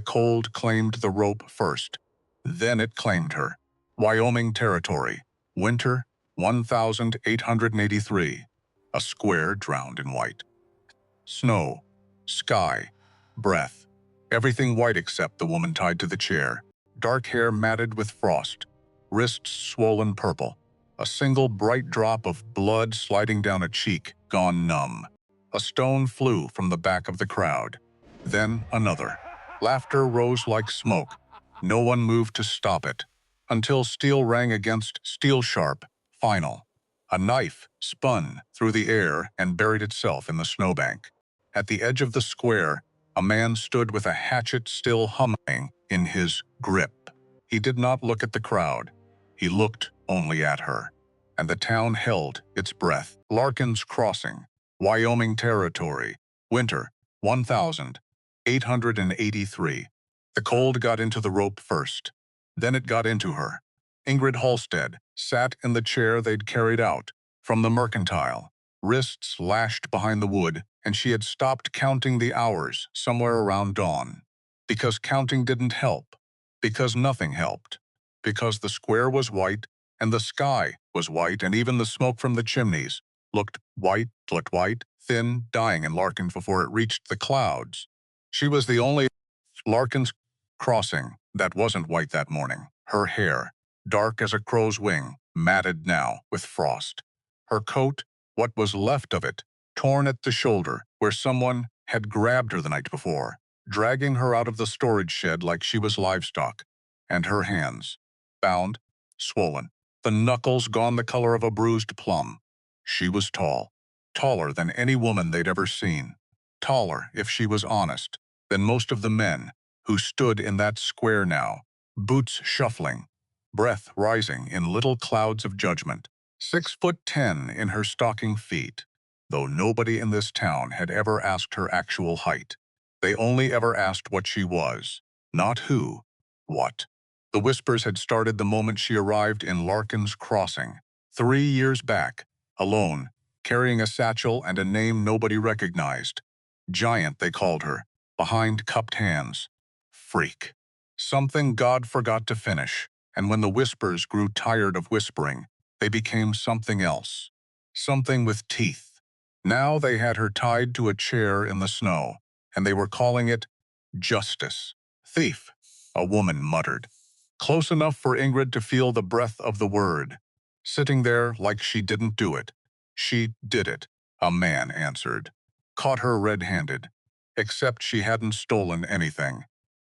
cold claimed the rope first. Then it claimed her. Wyoming Territory, winter 1883. A square drowned in white. Snow, sky, breath. Everything white except the woman tied to the chair. Dark hair matted with frost. Wrists swollen purple. A single bright drop of blood sliding down a cheek, gone numb. A stone flew from the back of the crowd. Then another. Laughter rose like smoke. No one moved to stop it. Until steel rang against steel sharp, final. A knife spun through the air and buried itself in the snowbank. At the edge of the square, a man stood with a hatchet still humming in his grip. He did not look at the crowd. He looked only at her. And the town held its breath. Larkin's Crossing, Wyoming Territory, winter 1883. The cold got into the rope first. Then it got into her. Ingrid Halstead sat in the chair they'd carried out from the mercantile, wrists lashed behind the wood, and she had stopped counting the hours somewhere around dawn. Because counting didn't help. Because nothing helped. Because the square was white, and the sky was white, and even the smoke from the chimneys looked white, thin, dying in Larkin before it reached the clouds. She was the only Larkin's Crossing that wasn't white that morning. Her hair, dark as a crow's wing, matted now with frost. Her coat, what was left of it, torn at the shoulder where someone had grabbed her the night before, dragging her out of the storage shed like she was livestock. And her hands, bound, swollen, the knuckles gone the color of a bruised plum. She was tall, taller than any woman they'd ever seen. Taller, if she was honest, than most of the men who stood in that square now, boots shuffling, breath rising in little clouds of judgment. 6'10" in her stocking feet, though nobody in this town had ever asked her actual height. They only ever asked what she was, not who, what. The whispers had started the moment she arrived in Larkin's Crossing, 3 years back, alone, carrying a satchel and a name nobody recognized. Giant, they called her, behind cupped hands. Freak. Something God forgot to finish, and when the whispers grew tired of whispering, they became something else. Something with teeth. Now they had her tied to a chair in the snow, and they were calling it justice. Thief, a woman muttered. Close enough for Ingrid to feel the breath of the word. Sitting there like she didn't do it. She did it, a man answered. Caught her red-handed. Except she hadn't stolen anything.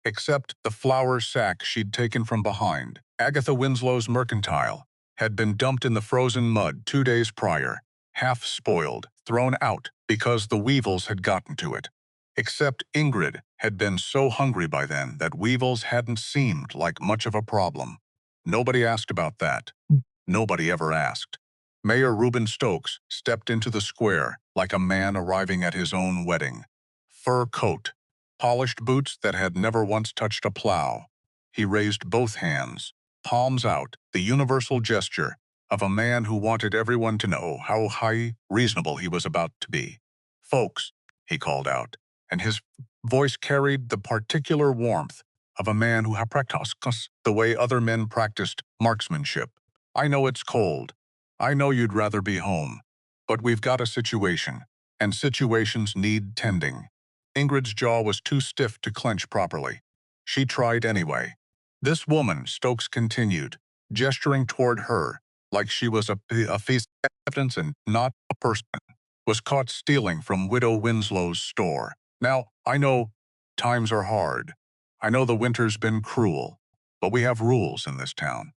Except the flour sack she'd taken from behind. Agatha Winslow's mercantile had been dumped in the frozen mud 2 days prior, half spoiled, thrown out because the weevils had gotten to it. Except Ingrid had been so hungry by then that weevils hadn't seemed like much of a problem. Nobody asked about that. Nobody ever asked. Mayor Reuben Stokes stepped into the square like a man arriving at his own wedding. Fur coat, polished boots that had never once touched a plow. He raised both hands, palms out, the universal gesture of a man who wanted everyone to know how high reasonable he was about to be. Folks, he called out, and his voice carried the particular warmth of a man who had practiced the way other men practiced marksmanship. I know it's cold. I know you'd rather be home. But we've got a situation, and situations need tending. Ingrid's jaw was too stiff to clench properly. She tried anyway. This woman, Stokes continued, gesturing toward her like she was a piece of evidence and not a person, was caught stealing from Widow Winslow's store. Now, I know times are hard. I know the winter's been cruel, but we have rules in this town.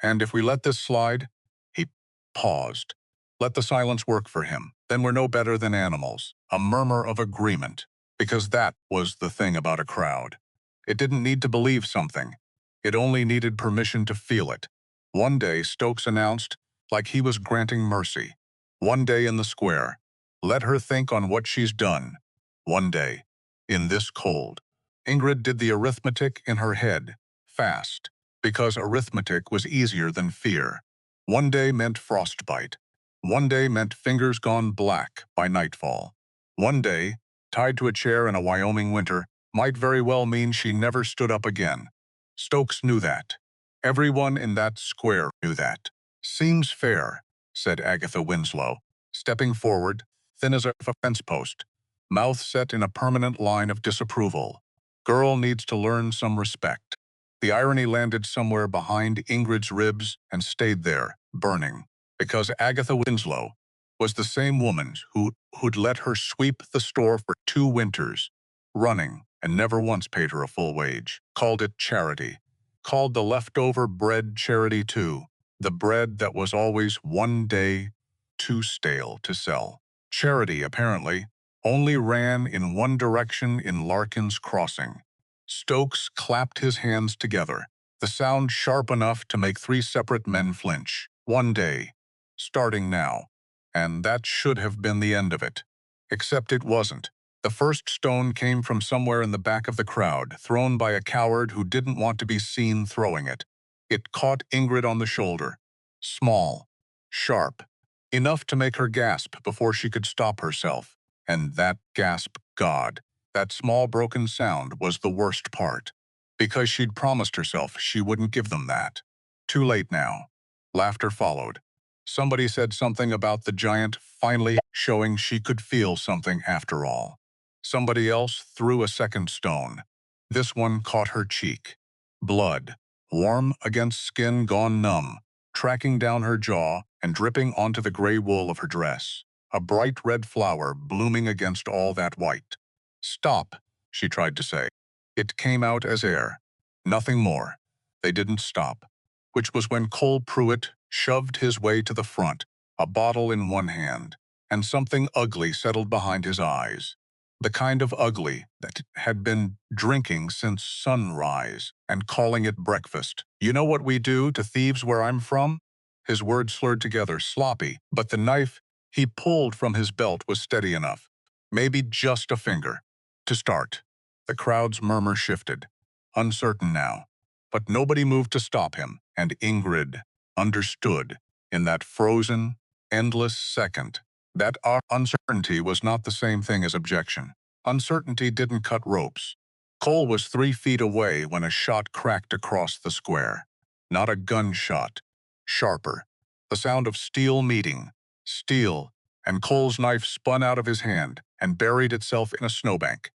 And if we let this slide, he paused. Let the silence work for him. Then we're no better than animals. A murmur of agreement. Because that was the thing about a crowd. It didn't need to believe something. It only needed permission to feel it. One day, Stokes announced, like he was granting mercy. One day in the square. Let her think on what she's done. One day. In this cold. Ingrid did the arithmetic in her head. Fast. Because arithmetic was easier than fear. One day meant frostbite. One day meant fingers gone black by nightfall. One day, tied to a chair in a Wyoming winter, might very well mean she never stood up again. Stokes knew that. Everyone in that square knew that. "Seems fair," said Agatha Winslow, stepping forward, thin as a fence post, mouth set in a permanent line of disapproval. "Girl needs to learn some respect." The irony landed somewhere behind Ingrid's ribs and stayed there, burning, because Agatha Winslow was the same woman who'd let her sweep the store for 2 winters, running, and never once paid her a full wage, called it charity, called the leftover bread charity too, the bread that was always one day too stale to sell. Charity, apparently, only ran in one direction in Larkin's Crossing. Stokes clapped his hands together, the sound sharp enough to make 3 separate men flinch. One day, starting now. And that should have been the end of it. Except it wasn't. The first stone came from somewhere in the back of the crowd, thrown by a coward who didn't want to be seen throwing it. It caught Ingrid on the shoulder. Small, sharp, enough to make her gasp before she could stop herself. And that gasp, God, that small broken sound was the worst part. Because she'd promised herself she wouldn't give them that. Too late now. Laughter followed. Somebody said something about the giant finally showing she could feel something after all. Somebody else threw a second stone. This one caught her cheek. Blood, warm against skin gone numb, tracking down her jaw and dripping onto the gray wool of her dress. A bright red flower blooming against all that white. "Stop," she tried to say. It came out as air. Nothing more. They didn't stop. Which was when Cole Pruitt shoved his way to the front, a bottle in one hand, and something ugly settled behind his eyes. The kind of ugly that had been drinking since sunrise and calling it breakfast. "You know what we do to thieves where I'm from?" His words slurred together, sloppy, but the knife he pulled from his belt was steady enough. Maybe just a finger. To start. The crowd's murmur shifted. Uncertain now. But nobody moved to stop him, and Ingrid understood in that frozen, endless second that our uncertainty was not the same thing as objection. Uncertainty didn't cut ropes. Cole was 3 feet away when a shot cracked across the square. Not a gunshot. Sharper. The sound of steel meeting. Steel. And Cole's knife spun out of his hand and buried itself in a snowbank.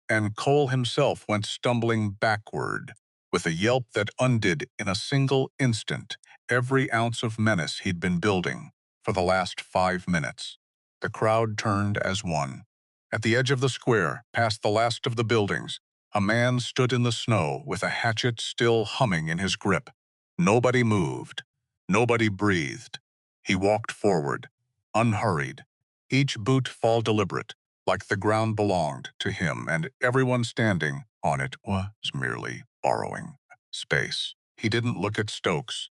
And Cole himself went stumbling backward, with a yelp that undid in a single instant every ounce of menace he'd been building for the last 5 minutes. The crowd turned as one. At the edge of the square, past the last of the buildings, a man stood in the snow with a hatchet still humming in his grip. Nobody moved. Nobody breathed. He walked forward, unhurried, each boot fall deliberate, like the ground belonged to him and everyone standing on it was merely borrowing space. He didn't look at Stokes,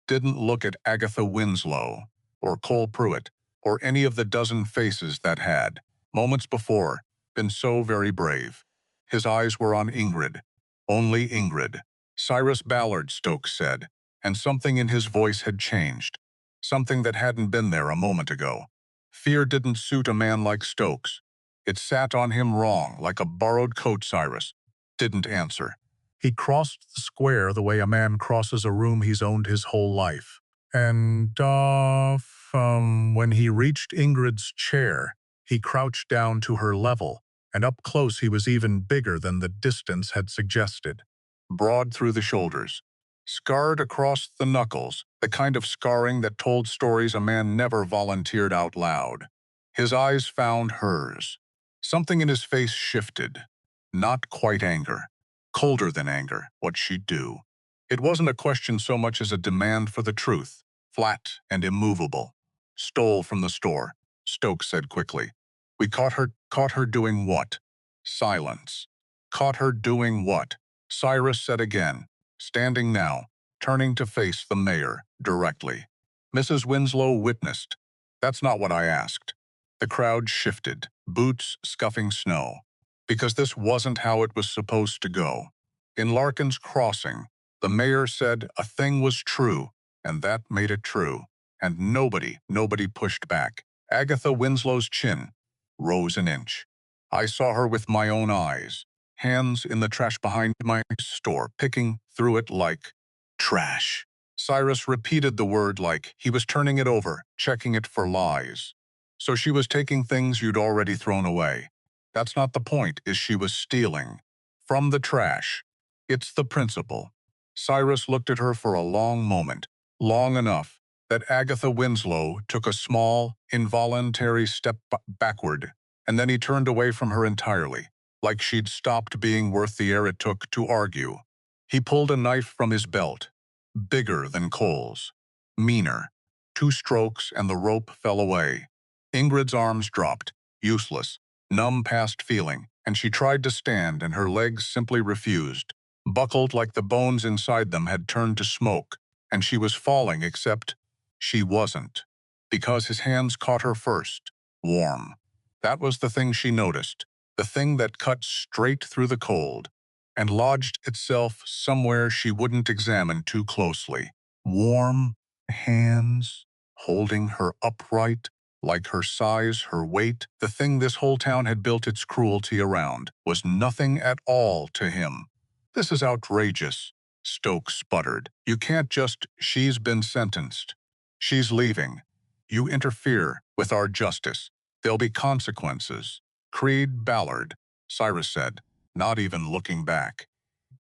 didn't look at Agatha Winslow, or Cole Pruitt, or any of the dozen faces that had, moments before, been so very brave. His eyes were on Ingrid. Only Ingrid. "Cyrus Ballard," Stokes said, and something in his voice had changed. Something that hadn't been there a moment ago. Fear didn't suit a man like Stokes. It sat on him wrong, like a borrowed coat. Cyrus didn't answer. He crossed the square the way a man crosses a room he's owned his whole life. And, when he reached Ingrid's chair, he crouched down to her level, and up close he was even bigger than the distance had suggested. Broad through the shoulders. Scarred across the knuckles, the kind of scarring that told stories a man never volunteered out loud. His eyes found hers. Something in his face shifted. Not quite anger. Colder than anger, what'd she do? It wasn't a question so much as a demand for the truth, flat and immovable. "Stole from the store," Stokes said quickly. "We caught her doing what?" Silence. "Caught her doing what?" Cyrus said again, standing now, turning to face the mayor directly. Mrs. Winslow witnessed. "That's not what I asked." The crowd shifted, boots scuffing snow. Because this wasn't how it was supposed to go. In Larkin's Crossing, the mayor said a thing was true, and that made it true. And nobody pushed back. Agatha Winslow's chin rose an inch. "I saw her with my own eyes," hands in the trash behind my store, picking through it like trash. Cyrus repeated the word like he was turning it over, checking it for lies. So she was taking things you'd already thrown away. That's not the point, is she was stealing. From the trash. It's the principle. Cyrus looked at her for a long moment, long enough that Agatha Winslow took a small, involuntary step backward, and then he turned away from her entirely, like she'd stopped being worth the air it took to argue. He pulled a knife from his belt, bigger than Cole's, meaner. 2 strokes and the rope fell away. Ingrid's arms dropped, useless, numb past feeling, and she tried to stand and her legs simply refused, buckled like the bones inside them had turned to smoke, and she was falling except she wasn't, because his hands caught her first, warm. That was the thing she noticed, the thing that cut straight through the cold, and lodged itself somewhere she wouldn't examine too closely. Warm hands, holding her upright, like her size, her weight, the thing this whole town had built its cruelty around, was nothing at all to him. "This is outrageous," Stokes sputtered. "You can't just, she's been sentenced. She's leaving. You interfere with our justice. There'll be consequences." "Creed Ballard," Cyrus said, not even looking back.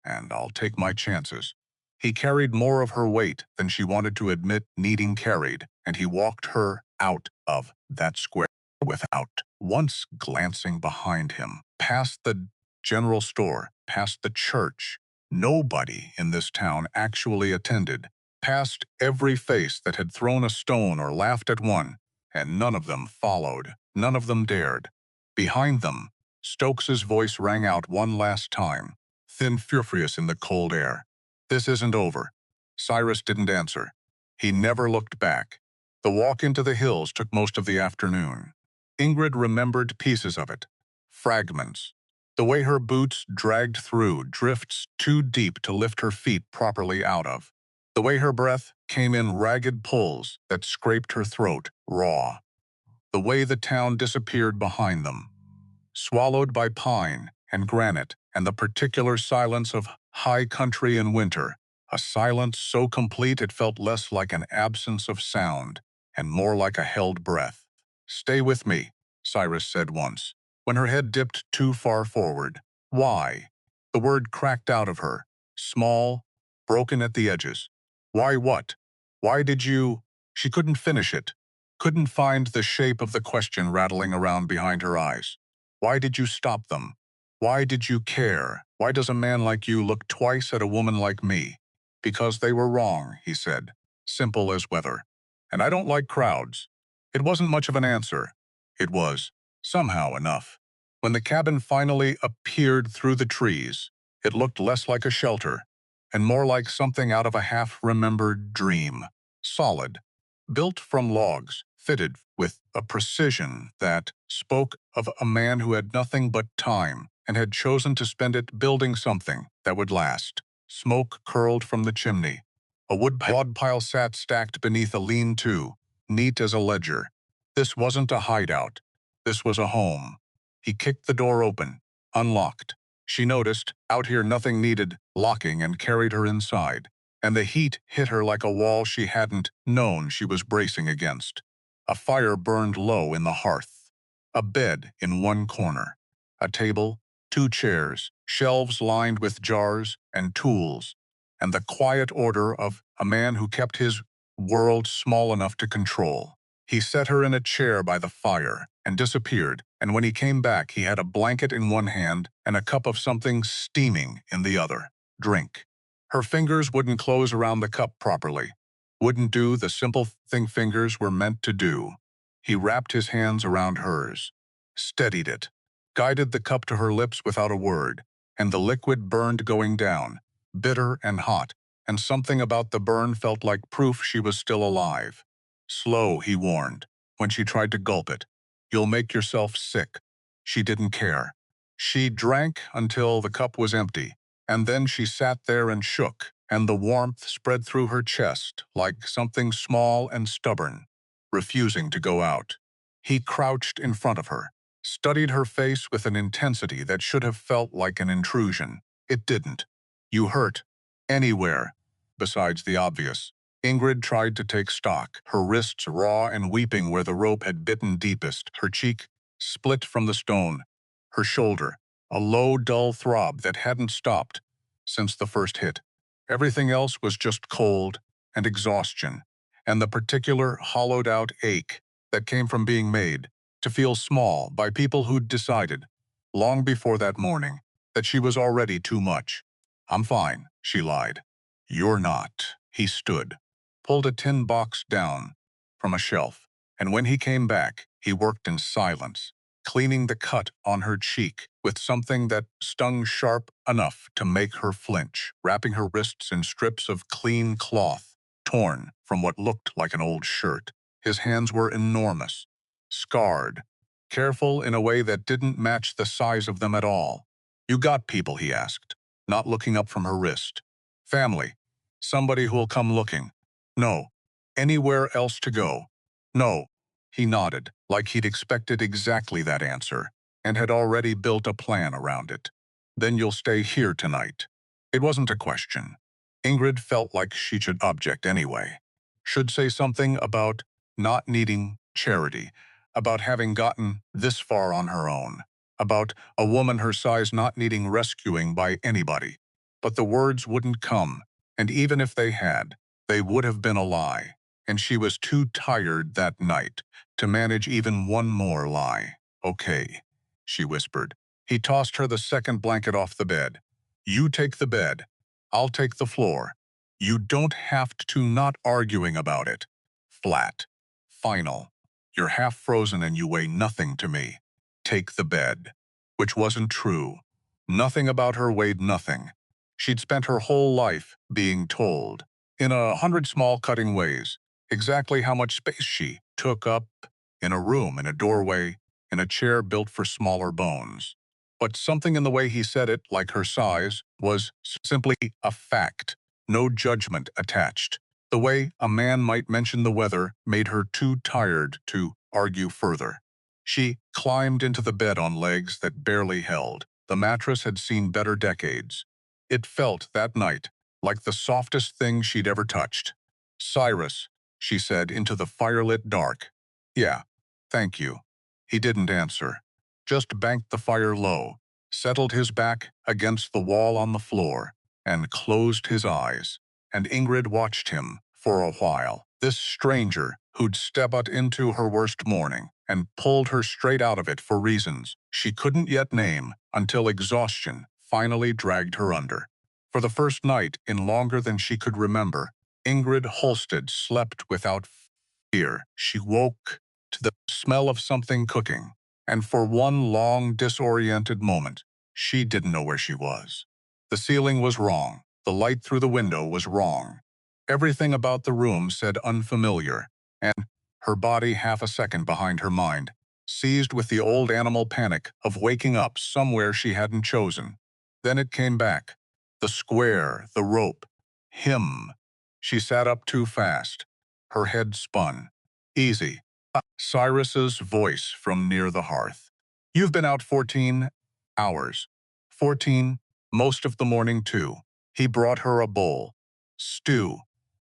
"And I'll take my chances." He carried more of her weight than she wanted to admit needing carried, and he walked her out of that square without once glancing behind him, past the general store, past the church. Nobody in this town actually attended, past every face that had thrown a stone or laughed at one, and none of them followed, none of them dared. Behind them, Stokes's voice rang out one last time, thin, furious in the cold air. "This isn't over." Cyrus didn't answer. He never looked back. The walk into the hills took most of the afternoon. Ingrid remembered pieces of it, fragments. The way her boots dragged through drifts too deep to lift her feet properly out of. The way her breath came in ragged pulls that scraped her throat raw. The way the town disappeared behind them, swallowed by pine and granite and the particular silence of high country in winter, a silence so complete it felt less like an absence of sound and more like a held breath. "Stay with me," Cyrus said once, when her head dipped too far forward. "Why?" The word cracked out of her, small, broken at the edges. "Why what? Why did you—" She couldn't finish it, couldn't find the shape of the question rattling around behind her eyes. "Why did you stop them? Why did you care? Why does a man like you look twice at a woman like me?" "Because they were wrong," he said, simple as weather. "And I don't like crowds." It wasn't much of an answer. It was, somehow, enough. When the cabin finally appeared through the trees, it looked less like a shelter and more like something out of a half-remembered dream. Solid, built from logs, fitted with a precision that spoke of a man who had nothing but time and had chosen to spend it building something that would last. Smoke curled from the chimney. A wood pile sat stacked beneath a lean-to, neat as a ledger. This wasn't a hideout. This was a home. He kicked the door open, unlocked. She noticed, out here nothing needed locking, and carried her inside. And the heat hit her like a wall she hadn't known she was bracing against. A fire burned low in the hearth. A bed in one corner. A table, 2 chairs, shelves lined with jars and tools, and the quiet order of a man who kept his world small enough to control. He set her in a chair by the fire and disappeared, and when he came back he had a blanket in one hand and a cup of something steaming in the other. "Drink." Her fingers wouldn't close around the cup properly. Wouldn't do the simple thing fingers were meant to do. He wrapped his hands around hers, steadied it, guided the cup to her lips without a word, and the liquid burned going down, bitter and hot, and something about the burn felt like proof she was still alive. "Slow," he warned, when she tried to gulp it. "You'll make yourself sick." She didn't care. She drank until the cup was empty, and then she sat there and shook, and the warmth spread through her chest like something small and stubborn, refusing to go out. He crouched in front of her, studied her face with an intensity that should have felt like an intrusion. It didn't. You hurt. Anywhere. Besides the obvious. Ingrid tried to take stock, her wrists raw and weeping where the rope had bitten deepest, her cheek split from the stone, her shoulder, a low, dull throb that hadn't stopped since the first hit. Everything else was just cold and exhaustion, and the particular hollowed-out ache that came from being made to feel small by people who'd decided, long before that morning, that she was already too much. "I'm fine," she lied. "You're not." He stood, pulled a tin box down from a shelf, and when he came back, he worked in silence, cleaning the cut on her cheek with something that stung sharp enough to make her flinch, wrapping her wrists in strips of clean cloth, torn from what looked like an old shirt. His hands were enormous, scarred, careful in a way that didn't match the size of them at all. "You got people?" he asked, not looking up from her wrist. "Family? Somebody who'll come looking?" "No." "Anywhere else to go?" "No." He nodded, like he'd expected exactly that answer, and had already built a plan around it. "Then you'll stay here tonight." It wasn't a question. Ingrid felt like she should object anyway. Should say something about not needing charity, about having gotten this far on her own, about a woman her size not needing rescuing by anybody. But the words wouldn't come, and even if they had, they would have been a lie, and she was too tired that night to manage even one more lie. "Okay," she whispered. He tossed her the second blanket off the bed. "You take the bed. I'll take the floor. You don't have to, not arguing about it. Flat. Final. You're half frozen and you weigh nothing to me. Take the bed." Which wasn't true. Nothing about her weighed nothing. She'd spent her whole life being told, in 100 small cutting ways, exactly how much space she took up in a room, in a doorway, in a chair built for smaller bones. But something in the way he said it, like her size, was simply a fact, no judgment attached. The way a man might mention the weather made her too tired to argue further. She climbed into the bed on legs that barely held. The mattress had seen better decades. It felt, that night, like the softest thing she'd ever touched. "Cyrus," she said into the firelit dark. "Yeah, thank you." He didn't answer, just banked the fire low, settled his back against the wall on the floor, and closed his eyes. And Ingrid watched him for a while. This stranger who'd stepped into her worst morning and pulled her straight out of it for reasons she couldn't yet name until exhaustion finally dragged her under. For the first night in longer than she could remember, Ingrid Holstead slept without fear. She woke to the smell of something cooking, and for one long, disoriented moment, she didn't know where she was. The ceiling was wrong. The light through the window was wrong. Everything about the room said unfamiliar, and her body half a second behind her mind, seized with the old animal panic of waking up somewhere she hadn't chosen. Then it came back. The square, the rope, him. She sat up too fast. Her head spun. "Easy." Cyrus's voice from near the hearth. "You've been out 14 hours. 14, most of the morning too." He brought her a bowl. Stew.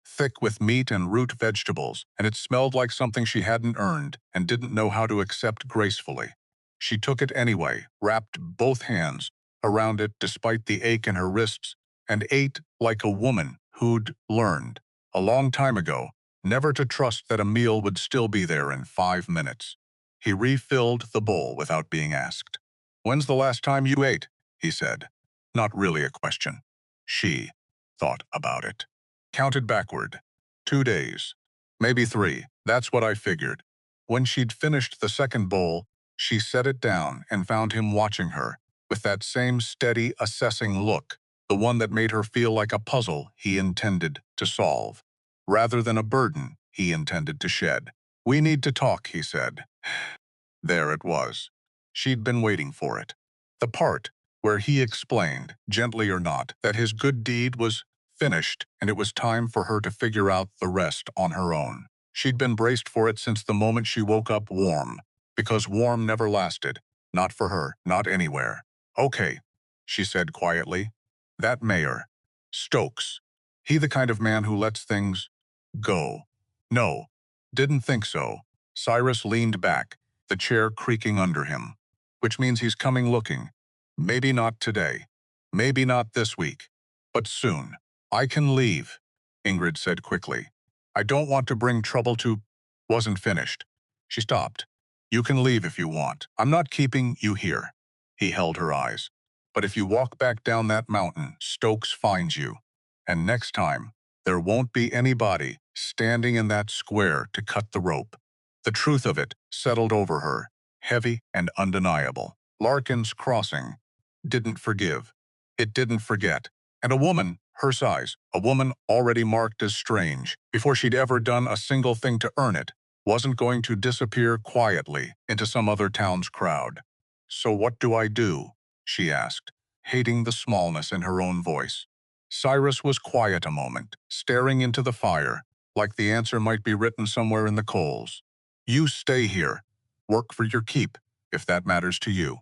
Thick with meat and root vegetables, and it smelled like something she hadn't earned and didn't know how to accept gracefully. She took it anyway, wrapped both hands around it despite the ache in her wrists, and ate like a woman who'd learned, a long time ago, never to trust that a meal would still be there in 5 minutes. He refilled the bowl without being asked. "When's the last time you ate?" he said. Not really a question. She thought about it. Counted backward. 2 days. Maybe 3. That's what I figured. When she'd finished the second bowl, she set it down and found him watching her, with that same steady, assessing look, the one that made her feel like a puzzle he intended to solve, rather than a burden he intended to shed. "We need to talk," he said. There it was. She'd been waiting for it. The part where he explained, gently or not, that his good deed was finished and it was time for her to figure out the rest on her own. She'd been braced for it since the moment she woke up warm, because warm never lasted, Not for her, not anywhere. Okay, she said quietly. That mayor, Stokes, he the kind of man who lets things go. No, didn't think so. Cyrus leaned back, the chair creaking under him. Which means he's coming looking. Maybe not today. Maybe not this week. But soon. I can leave, Ingrid said quickly. I don't want to bring trouble to... Wasn't finished. She stopped. You can leave if you want. I'm not keeping you here. He held her eyes. But if you walk back down that mountain, Stokes finds you. And next time, there won't be anybody standing in that square to cut the rope. The truth of it settled over her, heavy and undeniable. Larkin's Crossing didn't forgive. It didn't forget. And a woman, her size, a woman already marked as strange, before she'd ever done a single thing to earn it, wasn't going to disappear quietly into some other town's crowd. So what do I do? She asked, hating the smallness in her own voice. Cyrus was quiet a moment, staring into the fire, like the answer might be written somewhere in the coals. You stay here. Work for your keep, if that matters to you.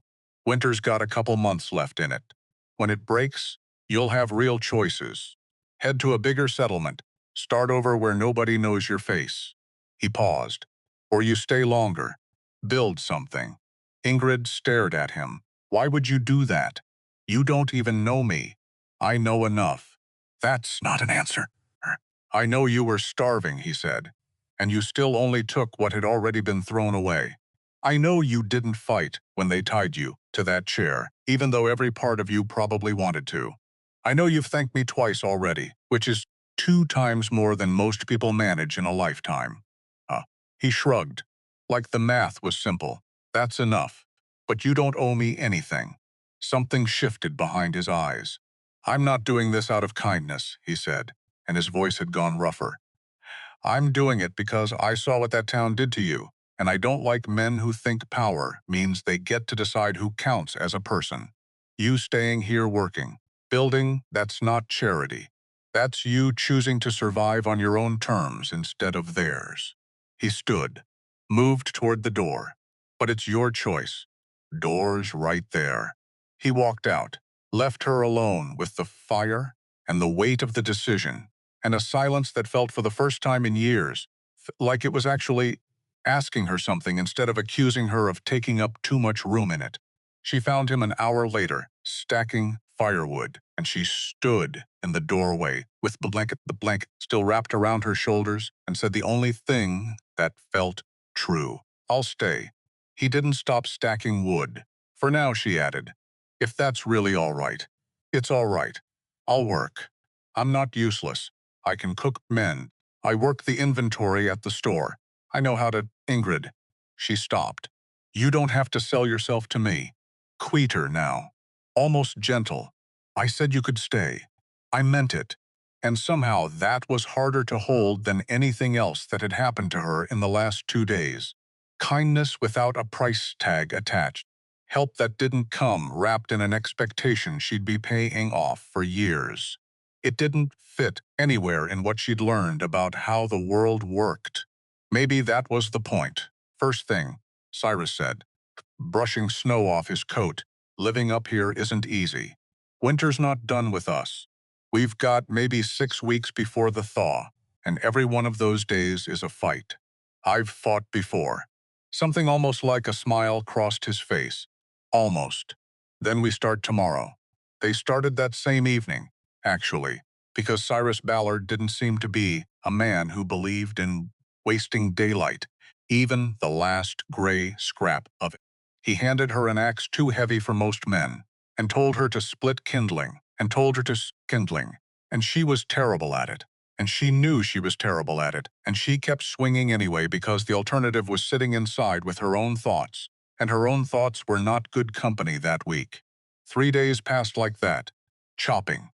Winter's got a couple months left in it. When it breaks, you'll have real choices. Head to a bigger settlement. Start over where nobody knows your face. He paused. Or you stay longer. Build something. Ingrid stared at him. Why would you do that? You don't even know me. I know enough. That's not an answer. I know you were starving, he said, and you still only took what had already been thrown away. I know you didn't fight when they tied you to that chair, even though every part of you probably wanted to. I know you've thanked me twice already, which is 2 times more than most people manage in a lifetime. He shrugged, like the math was simple. That's enough. But you don't owe me anything. Something shifted behind his eyes. I'm not doing this out of kindness, he said, and his voice had gone rougher. I'm doing it because I saw what that town did to you, and I don't like men who think power means they get to decide who counts as a person. You staying here working, building, that's not charity. That's you choosing to survive on your own terms instead of theirs. He stood, moved toward the door. But it's your choice. Door's right there. He walked out, left her alone with the fire and the weight of the decision, and a silence that felt for the first time in years, like it was actually asking her something instead of accusing her of taking up too much room in it. She found him an hour later, stacking firewood, and she stood in the doorway with the blanket still wrapped around her shoulders, and said the only thing that felt true. I'll stay. He didn't stop stacking wood. For now, she added, if that's really all right. It's all right. I'll work. I'm not useless. I can cook men. I work the inventory at the store. I know how to... Ingrid. She stopped. You don't have to sell yourself to me. Quieter now. Almost gentle. I said you could stay. I meant it. And somehow that was harder to hold than anything else that had happened to her in the last 2 days. Kindness without a price tag attached. Help that didn't come wrapped in an expectation she'd be paying off for years. It didn't fit anywhere in what she'd learned about how the world worked. Maybe that was the point. First thing, Cyrus said, brushing snow off his coat. Living up here isn't easy. Winter's not done with us. We've got maybe 6 weeks before the thaw, and every one of those days is a fight. I've fought before. Something almost like a smile crossed his face. Almost. Then we start tomorrow. They started that same evening, actually, because Cyrus Ballard didn't seem to be a man who believed in wasting daylight, even the last gray scrap of it. He handed her an axe too heavy for most men, and told her to split kindling, and told her to kindling, and she was terrible at it. And she knew she was terrible at it, and she kept swinging anyway because the alternative was sitting inside with her own thoughts, and her own thoughts were not good company that week. 3 days passed like that, chopping,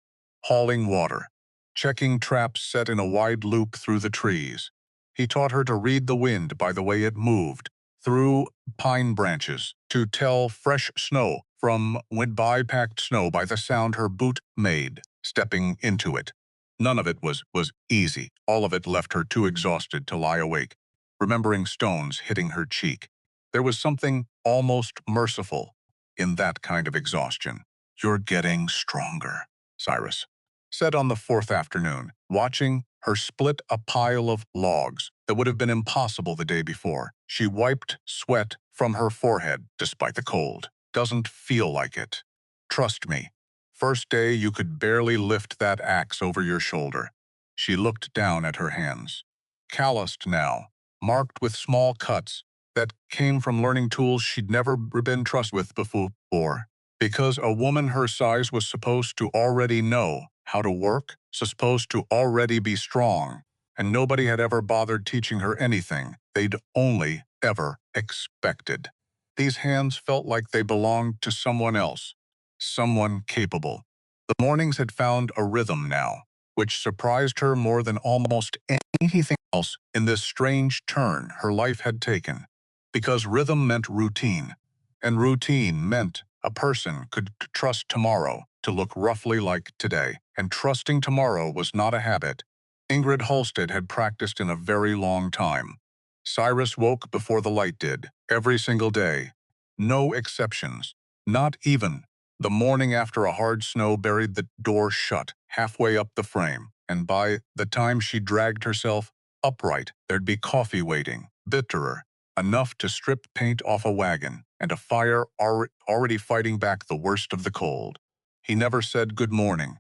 hauling water, checking traps set in a wide loop through the trees. He taught her to read the wind by the way it moved through pine branches, to tell fresh snow from wind-by-packed snow by the sound her boot made, stepping into it. None of it was easy. All of it left her too exhausted to lie awake, remembering stones hitting her cheek. There was something almost merciful in that kind of exhaustion. "You're getting stronger," Cyrus said on the fourth afternoon, watching her split a pile of logs that would have been impossible the day before. She wiped sweat from her forehead despite the cold. "Doesn't feel like it. Trust me. First day you could barely lift that axe over your shoulder." She looked down at her hands, calloused now, marked with small cuts that came from learning tools she'd never been trusted with before. Because a woman her size was supposed to already know how to work, supposed to already be strong, and nobody had ever bothered teaching her anything they'd only ever expected. These hands felt like they belonged to someone else, someone capable. The mornings had found a rhythm now, which surprised her more than almost anything else in this strange turn her life had taken. Because rhythm meant routine, and routine meant a person could trust tomorrow to look roughly like today, and trusting tomorrow was not a habit Ingrid Halstead had practiced in a very long time. Cyrus woke before the light did, every single day. No exceptions, not even the morning after a hard snow buried the door shut halfway up the frame, and by the time she dragged herself upright, there'd be coffee waiting, bitterer, enough to strip paint off a wagon, and a fire already fighting back the worst of the cold. He never said good morning,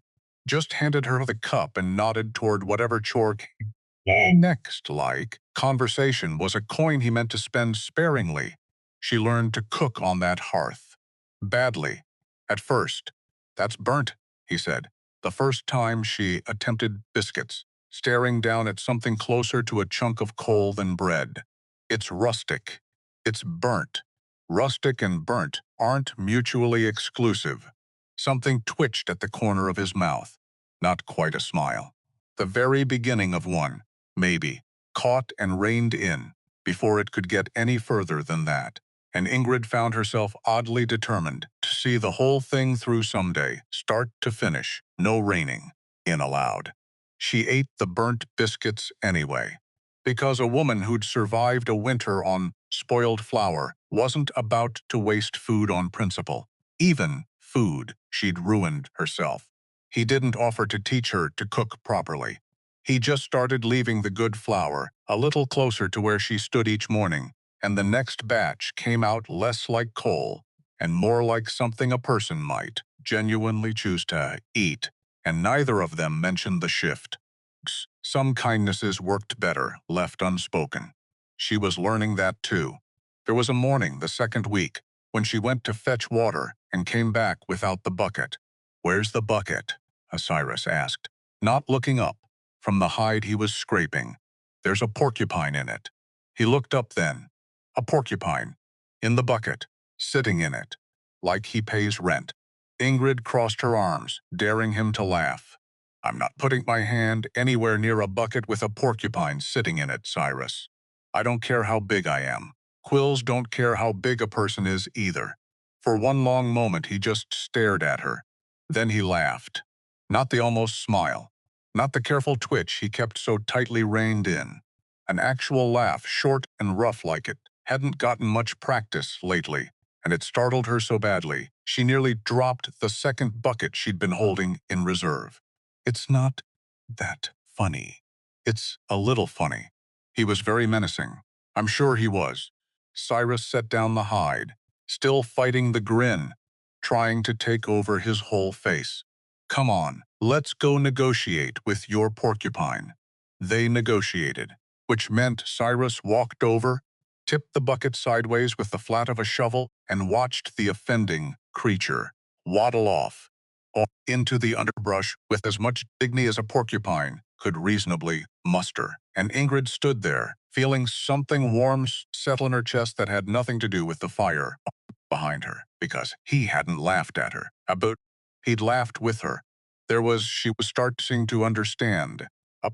just handed her the cup and nodded toward whatever chore came next. Like conversation was a coin he meant to spend sparingly. She learned to cook on that hearth. Badly. At first. "That's burnt," he said, the first time she attempted biscuits, staring down at something closer to a chunk of coal than bread. "It's rustic. It's burnt." Rustic and burnt aren't mutually exclusive. Something twitched at the corner of his mouth. Not quite a smile. The very beginning of one, maybe, caught and reined in, before it could get any further than that. And Ingrid found herself oddly determined to see the whole thing through someday, start to finish, no reining in allowed. She ate the burnt biscuits anyway, because a woman who'd survived a winter on spoiled flour wasn't about to waste food on principle. Even food she'd ruined herself. He didn't offer to teach her to cook properly. He just started leaving the good flour a little closer to where she stood each morning, and the next batch came out less like coal and more like something a person might genuinely choose to eat, and neither of them mentioned the shift. Some kindnesses worked better, left unspoken. She was learning that too. There was a morning the second week when she went to fetch water and came back without the bucket. "Where's the bucket?" Cyrus asked, not looking up from the hide he was scraping. "There's a porcupine in it." He looked up then. A porcupine. In the bucket. Sitting in it. Like he pays rent. Ingrid crossed her arms, daring him to laugh. "I'm not putting my hand anywhere near a bucket with a porcupine sitting in it, Cyrus. I don't care how big I am. Quills don't care how big a person is either." For one long moment he just stared at her. Then he laughed. Not the almost smile. Not the careful twitch he kept so tightly reined in. An actual laugh, short and rough like it hadn't gotten much practice lately, and it startled her so badly she nearly dropped the second bucket she'd been holding in reserve. "It's not that funny. It's a little funny." He was very menacing. I'm sure he was. Cyrus set down the hide, still fighting the grin, trying to take over his whole face. "Come on, let's go negotiate with your porcupine." They negotiated, which meant Cyrus walked over, tipped the bucket sideways with the flat of a shovel, and watched the offending creature waddle off into the underbrush with as much dignity as a porcupine could reasonably muster. And Ingrid stood there, feeling something warm settle in her chest that had nothing to do with the fire behind her, because he hadn't laughed at her. He'd laughed with her. She was starting to understand a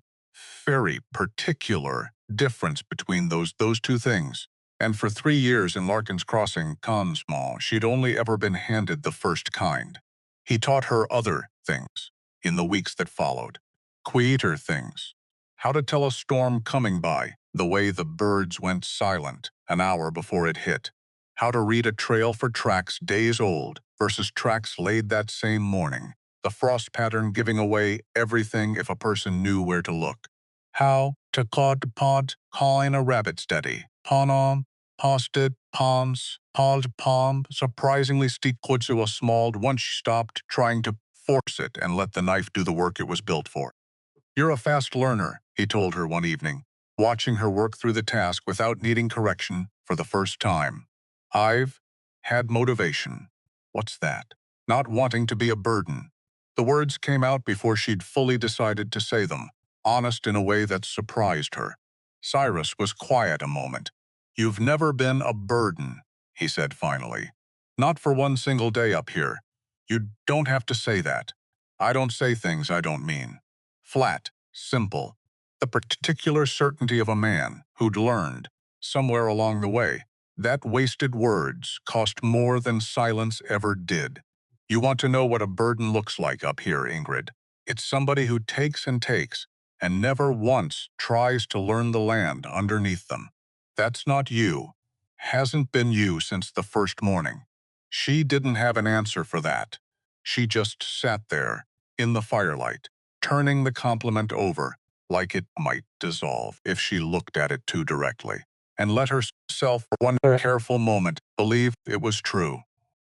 very particular difference between those two things. And for 3 years in Larkin's Crossing, Consmall, she'd only ever been handed the first kind. He taught her other things in the weeks that followed. Quieter things. how to tell a storm coming by, the way the birds went silent an hour before it hit, how to read a trail for tracks days old versus tracks laid that same morning, the frost pattern giving away everything if a person knew where to look, how to cod pod, calling a rabbit steady, pawn on, posted, palms, paused palm, surprisingly steep a smalled once she stopped trying to force it and let the knife do the work it was built for. You're a fast learner, he told her one evening, watching her work through the task without needing correction for the first time. I've had motivation. What's that? Not wanting to be a burden. The words came out before she'd fully decided to say them, honest in a way that surprised her. Cyrus was quiet a moment. You've never been a burden, he said finally. Not for one single day up here. You don't have to say that. I don't say things I don't mean. Flat, simple. The particular certainty of a man who'd learned, somewhere along the way, that wasted words cost more than silence ever did. You want to know what a burden looks like up here, Ingrid. It's somebody who takes and never once tries to learn the land underneath them. That's not you. Hasn't been you since the first morning. She didn't have an answer for that. She just sat there, in the firelight, turning the compliment over like it might dissolve if she looked at it too directly, and let herself for one careful moment believe it was true.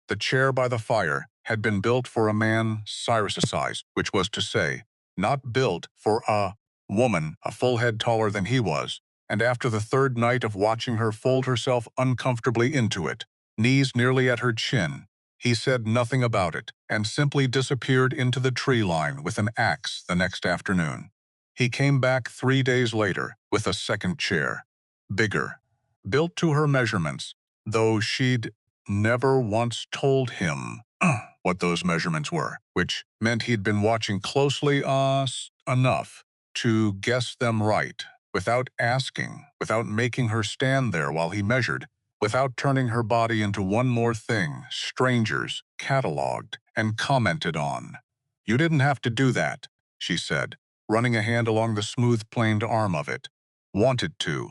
The chair by the fire had been built for a man Cyrus's size, which was to say, not built for a woman a full head taller than he was, and after the third night of watching her fold herself uncomfortably into it, knees nearly at her chin, he said nothing about it and simply disappeared into the tree line with an axe the next afternoon. He came back 3 days later with a second chair, bigger, built to her measurements, though she'd never once told him what those measurements were, which meant he'd been watching closely enough to guess them right, without asking, without making her stand there while he measured, without turning her body into one more thing strangers cataloged and commented on. You didn't have to do that, she said, running a hand along the smooth-planed arm of it. Wanted to.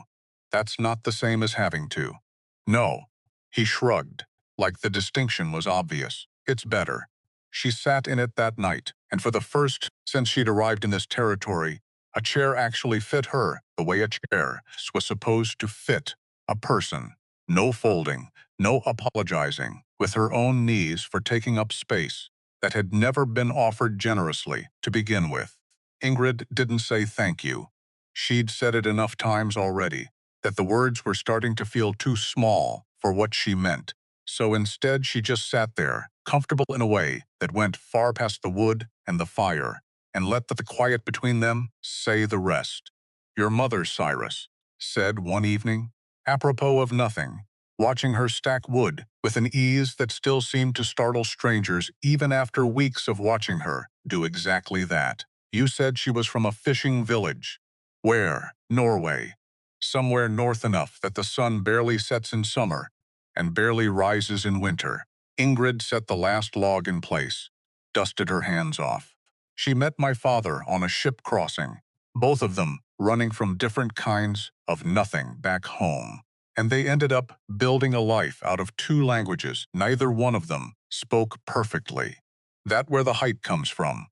That's not the same as having to. No. He shrugged, like the distinction was obvious. It's better. She sat in it that night, and for the first since she'd arrived in this territory, a chair actually fit her the way a chair was supposed to fit a person. No folding, no apologizing, with her own knees for taking up space that had never been offered generously to begin with. Ingrid didn't say thank you. She'd said it enough times already that the words were starting to feel too small for what she meant. So instead she just sat there, comfortable in a way that went far past the wood and the fire, and let the quiet between them say the rest. Your mother, Cyrus, said one evening, apropos of nothing, watching her stack wood with an ease that still seemed to startle strangers even after weeks of watching her do exactly that. You said she was from a fishing village. Where? Norway. Somewhere north enough that the sun barely sets in summer and barely rises in winter. Ingrid set the last log in place, dusted her hands off. She met my father on a ship crossing, both of them running from different kinds of nothing back home. And they ended up building a life out of two languages neither one of them spoke perfectly. That where the height comes from.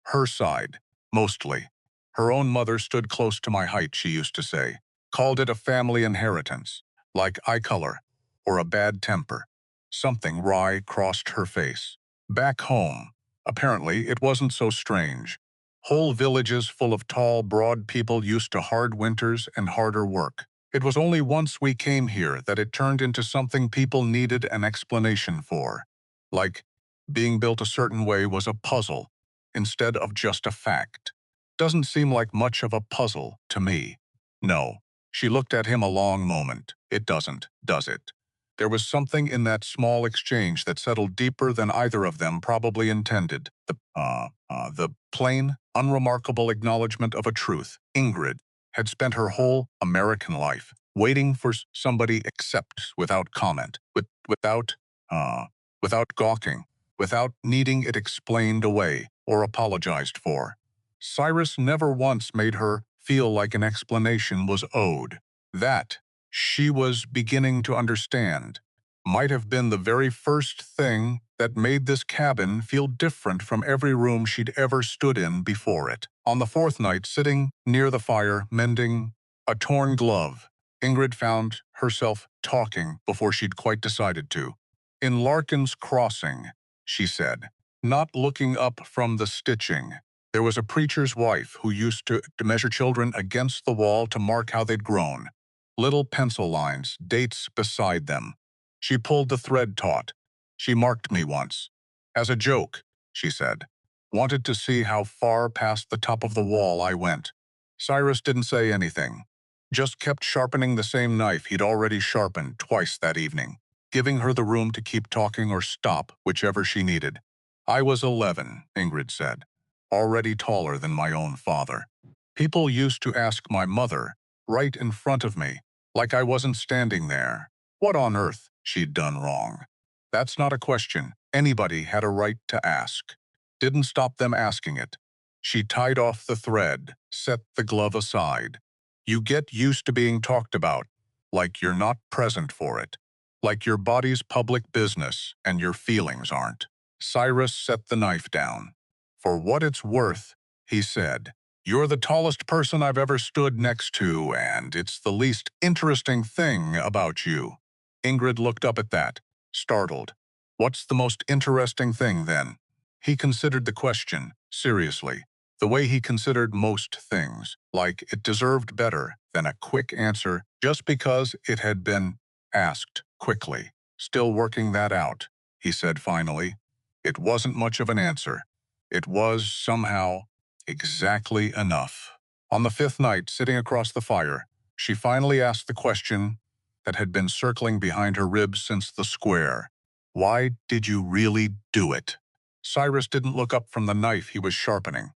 Her side, mostly. Her own mother stood close to my height, she used to say. Called it a family inheritance, like eye color, or a bad temper. Something wry crossed her face. Back home, apparently it wasn't so strange. Whole villages full of tall, broad people used to hard winters and harder work. It was only once we came here that it turned into something people needed an explanation for. Like, being built a certain way was a puzzle, instead of just a fact. Doesn't seem like much of a puzzle to me. No. She looked at him a long moment. It doesn't, does it? There was something in that small exchange that settled deeper than either of them probably intended. The plain, unremarkable acknowledgement of a truth. Ingrid had spent her whole American life waiting for somebody accept without comment, without gawking, without needing it explained away or apologized for. Cyrus never once made her feel like an explanation was owed. That, she was beginning to understand, might have been the very first thing that made this cabin feel different from every room she'd ever stood in before it. On the fourth night, sitting near the fire, mending a torn glove, Ingrid found herself talking before she'd quite decided to. "In Larkin's Crossing," she said, not looking up from the stitching, "there was a preacher's wife who used to measure children against the wall to mark how they'd grown. Little pencil lines, dates beside them. She pulled the thread taut. She marked me once. As a joke," she said. "Wanted to see how far past the top of the wall I went." Cyrus didn't say anything, just kept sharpening the same knife he'd already sharpened twice that evening, giving her the room to keep talking or stop, whichever she needed. "I was 11, Ingrid said, already taller than my own father. People used to ask my mother, right in front of me, like I wasn't standing there, what on earth she'd done wrong. That's not a question anybody had a right to ask. Didn't stop them asking it. She tied off the thread, set the glove aside. You get used to being talked about, like you're not present for it, like your body's public business and your feelings aren't." Cyrus set the knife down. "For what it's worth," he said, "you're the tallest person I've ever stood next to, and it's the least interesting thing about you." Ingrid looked up at that, startled. "What's the most interesting thing, then?" He considered the question, seriously, the way he considered most things, like it deserved better than a quick answer just because it had been asked quickly. "Still working that out," he said finally. It wasn't much of an answer. It was, somehow, exactly enough. On the fifth night, sitting across the fire, she finally asked the question that had been circling behind her ribs since the square. "Why did you really do it?" Cyrus didn't look up from the knife he was sharpening.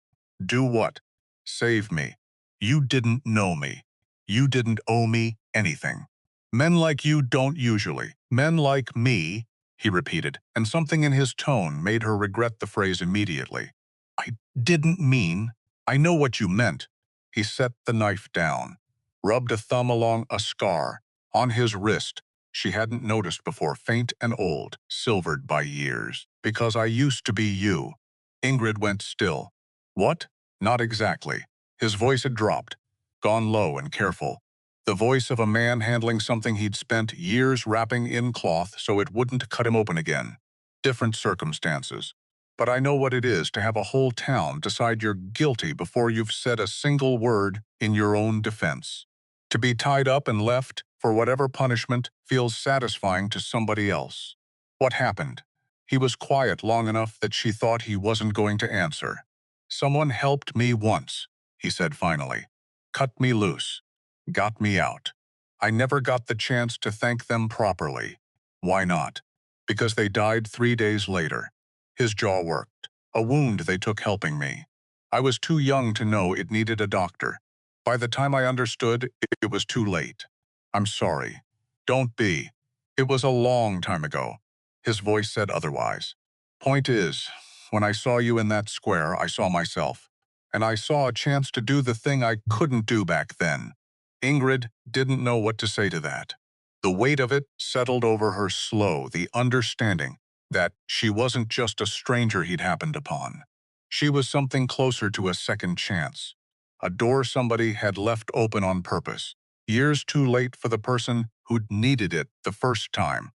"Do what?" "Save me. You didn't know me. You didn't owe me anything. Men like you don't usually. Men like me," he repeated, and something in his tone made her regret the phrase immediately. "I didn't mean. I know what you meant." He set the knife down, rubbed a thumb along a scar on his wrist she hadn't noticed before, faint and old, silvered by years. "Because I used to be you." Ingrid went still. "What?" "Not exactly." His voice had dropped, gone low and careful. The voice of a man handling something he'd spent years wrapping in cloth so it wouldn't cut him open again. "Different circumstances. But I know what it is to have a whole town decide you're guilty before you've said a single word in your own defense. To be tied up and left for whatever punishment feels satisfying to somebody else." "What happened?" He was quiet long enough that she thought he wasn't going to answer. "Someone helped me once," he said finally. "Cut me loose. Got me out. I never got the chance to thank them properly." "Why not?" "Because they died 3 days later." His jaw worked. "A wound they took helping me. I was too young to know it needed a doctor. By the time I understood, it was too late. I'm sorry." "Don't be. It was a long time ago." His voice said otherwise. "Point is, when I saw you in that square, I saw myself. And I saw a chance to do the thing I couldn't do back then." Ingrid didn't know what to say to that. The weight of it settled over her slow, the understanding that she wasn't just a stranger he'd happened upon. She was something closer to a second chance. A door somebody had left open on purpose. Years too late for the person who'd needed it the first time,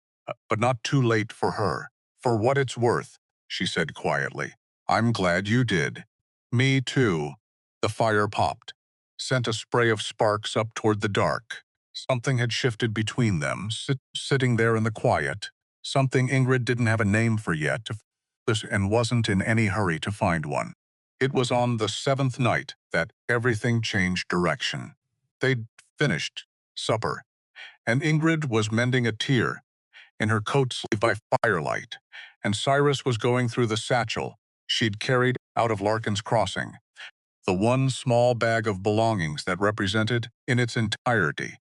but not too late for her. "For what it's worth," she said quietly, "I'm glad you did." "Me too." The fire popped, sent a spray of sparks up toward the dark. Something had shifted between them, sitting there in the quiet. Something Ingrid didn't have a name for yet, and wasn't in any hurry to find one. It was on the seventh night that everything changed direction. They'd finished supper, and Ingrid was mending a tear in her coat sleeve by firelight, and Cyrus was going through the satchel she'd carried out of Larkin's Crossing, the one small bag of belongings that represented, in its entirety,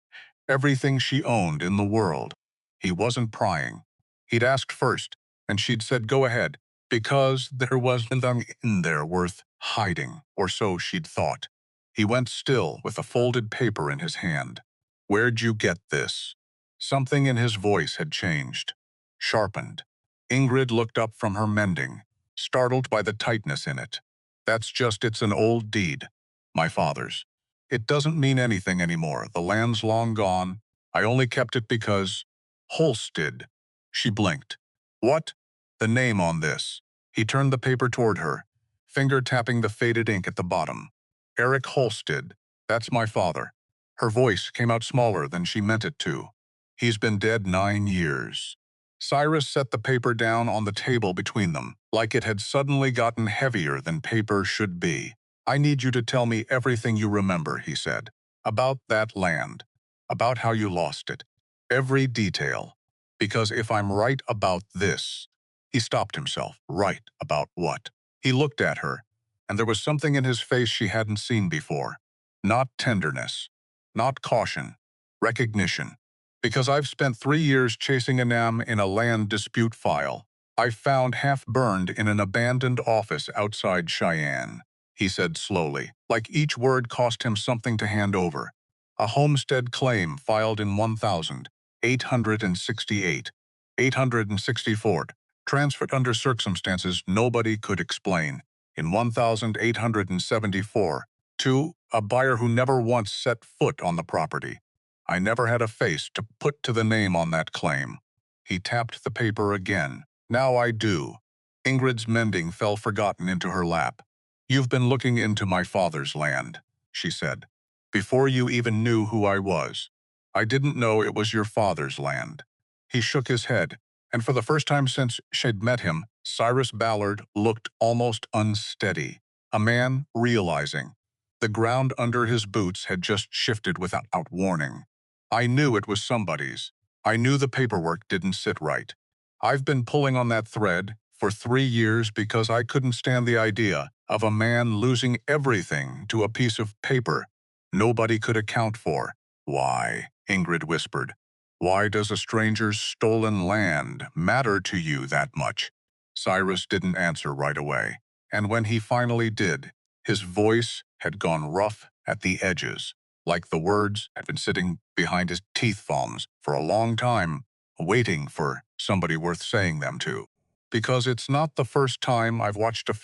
everything she owned in the world. He wasn't prying. He'd asked first, and she'd said go ahead, because there was nothing in there worth hiding, or so she'd thought. He went still with a folded paper in his hand. "Where'd you get this?" Something in his voice had changed, sharpened. Ingrid looked up from her mending, startled by the tightness in it. It's an old deed. My father's. It doesn't mean anything anymore. The land's long gone. I only kept it because... Holstead." She blinked. "What?" "The name on this." He turned the paper toward her, finger tapping the faded ink at the bottom. "Eric Holstead. That's my father." Her voice came out smaller than she meant it to. "He's been dead 9 years." Cyrus set the paper down on the table between them, like it had suddenly gotten heavier than paper should be. "I need you to tell me everything you remember," he said. "About that land. About how you lost it. Every detail. Because if I'm right about this..." He stopped himself. Right about what? He looked at her, and there was something in his face she hadn't seen before. Not tenderness. Not caution. Recognition. "Because I've spent 3 years chasing a NAM in a land dispute file. I found half-burned in an abandoned office outside Cheyenne," he said slowly, like each word cost him something to hand over. "A homestead claim filed in 1868, 864, transferred under circumstances nobody could explain, in 1874, to a buyer who never once set foot on the property. I never had a face to put to the name on that claim." He tapped the paper again. "Now I do." Ingrid's mending fell forgotten into her lap. "You've been looking into my father's land," she said, "before you even knew who I was. I didn't know it was your father's land." He shook his head, and for the first time since she'd met him, Cyrus Ballard looked almost unsteady. A man realizing. The ground under his boots had just shifted without warning. "I knew it was somebody's. I knew the paperwork didn't sit right. I've been pulling on that thread for 3 years because I couldn't stand the idea of a man losing everything to a piece of paper nobody could account for." "Why?" Ingrid whispered. "Why does a stranger's stolen land matter to you that much?" Cyrus didn't answer right away, and when he finally did, his voice had gone rough at the edges, like the words had been sitting behind his teeth falms for a long time, waiting for somebody worth saying them to. "Because it's not the first time I've watched a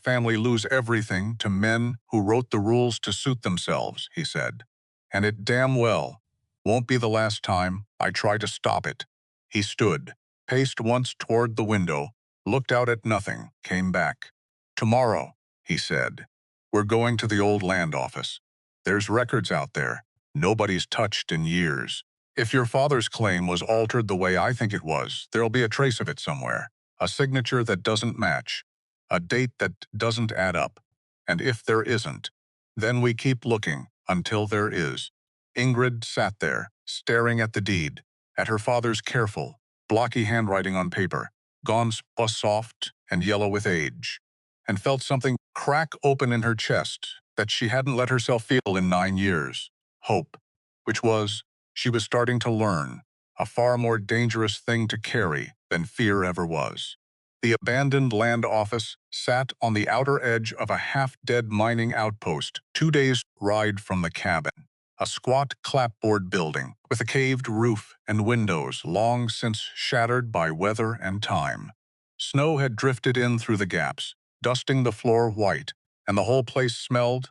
family lose everything to men who wrote the rules to suit themselves," he said. "And it damn well won't be the last time I try to stop it." He stood, paced once toward the window, looked out at nothing, came back. "Tomorrow," he said, "we're going to the old land office. There's records out there nobody's touched in years. If your father's claim was altered the way I think it was, there'll be a trace of it somewhere. A signature that doesn't match. A date that doesn't add up. And if there isn't, then we keep looking until there is." Ingrid sat there, staring at the deed, at her father's careful, blocky handwriting on paper, gone soft and yellow with age, and felt something crack open in her chest that she hadn't let herself feel in 9 years. Hope, which was, she was starting to learn, a far more dangerous thing to carry than fear ever was. The abandoned land office sat on the outer edge of a half-dead mining outpost, 2 days' ride from the cabin. A squat clapboard building with a caved roof and windows long since shattered by weather and time. Snow had drifted in through the gaps, dusting the floor white, and the whole place smelled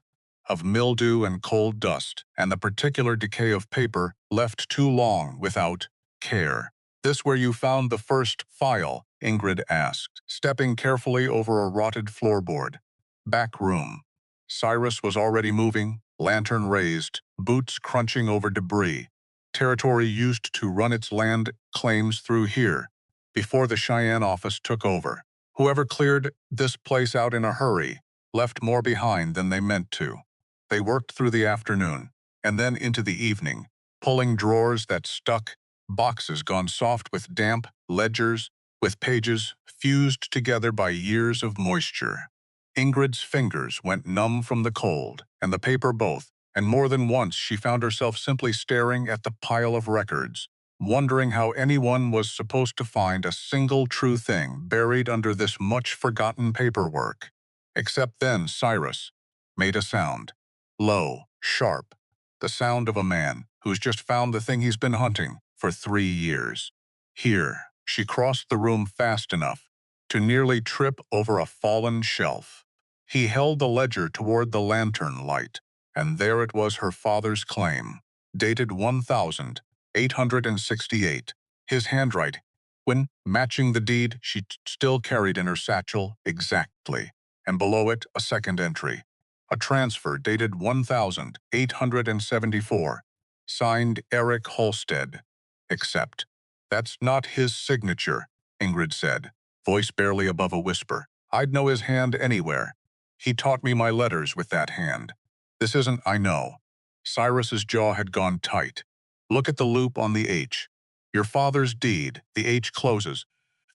of mildew and cold dust, and the particular decay of paper left too long without care. "This where you found the first file?" Ingrid asked, stepping carefully over a rotted floorboard. "Back room." Cyrus was already moving, lantern raised, boots crunching over debris. Territory used to run its land claims through here, before the Cheyenne office took over. Whoever cleared this place out in a hurry left more behind than they meant to. They worked through the afternoon, and then into the evening, pulling drawers that stuck, boxes gone soft with damp, ledgers with pages fused together by years of moisture. Ingrid's fingers went numb from the cold, and the paper both, and more than once she found herself simply staring at the pile of records, wondering how anyone was supposed to find a single true thing buried under this much-forgotten paperwork. Except then Cyrus made a sound. low, sharp, the sound of a man who's just found the thing he's been hunting for 3 years. Here, she crossed the room fast enough to nearly trip over a fallen shelf. He held the ledger toward the lantern light, and there it was, her father's claim, dated 1868. His handwriting, when matching the deed she still carried in her satchel exactly, and below it a second entry, a transfer dated 1874, signed Eric Halstead. Except, that's not his signature, Ingrid said, voice barely above a whisper. I'd know his hand anywhere. He taught me my letters with that hand. This isn't, I know. Cyrus's jaw had gone tight. Look at the loop on the H. Your father's deed, the H closes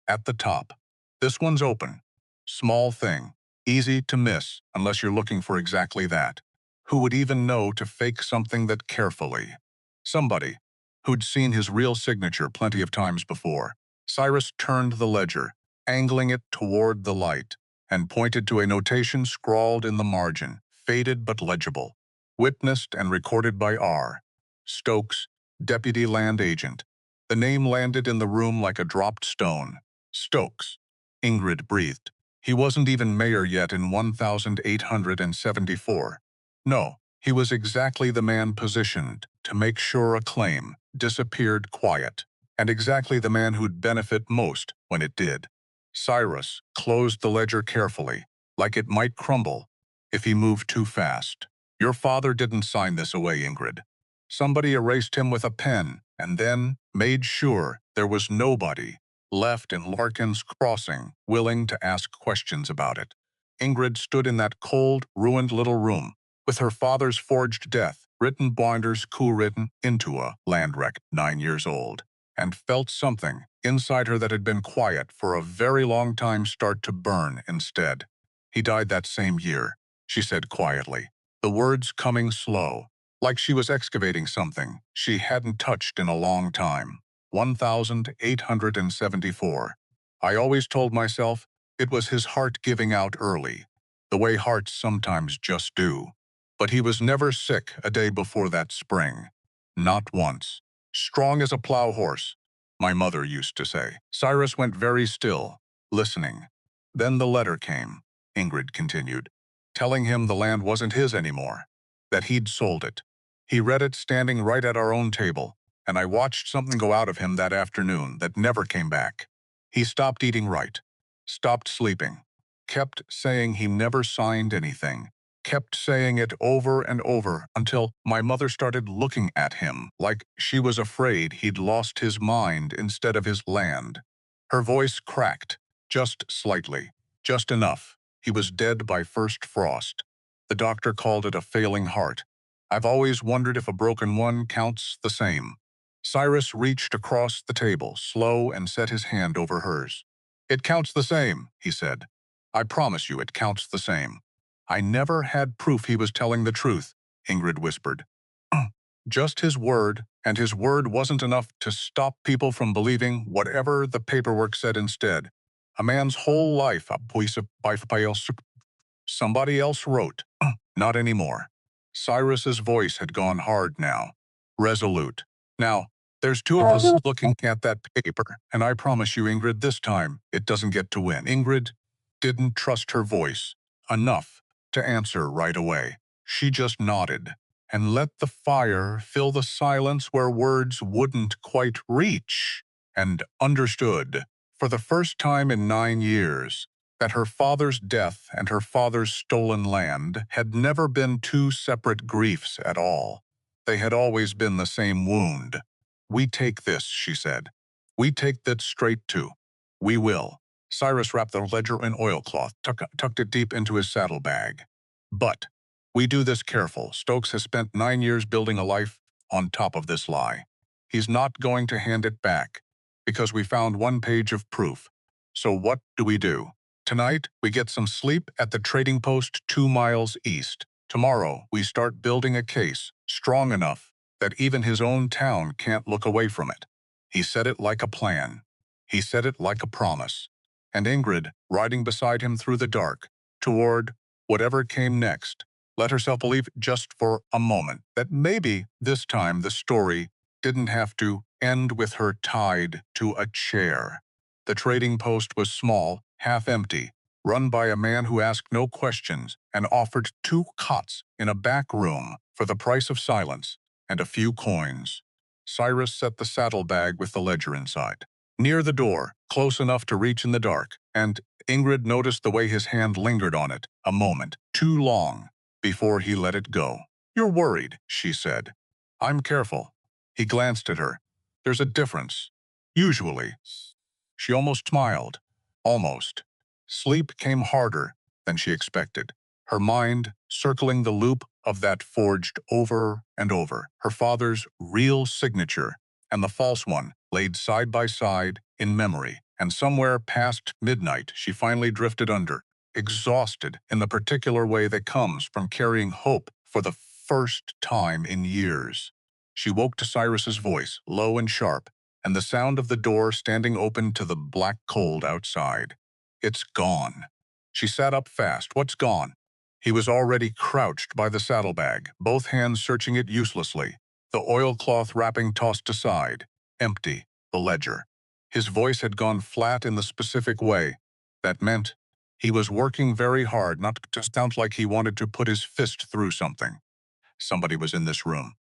at the top. This one's open. Small thing. Easy to miss unless you're looking for exactly that. Who would even know to fake something that carefully? Somebody who'd seen his real signature plenty of times before. Cyrus turned the ledger, angling it toward the light, and pointed to a notation scrawled in the margin, faded but legible. Witnessed and recorded by R. Stokes, Deputy Land Agent. The name landed in the room like a dropped stone. Stokes. Ingrid breathed. He wasn't even mayor yet in 1874. No, he was exactly the man positioned to make sure a claim disappeared quiet, and exactly the man who'd benefit most when it did. Cyrus closed the ledger carefully, like it might crumble if he moved too fast. Your father didn't sign this away, Ingrid. Somebody erased him with a pen and then made sure there was nobody left in Larkin's Crossing willing to ask questions about it. Ingrid stood in that cold, ruined little room with her father's forged death, written binders written into a land wreck 9 years old, and felt something inside her that had been quiet for a very long time start to burn instead. He died that same year, she said quietly, the words coming slow, like she was excavating something she hadn't touched in a long time. 1874. I always told myself it was his heart giving out early, the way hearts sometimes just do. But he was never sick a day before that spring. Not once. Strong as a plow horse, my mother used to say. Cyrus went very still, listening. Then the letter came, Ingrid continued, telling him the land wasn't his anymore, that he'd sold it. He read it standing right at our own table, and I watched something go out of him that afternoon that never came back. He stopped eating right, stopped sleeping, kept saying he never signed anything, kept saying it over and over until my mother started looking at him like she was afraid he'd lost his mind instead of his land. Her voice cracked, just slightly, just enough. He was dead by first frost. The doctor called it a failing heart. I've always wondered if a broken one counts the same. Cyrus reached across the table, slow, and set his hand over hers. It counts the same, he said. I promise you it counts the same. I never had proof he was telling the truth, Ingrid whispered. Just his word, and his word wasn't enough to stop people from believing whatever the paperwork said instead. A man's whole life, somebody else wrote. Not anymore. Cyrus's voice had gone hard now, resolute. Now, there's two of us looking at that paper, and I promise you, Ingrid, this time it doesn't get to win. Ingrid didn't trust her voice enough to answer right away. She just nodded and let the fire fill the silence where words wouldn't quite reach, and understood, for the first time in 9 years, that her father's death and her father's stolen land had never been two separate griefs at all. They had always been the same wound. We take this, she said. We take that straight too. We will. Cyrus wrapped the ledger in oilcloth, tucked it deep into his saddlebag. But we do this careful. Stokes has spent 9 years building a life on top of this lie. He's not going to hand it back, because we found 1 page of proof. So what do we do? Tonight, we get some sleep at the trading post 2 miles east. Tomorrow, we start building a case strong enough that even his own town can't look away from it. He said it like a plan. He said it like a promise. And Ingrid, riding beside him through the dark, toward whatever came next, let herself believe just for a moment that maybe this time the story didn't have to end with her tied to a chair. The trading post was small, half empty, run by a man who asked no questions and offered 2 cots in a back room for the price of silence and a few coins. Cyrus set the saddlebag with the ledger inside, near the door, close enough to reach in the dark, and Ingrid noticed the way his hand lingered on it, a moment, too long, before he let it go. "You're worried," she said. "I'm careful." He glanced at her. "There's a difference. Usually." She almost smiled. Almost. Sleep came harder than she expected, her mind circling the loop of that forged over and over, her father's real signature and the false one laid side by side in memory, and somewhere past midnight she finally drifted under, exhausted in the particular way that comes from carrying hope for the first time in years. She woke to Cyrus's voice, low and sharp, and the sound of the door standing open to the black cold outside. "It's gone." She sat up fast. "What's gone?" He was already crouched by the saddlebag, both hands searching it uselessly, the oilcloth wrapping tossed aside. Empty, the ledger. His voice had gone flat in the specific way. That meant he was working very hard, not to sound like he wanted to put his fist through something. Somebody was in this room.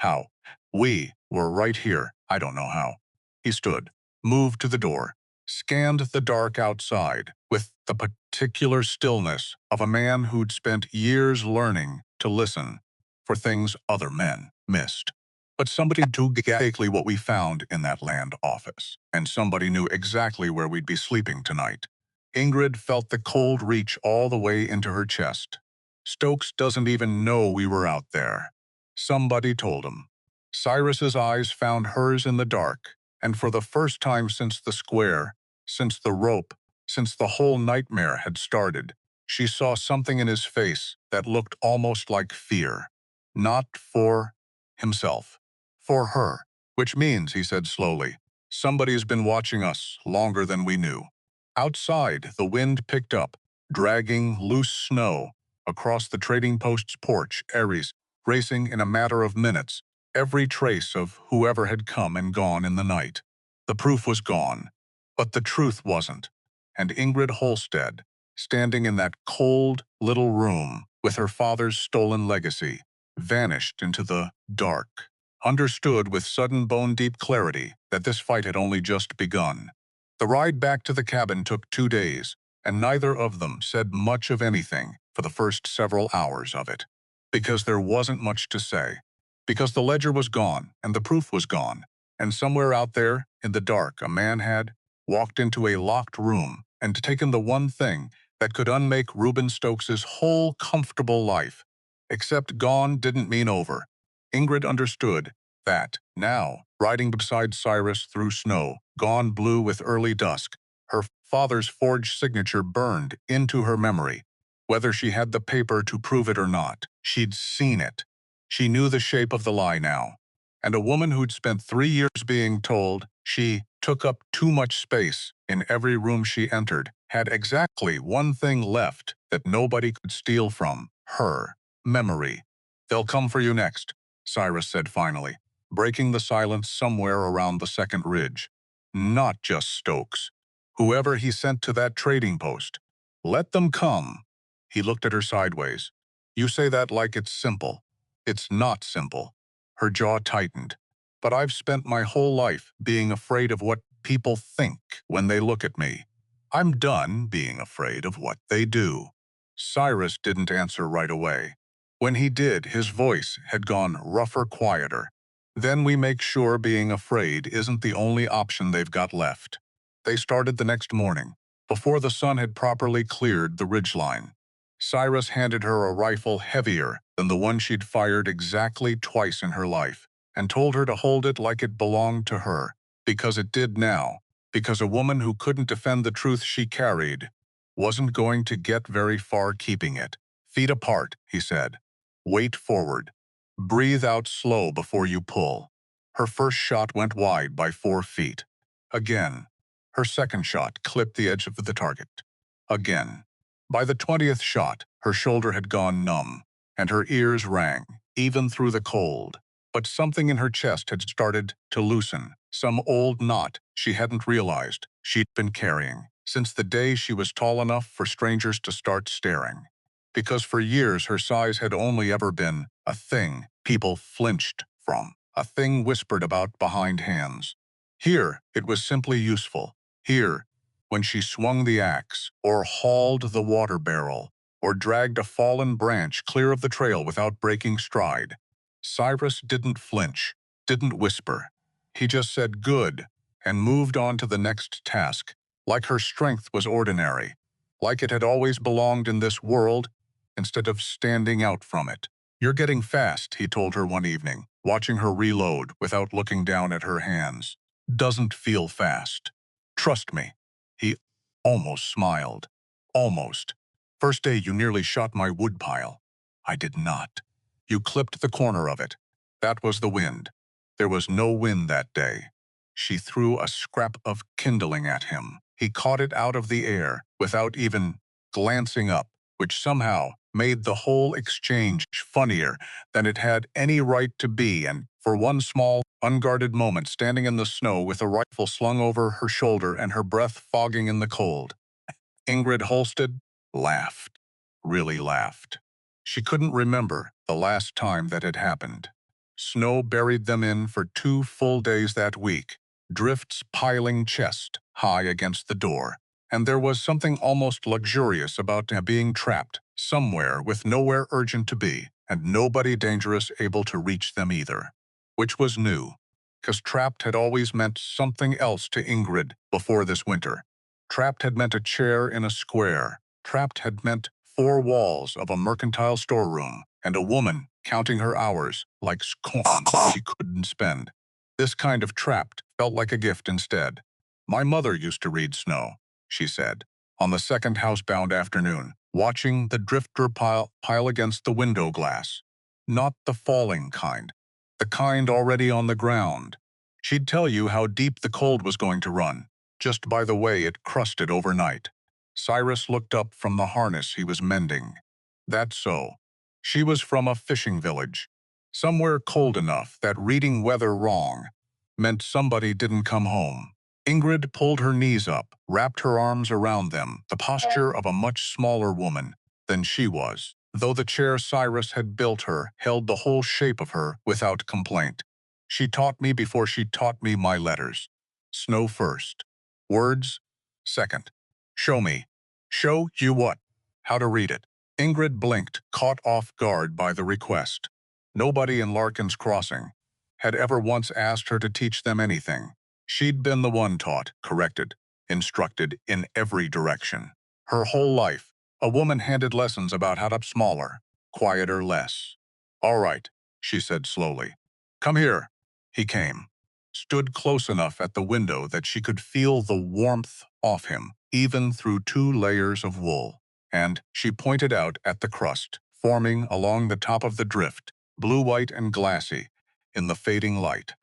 How? We were right here. I don't know how. He stood, moved to the door, scanned the dark outside with the particular stillness of a man who'd spent years learning to listen for things other men missed. But somebody knew exactly what we found in that land office, and somebody knew exactly where we'd be sleeping tonight. Ingrid felt the cold reach all the way into her chest. Stokes doesn't even know we were out there. Somebody told him. Cyrus's eyes found hers in the dark, and for the first time since the square, since the rope, since the whole nightmare had started, she saw something in his face that looked almost like fear. Not for himself, for her. "Which means," he said slowly, "somebody's been watching us longer than we knew." Outside, the wind picked up, dragging loose snow across the trading post's porch, Aries, racing in a matter of minutes, every trace of whoever had come and gone in the night. The proof was gone, but the truth wasn't. And Ingrid Holstead, standing in that cold little room with her father's stolen legacy, vanished into the dark, understood with sudden bone-deep clarity that this fight had only just begun. The ride back to the cabin took 2 days, and neither of them said much of anything for the first several hours of it. Because there wasn't much to say. Because the ledger was gone, and the proof was gone, and somewhere out there, in the dark, a man had walked into a locked room and taken the one thing that could unmake Reuben Stokes's whole comfortable life. Except gone didn't mean over. Ingrid understood that, now, riding beside Cyrus through snow, gone blue with early dusk, her father's forged signature burned into her memory. Whether she had the paper to prove it or not, she'd seen it. She knew the shape of the lie now. And a woman who'd spent 3 years being told she took up too much space in every room she entered had exactly one thing left that nobody could steal from her: memory. "They'll come for you next," Cyrus said finally, breaking the silence somewhere around the second ridge. "Not just Stokes. Whoever he sent to that trading post. Let them come." He looked at her sideways. "You say that like it's simple. It's not simple." Her jaw tightened. "But I've spent my whole life being afraid of what people think when they look at me. I'm done being afraid of what they do." Cyrus didn't answer right away. When he did, his voice had gone rougher, quieter. "Then we make sure being afraid isn't the only option they've got left." They started the next morning, before the sun had properly cleared the ridgeline. Cyrus handed her a rifle heavier than the one she'd fired exactly twice in her life, and told her to hold it like it belonged to her, because it did now, because a woman who couldn't defend the truth she carried wasn't going to get very far keeping it. "Feet apart," he said. "Weight forward. Breathe out slow before you pull." Her first shot went wide by 4 feet. Again. Her second shot clipped the edge of the target. Again. By the 20th shot, her shoulder had gone numb. and her ears rang, even through the cold. But something in her chest had started to loosen, some old knot she hadn't realized she'd been carrying since the day she was tall enough for strangers to start staring. Because for years her size had only ever been a thing people flinched from, a thing whispered about behind hands. Here, it was simply useful. Here, when she swung the axe, or hauled the water barrel, or dragged a fallen branch clear of the trail without breaking stride. Cyrus didn't flinch, didn't whisper. He just said good, and moved on to the next task, like her strength was ordinary, like it had always belonged in this world, instead of standing out from it. "You're getting fast," he told her one evening, watching her reload without looking down at her hands. "Doesn't feel fast. Trust me." He almost smiled. Almost. "First day you nearly shot my woodpile." "I did not." "You clipped the corner of it." "That was the wind." "There was no wind that day." She threw a scrap of kindling at him. He caught it out of the air, without even glancing up, which somehow made the whole exchange funnier than it had any right to be, and for one small, unguarded moment standing in the snow with a rifle slung over her shoulder and her breath fogging in the cold, Ingrid Holstead laughed, really laughed. She couldn't remember the last time that had happened. Snow buried them in for 2 full days that week, drifts piling chest high against the door, and there was something almost luxurious about being trapped somewhere with nowhere urgent to be, and nobody dangerous able to reach them either. Which was new, because trapped had always meant something else to Ingrid before this winter. Trapped had meant a chair in a square. Trapped had meant 4 walls of a mercantile storeroom, and a woman counting her hours like scorn she couldn't spend. This kind of trapped felt like a gift instead. "My mother used to read Snow," she said, on the second housebound afternoon, watching the drifter pile against the window glass. Not the falling kind, the kind already on the ground. She'd tell you how deep the cold was going to run, just by the way it crusted overnight. Cyrus looked up from the harness he was mending. That's so. She was from a fishing village, somewhere cold enough that reading weather wrong meant somebody didn't come home. Ingrid pulled her knees up, wrapped her arms around them, the posture of a much smaller woman than she was, though the chair Cyrus had built her held the whole shape of her without complaint. "She taught me before she taught me my letters. Snow first. Words second. Show me." "Show you what?" "How to read it." Ingrid blinked, caught off guard by the request. Nobody in Larkin's Crossing had ever once asked her to teach them anything. She'd been the one taught, corrected, instructed in every direction. Her whole life, a woman handed lessons about how to be smaller, quieter, less. "All right," she said slowly. "Come here." He came, stood close enough at the window that she could feel the warmth off him, even through 2 layers of wool. And she pointed out at the crust, forming along the top of the drift, blue-white and glassy, in the fading light.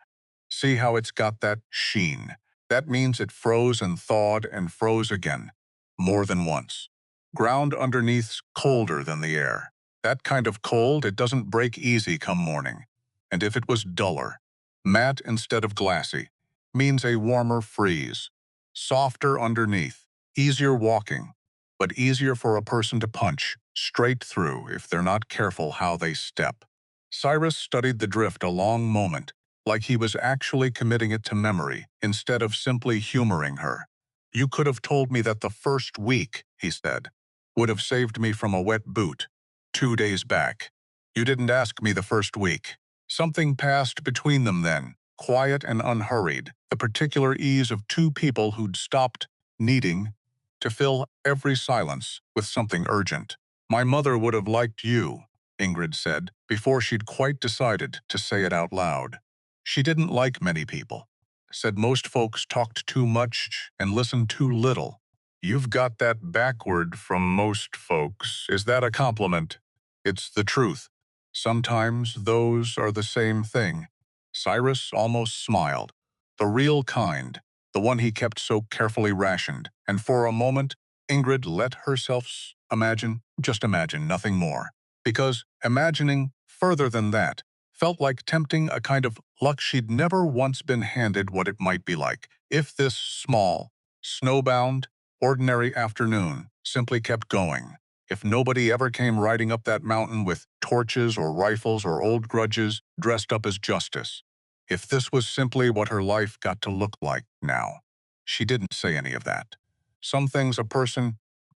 "See how it's got that sheen? That means it froze and thawed and froze again, more than once. Ground underneath's colder than the air. That kind of cold, it doesn't break easy come morning. And if it was duller, matte instead of glassy, means a warmer freeze. Softer underneath, easier walking, but easier for a person to punch straight through if they're not careful how they step." Cyrus studied the drift a long moment, like he was actually committing it to memory instead of simply humoring her. "You could have told me that the first week," he said, "would have saved me from a wet boot 2 days back. You didn't ask me the first week." Something passed between them then, quiet and unhurried, the particular ease of 2 people who'd stopped needing to fill every silence with something urgent. "My mother would have liked you," Ingrid said, before she'd quite decided to say it out loud. She didn't like many people. Said most folks talked too much and listened too little. "You've got that backward from most folks. Is that a compliment?" "It's the truth. Sometimes those are the same thing." Cyrus almost smiled. The real kind, the one he kept so carefully rationed, and for a moment Ingrid let herself imagine, just imagine, nothing more. because imagining further than that felt like tempting a kind of luck she'd never once been handed what it might be like if this small, snowbound, ordinary afternoon simply kept going. If nobody ever came riding up that mountain with torches or rifles or old grudges dressed up as justice. If this was simply what her life got to look like now. She didn't say any of that. Some things a person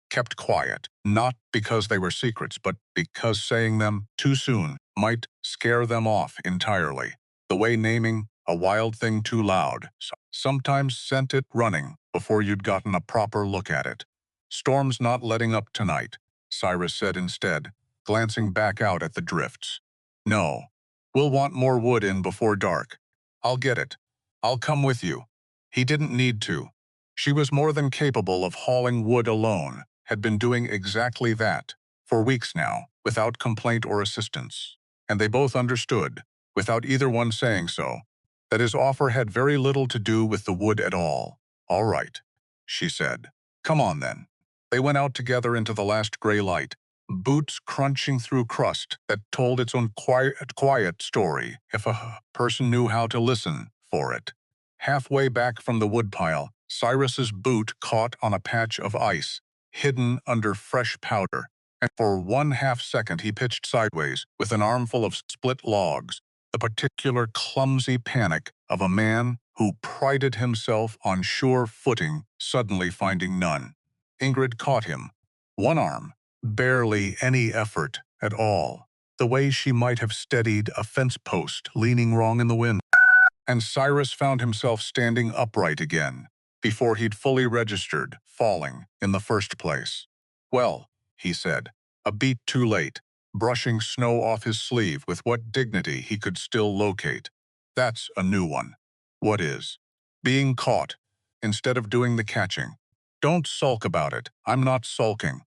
kept quiet, not because they were secrets, but because saying them too soon might scare them off entirely. The way naming a wild thing too loud sometimes sent it running before you'd gotten a proper look at it. Storm's not letting up tonight, Cyrus said instead, glancing back out at the drifts. No. We'll want more wood in before dark. I'll get it. I'll come with you. He didn't need to. She was more than capable of hauling wood alone, had been doing exactly that for weeks now, without complaint or assistance. And they both understood, without either one saying so, that his offer had very little to do with the wood at all. All right, she said. Come on then. They went out together into the last gray light, boots crunching through crust that told its own quiet story if a person knew how to listen for it. Halfway back from the woodpile, Cyrus's boot caught on a patch of ice, hidden under fresh powder, and for 1/2 second he pitched sideways with an armful of split logs, the particular clumsy panic of a man who prided himself on sure footing, suddenly finding none. Ingrid caught him. One arm, barely any effort at all, the way she might have steadied a fence post leaning wrong in the wind. And Cyrus found himself standing upright again, before he'd fully registered falling in the first place. Well, he said, a beat too late, brushing snow off his sleeve with what dignity he could still locate. That's a new one. What is? Being caught, instead of doing the catching. Don't sulk about it. I'm not sulking.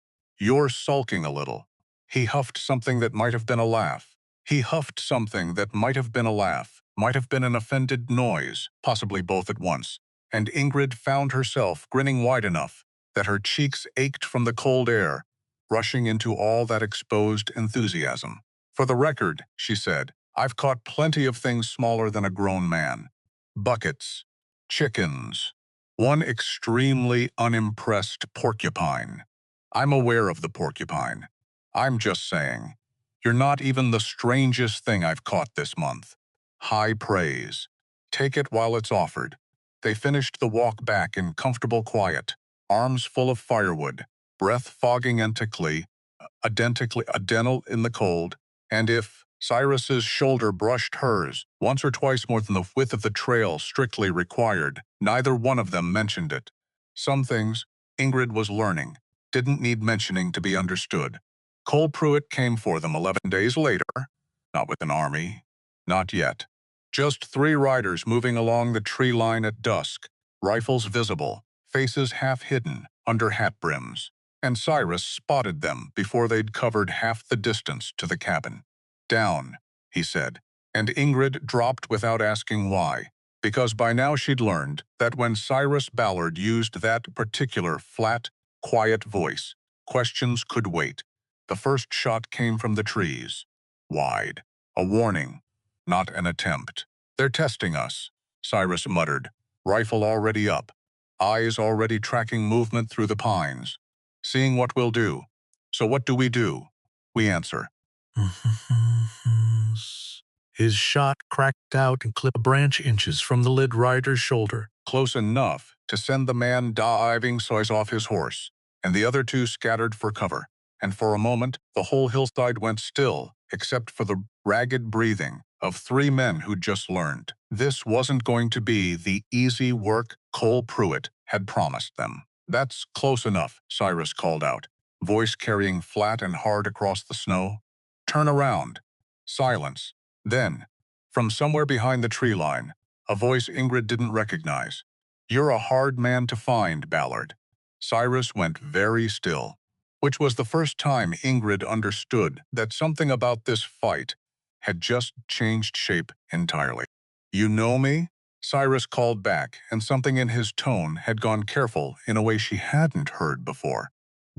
You're sulking a little. He huffed something that might have been a laugh. He huffed something that might have been a laugh, might have been an offended noise, possibly both at once, and Ingrid found herself grinning wide enough that her cheeks ached from the cold air, rushing into all that exposed enthusiasm. For the record, she said, I've caught plenty of things smaller than a grown man. Buckets, chickens, one extremely unimpressed porcupine. I'm aware of the porcupine. I'm just saying, you're not even the strangest thing I've caught this month. High praise. Take it while it's offered. They finished the walk back in comfortable quiet, arms full of firewood, breath fogging identical in the cold, and if Cyrus's shoulder brushed hers once or twice more than the width of the trail strictly required, neither one of them mentioned it. Some things, Ingrid was learning, didn't need mentioning to be understood. Cole Pruitt came for them 11 days later, not with an army, not yet. Just 3 riders moving along the tree line at dusk, rifles visible, faces half hidden under hat brims. And Cyrus spotted them before they'd covered half the distance to the cabin. Down, he said, and Ingrid dropped without asking why, because by now she'd learned that when Cyrus Ballard used that particular flat, quiet voice, questions could wait. The first shot came from the trees. Wide. A warning, not an attempt. They're testing us, Cyrus muttered, rifle already up, eyes already tracking movement through the pines. Seeing what we'll do. So what do? We answer. His shot cracked out and clipped a branch inches from the lead rider's shoulder, close enough to send the man diving sois off his horse, and the other 2 scattered for cover. And for a moment, the whole hillside went still, except for the ragged breathing of 3 men who'd just learned. This wasn't going to be the easy work Cole Pruitt had promised them. That's close enough, Cyrus called out, voice carrying flat and hard across the snow. Turn around. Silence. Then, from somewhere behind the tree line, a voice Ingrid didn't recognize. You're a hard man to find, Ballard. Cyrus went very still, which was the first time Ingrid understood that something about this fight had just changed shape entirely. You know me? Cyrus called back, and something in his tone had gone careful in a way she hadn't heard before.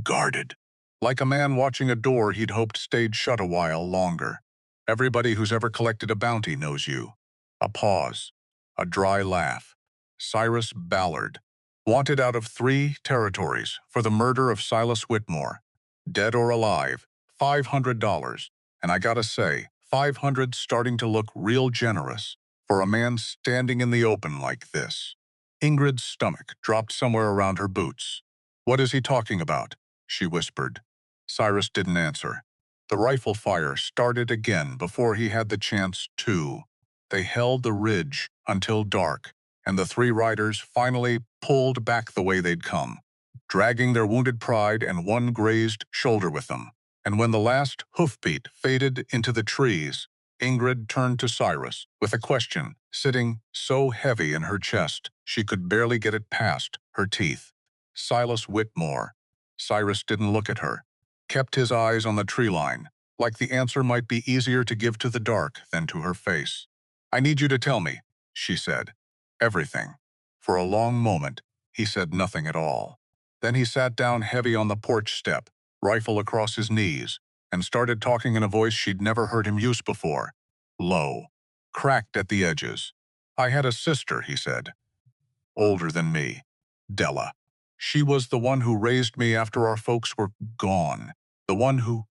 Guarded. Like a man watching a door he'd hoped stayed shut a while longer. Everybody who's ever collected a bounty knows you. A pause. A dry laugh. Cyrus Ballard. Wanted out of 3 territories for the murder of Silas Whitmore. Dead or alive, $500. And I gotta say, 500's starting to look real generous for a man standing in the open like this. Ingrid's stomach dropped somewhere around her boots. What is he talking about? She whispered. Cyrus didn't answer. The rifle fire started again before he had the chance to. They held the ridge until dark, and the 3 riders finally pulled back the way they'd come, dragging their wounded pride and one grazed shoulder with them. And when the last hoofbeat faded into the trees, Ingrid turned to Cyrus with a question sitting so heavy in her chest she could barely get it past her teeth. Silas Whitmore. Cyrus didn't look at her, kept his eyes on the tree line, like the answer might be easier to give to the dark than to her face. I need you to tell me, she said. Everything. For a long moment, he said nothing at all. Then he sat down heavy on the porch step, rifle across his knees, and started talking in a voice she'd never heard him use before. Low. Cracked at the edges. I had a sister, he said. Older than me. Della. She was the one who raised me after our folks were gone. The one who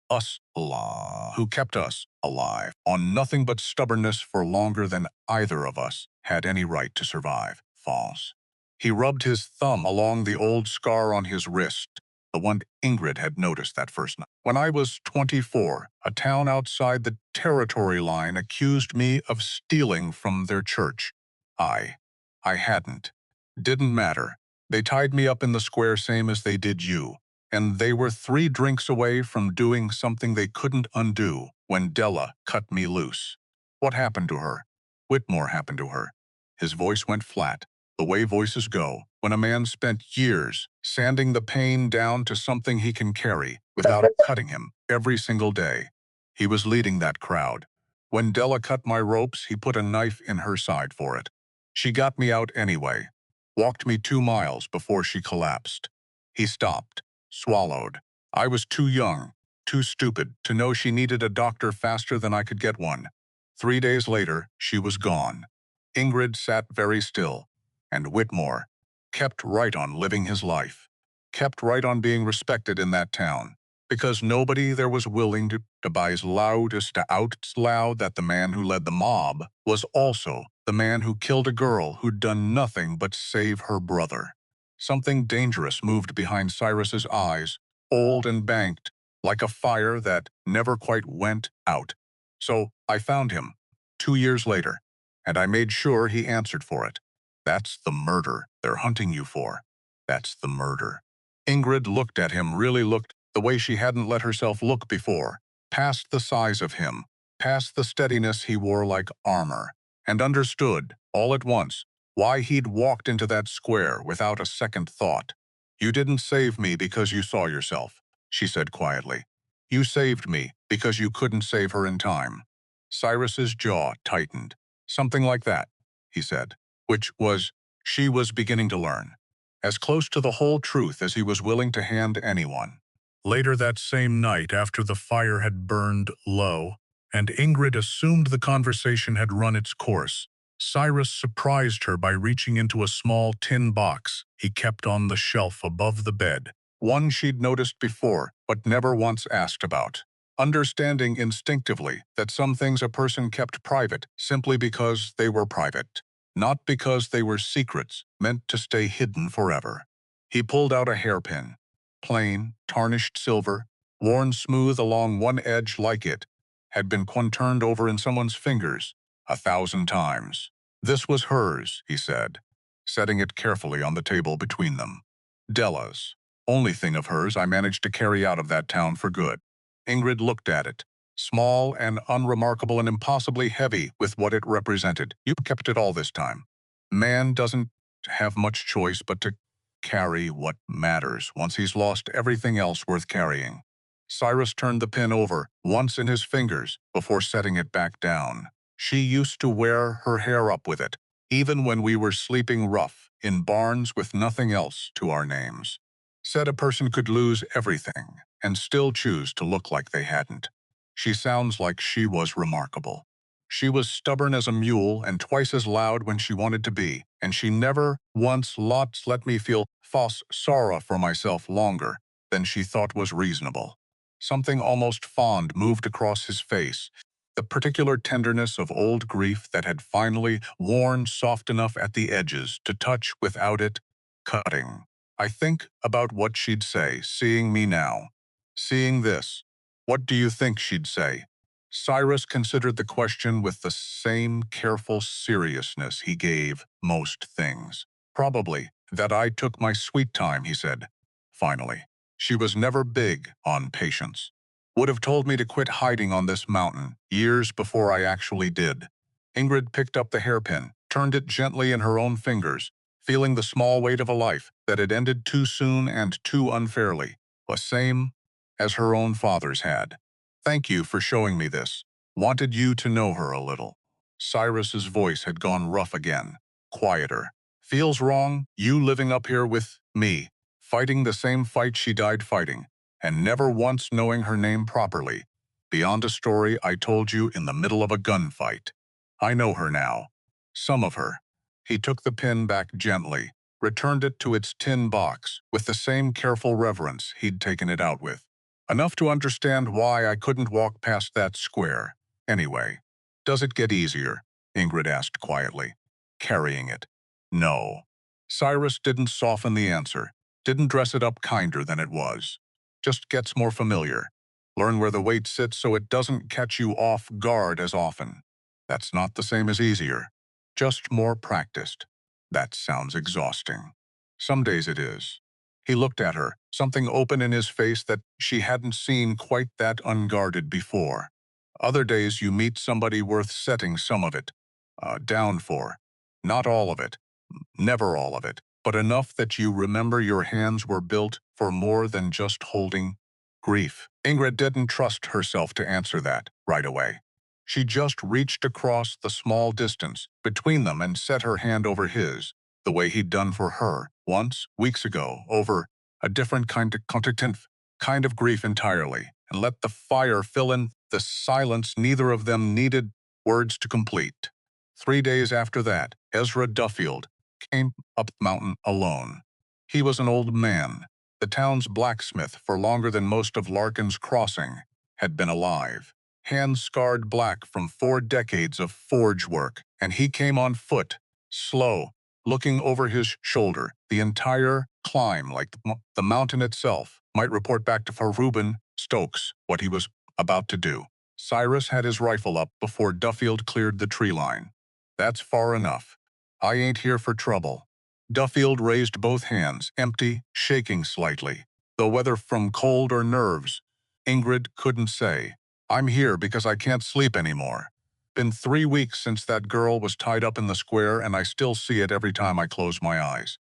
kept us alive on nothing but stubbornness for longer than either of us had any right to survive. False. He rubbed his thumb along the old scar on his wrist, the one Ingrid had noticed that first night. When I was 24, a town outside the territory line accused me of stealing from their church. I hadn't. Didn't matter. They tied me up in the square same as they did you, and they were 3 drinks away from doing something they couldn't undo when Della cut me loose. What happened to her? Whitmore happened to her. His voice went flat, the way voices go when a man spent years sanding the pain down to something he can carry without cutting him every single day. He was leading that crowd. When Della cut my ropes, he put a knife in her side for it. She got me out anyway. Walked me 2 miles before she collapsed. He stopped, swallowed. I was too young, too stupid to know she needed a doctor faster than I could get one. 3 days later, she was gone. Ingrid sat very still, and Whitmore kept right on living his life, kept right on being respected in that town, because nobody there was willing to buy as loud as to out loud that the man who led the mob was also the man who killed a girl who'd done nothing but save her brother. Something dangerous moved behind Cyrus's eyes, old and banked, like a fire that never quite went out. So I found him, 2 years later, and I made sure he answered for it. That's the murder they're hunting you for. That's the murder. Ingrid looked at him, really looked the way she hadn't let herself look before, past the size of him, past the steadiness he wore like armor, and understood, all at once, why he'd walked into that square without a second thought. You didn't save me because you saw yourself, she said quietly. You saved me because you couldn't save her in time. Cyrus's jaw tightened. Something like that, he said, which was, she was beginning to learn. As close to the whole truth as he was willing to hand anyone. Later that same night, after the fire had burned low, and Ingrid assumed the conversation had run its course, Cyrus surprised her by reaching into a small tin box he kept on the shelf above the bed, one she'd noticed before but never once asked about, understanding instinctively that some things a person kept private simply because they were private, not because they were secrets meant to stay hidden forever. He pulled out a hairpin, plain, tarnished silver, worn smooth along one edge like it had been turned over in someone's fingers 1,000 times. This was hers, he said, setting it carefully on the table between them. Della's. Only thing of hers I managed to carry out of that town for good. Ingrid looked at it, small and unremarkable and impossibly heavy with what it represented. You kept it all this time. Man doesn't have much choice but to carry what matters once he's lost everything else worth carrying. Cyrus turned the pin over once in his fingers before setting it back down. She used to wear her hair up with it, even when we were sleeping rough in barns with nothing else to our names. Said a person could lose everything and still choose to look like they hadn't. She sounds like she was remarkable. She was stubborn as a mule and twice as loud when she wanted to be, and she never once let me feel false sorrow for myself longer than she thought was reasonable. Something almost fond moved across his face, the particular tenderness of old grief that had finally worn soft enough at the edges to touch without it cutting. I think about what she'd say, seeing me now. Seeing this, what do you think she'd say? Cyrus considered the question with the same careful seriousness he gave most things. Probably that I took my sweet time, he said. Finally, she was never big on patience. Would have told me to quit hiding on this mountain years before I actually did. Ingrid picked up the hairpin, turned it gently in her own fingers, feeling the small weight of a life that had ended too soon and too unfairly, the same as her own father's had. Thank you for showing me this. Wanted you to know her a little. Cyrus's voice had gone rough again, quieter. Feels wrong, you living up here with me, fighting the same fight she died fighting, and never once knowing her name properly, beyond a story I told you in the middle of a gunfight. I know her now. Some of her. He took the pin back gently, returned it to its tin box with the same careful reverence he'd taken it out with. Enough to understand why I couldn't walk past that square. Anyway, does it get easier? Ingrid asked quietly. Carrying it. No. Cyrus didn't soften the answer, didn't dress it up kinder than it was. Just gets more familiar. Learn where the weight sits so it doesn't catch you off guard as often. That's not the same as easier. Just more practiced. That sounds exhausting. Some days it is. He looked at her, something open in his face that she hadn't seen quite that unguarded before. Other days you meet somebody worth setting some of it down for. Not all of it, never all of it, but enough that you remember your hands were built for more than just holding grief. Ingrid didn't trust herself to answer that right away. She just reached across the small distance between them and set her hand over his, the way he'd done for her once, weeks ago, over a different kind of grief entirely, and let the fire fill in the silence neither of them needed words to complete. 3 days after that, Ezra Duffield came up the mountain alone. He was an old man, the town's blacksmith for longer than most of Larkin's Crossing had been alive, hands scarred black from 4 decades of forge work, and he came on foot, slow, looking over his shoulder. The entire climb, like the mountain itself, might report back to Reuben Stokes what he was about to do. Cyrus had his rifle up before Duffield cleared the tree line. That's far enough. I ain't here for trouble. Duffield raised both hands, empty, shaking slightly, though whether from cold or nerves, Ingrid couldn't say. I'm here because I can't sleep anymore. Been 3 weeks since that girl was tied up in the square and I still see it every time I close my eyes.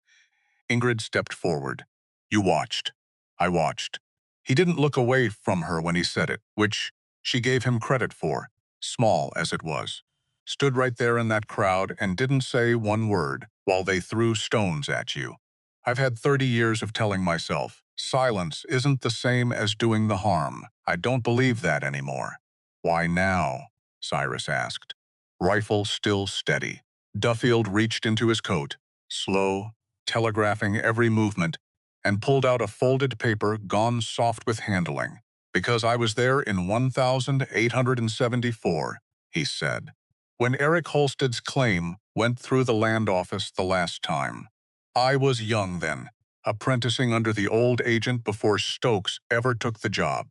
Ingrid stepped forward. You watched. I watched. He didn't look away from her when he said it, which she gave him credit for, small as it was. Stood right there in that crowd and didn't say one word while they threw stones at you. I've had 30 years of telling myself, silence isn't the same as doing the harm. I don't believe that anymore. Why now? Cyrus asked. Rifle still steady. Duffield reached into his coat, slow, telegraphing every movement, and pulled out a folded paper gone soft with handling. Because I was there in 1874, he said. When Eric Holstead's claim went through the land office the last time. I was young then, apprenticing under the old agent before Stokes ever took the job.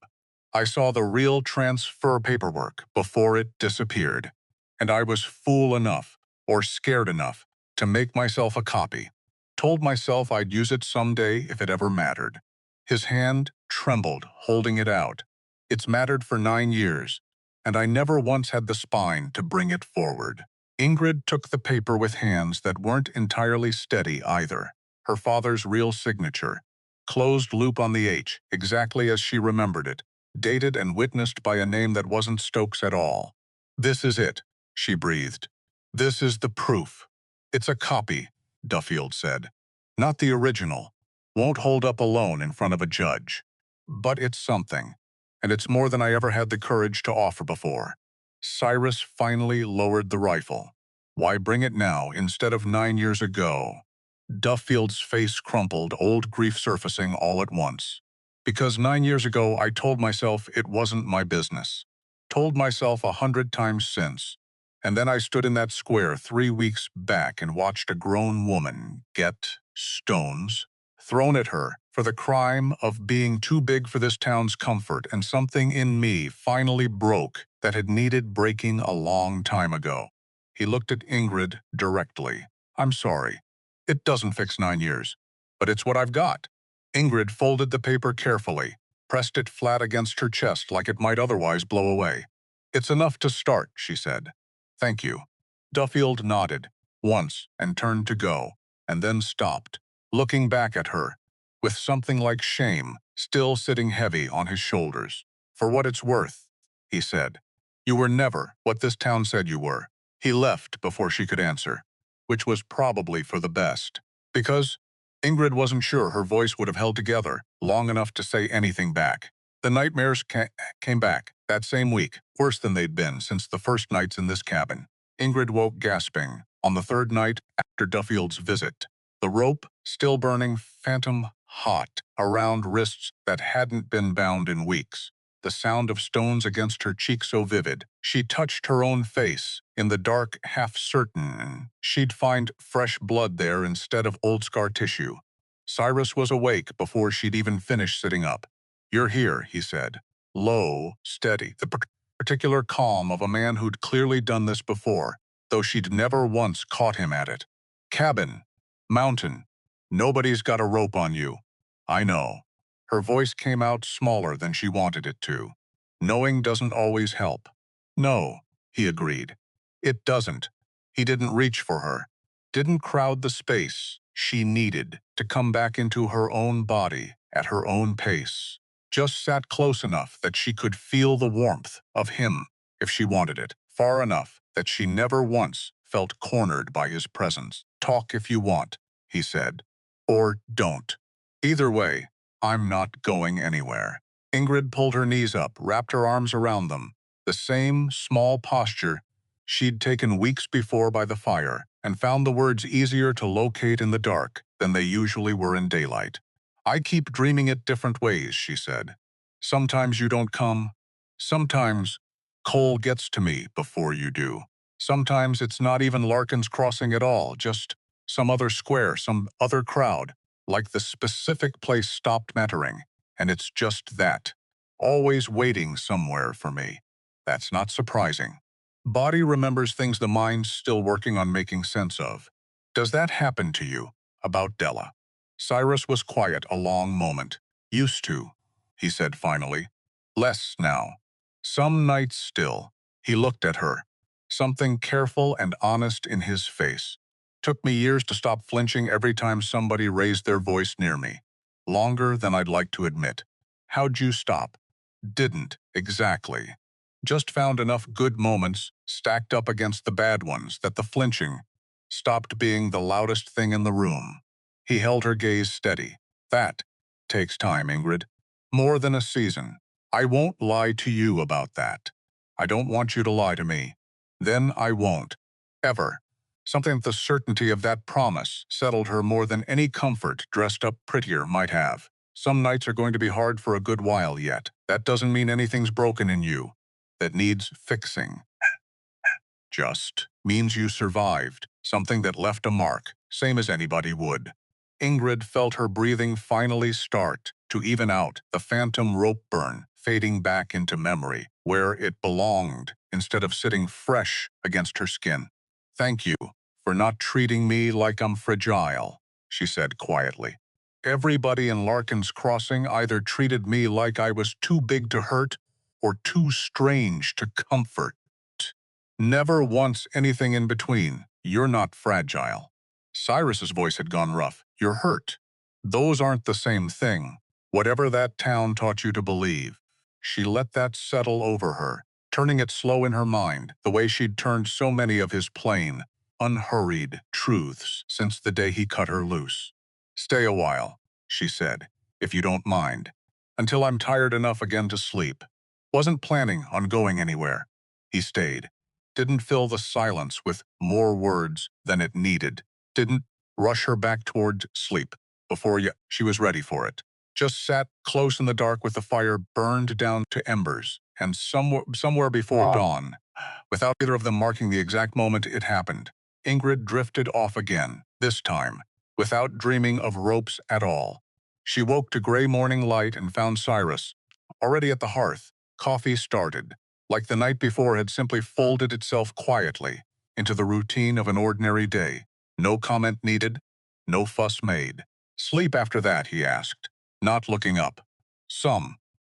I saw the real transfer paperwork before it disappeared, and I was fool enough, or scared enough, to make myself a copy. Told myself I'd use it someday if it ever mattered. His hand trembled, holding it out. It's mattered for 9 years, and I never once had the spine to bring it forward. Ingrid took the paper with hands that weren't entirely steady either. Her father's real signature. Closed loop on the H, exactly as she remembered it, dated and witnessed by a name that wasn't Stokes at all. This is it, she breathed. This is the proof. It's a copy, Duffield said. Not the original. Won't hold up alone in front of a judge. But it's something, and it's more than I ever had the courage to offer before. Cyrus finally lowered the rifle. Why bring it now instead of 9 years ago? Duffield's face crumpled, old grief surfacing all at once. Because 9 years ago I told myself it wasn't my business. Told myself 100 times since. And then I stood in that square 3 weeks back and watched a grown woman get stones thrown at her for the crime of being too big for this town's comfort, and something in me finally broke that had needed breaking a long time ago. He looked at Ingrid directly. I'm sorry. It doesn't fix 9 years, but it's what I've got. Ingrid folded the paper carefully, pressed it flat against her chest like it might otherwise blow away. It's enough to start, she said. Thank you. Duffield nodded, once, and turned to go, and then stopped, looking back at her, with something like shame still sitting heavy on his shoulders. For what it's worth, he said. You were never what this town said you were. He left before she could answer, which was probably for the best, because Ingrid wasn't sure her voice would have held together long enough to say anything back. The nightmares came back that same week, worse than they'd been since the first nights in this cabin. Ingrid woke gasping on the third night after Duffield's visit. The rope still burning phantom hot around wrists that hadn't been bound in weeks. The sound of stones against her cheek so vivid, she touched her own face in the dark, half certain she'd find fresh blood there instead of old scar tissue. Cyrus was awake before she'd even finished sitting up. You're here, he said. Low, steady, the particular calm of a man who'd clearly done this before, though she'd never once caught him at it. Cabin. Mountain. Nobody's got a rope on you. I know. Her voice came out smaller than she wanted it to. Knowing doesn't always help. No, he agreed. It doesn't. He didn't reach for her. Didn't crowd the space she needed to come back into her own body at her own pace. Just sat close enough that she could feel the warmth of him if she wanted it, far enough that she never once felt cornered by his presence. Talk if you want, he said, or don't. Either way, I'm not going anywhere. Ingrid pulled her knees up, wrapped her arms around them, the same small posture she'd taken weeks before by the fire, and found the words easier to locate in the dark than they usually were in daylight. I keep dreaming it different ways, she said. Sometimes you don't come. Sometimes Cole gets to me before you do. Sometimes it's not even Larkin's Crossing at all, just some other square, some other crowd, like the specific place stopped mattering, and it's just that. Always waiting somewhere for me. That's not surprising. Body remembers things the mind's still working on making sense of. Does that happen to you? About Della. Cyrus was quiet a long moment. Used to, he said finally. Less now. Some nights still. He looked at her. Something careful and honest in his face. Took me years to stop flinching every time somebody raised their voice near me. Longer than I'd like to admit. How'd you stop? Didn't, exactly. Just found enough good moments stacked up against the bad ones that the flinching stopped being the loudest thing in the room. He held her gaze steady. That takes time, Ingrid. More than a season. I won't lie to you about that. I don't want you to lie to me. Then I won't. Ever. Something that the certainty of that promise settled her more than any comfort dressed up prettier might have. Some nights are going to be hard for a good while yet. That doesn't mean anything's broken in you that needs fixing. Just means you survived, something that left a mark, same as anybody would. Ingrid felt her breathing finally start to even out, the phantom rope burn fading back into memory, where it belonged, instead of sitting fresh against her skin. Thank you for not treating me like I'm fragile, she said quietly. Everybody in Larkin's Crossing either treated me like I was too big to hurt or too strange to comfort. Never once anything in between. You're not fragile. Cyrus's voice had gone rough. You're hurt. Those aren't the same thing. Whatever that town taught you to believe. She let that settle over her, turning it slow in her mind, the way she'd turned so many of his plain, unhurried truths since the day he cut her loose. Stay a while, she said, if you don't mind. Until I'm tired enough again to sleep. Wasn't planning on going anywhere. He stayed. Didn't fill the silence with more words than it needed. Didn't rush her back toward sleep before she was ready for it. Just sat close in the dark with the fire burned down to embers, and somewhere before dawn, without either of them marking the exact moment it happened, Ingrid drifted off again, this time, without dreaming of ropes at all. She woke to gray morning light and found Cyrus, already at the hearth. Coffee started, like the night before had simply folded itself quietly into the routine of an ordinary day. No comment needed, no fuss made. Sleep after that, he asked, not looking up. Some.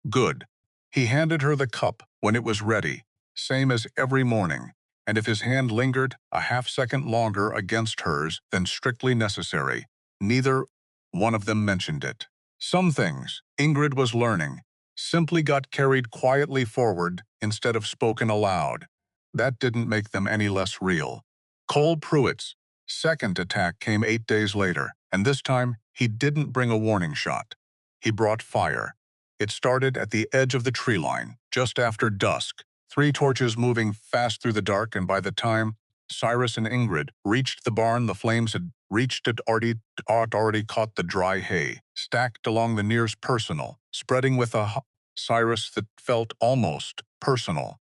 Good. He handed her the cup when it was ready, same as every morning, and if his hand lingered a half-second longer against hers than strictly necessary, neither one of them mentioned it. Some things, Ingrid was learning, simply got carried quietly forward instead of spoken aloud. That didn't make them any less real. Cole Pruitt's second attack came 8 days later, and this time he didn't bring a warning shot. He brought fire. It started at the edge of the tree line, just after dusk, 3 torches moving fast through the dark, and by the time Cyrus and Ingrid reached the barn, the flames had reached it already caught the dry hay, stacked along the nearest personal, spreading with a Cyrus that felt almost personal.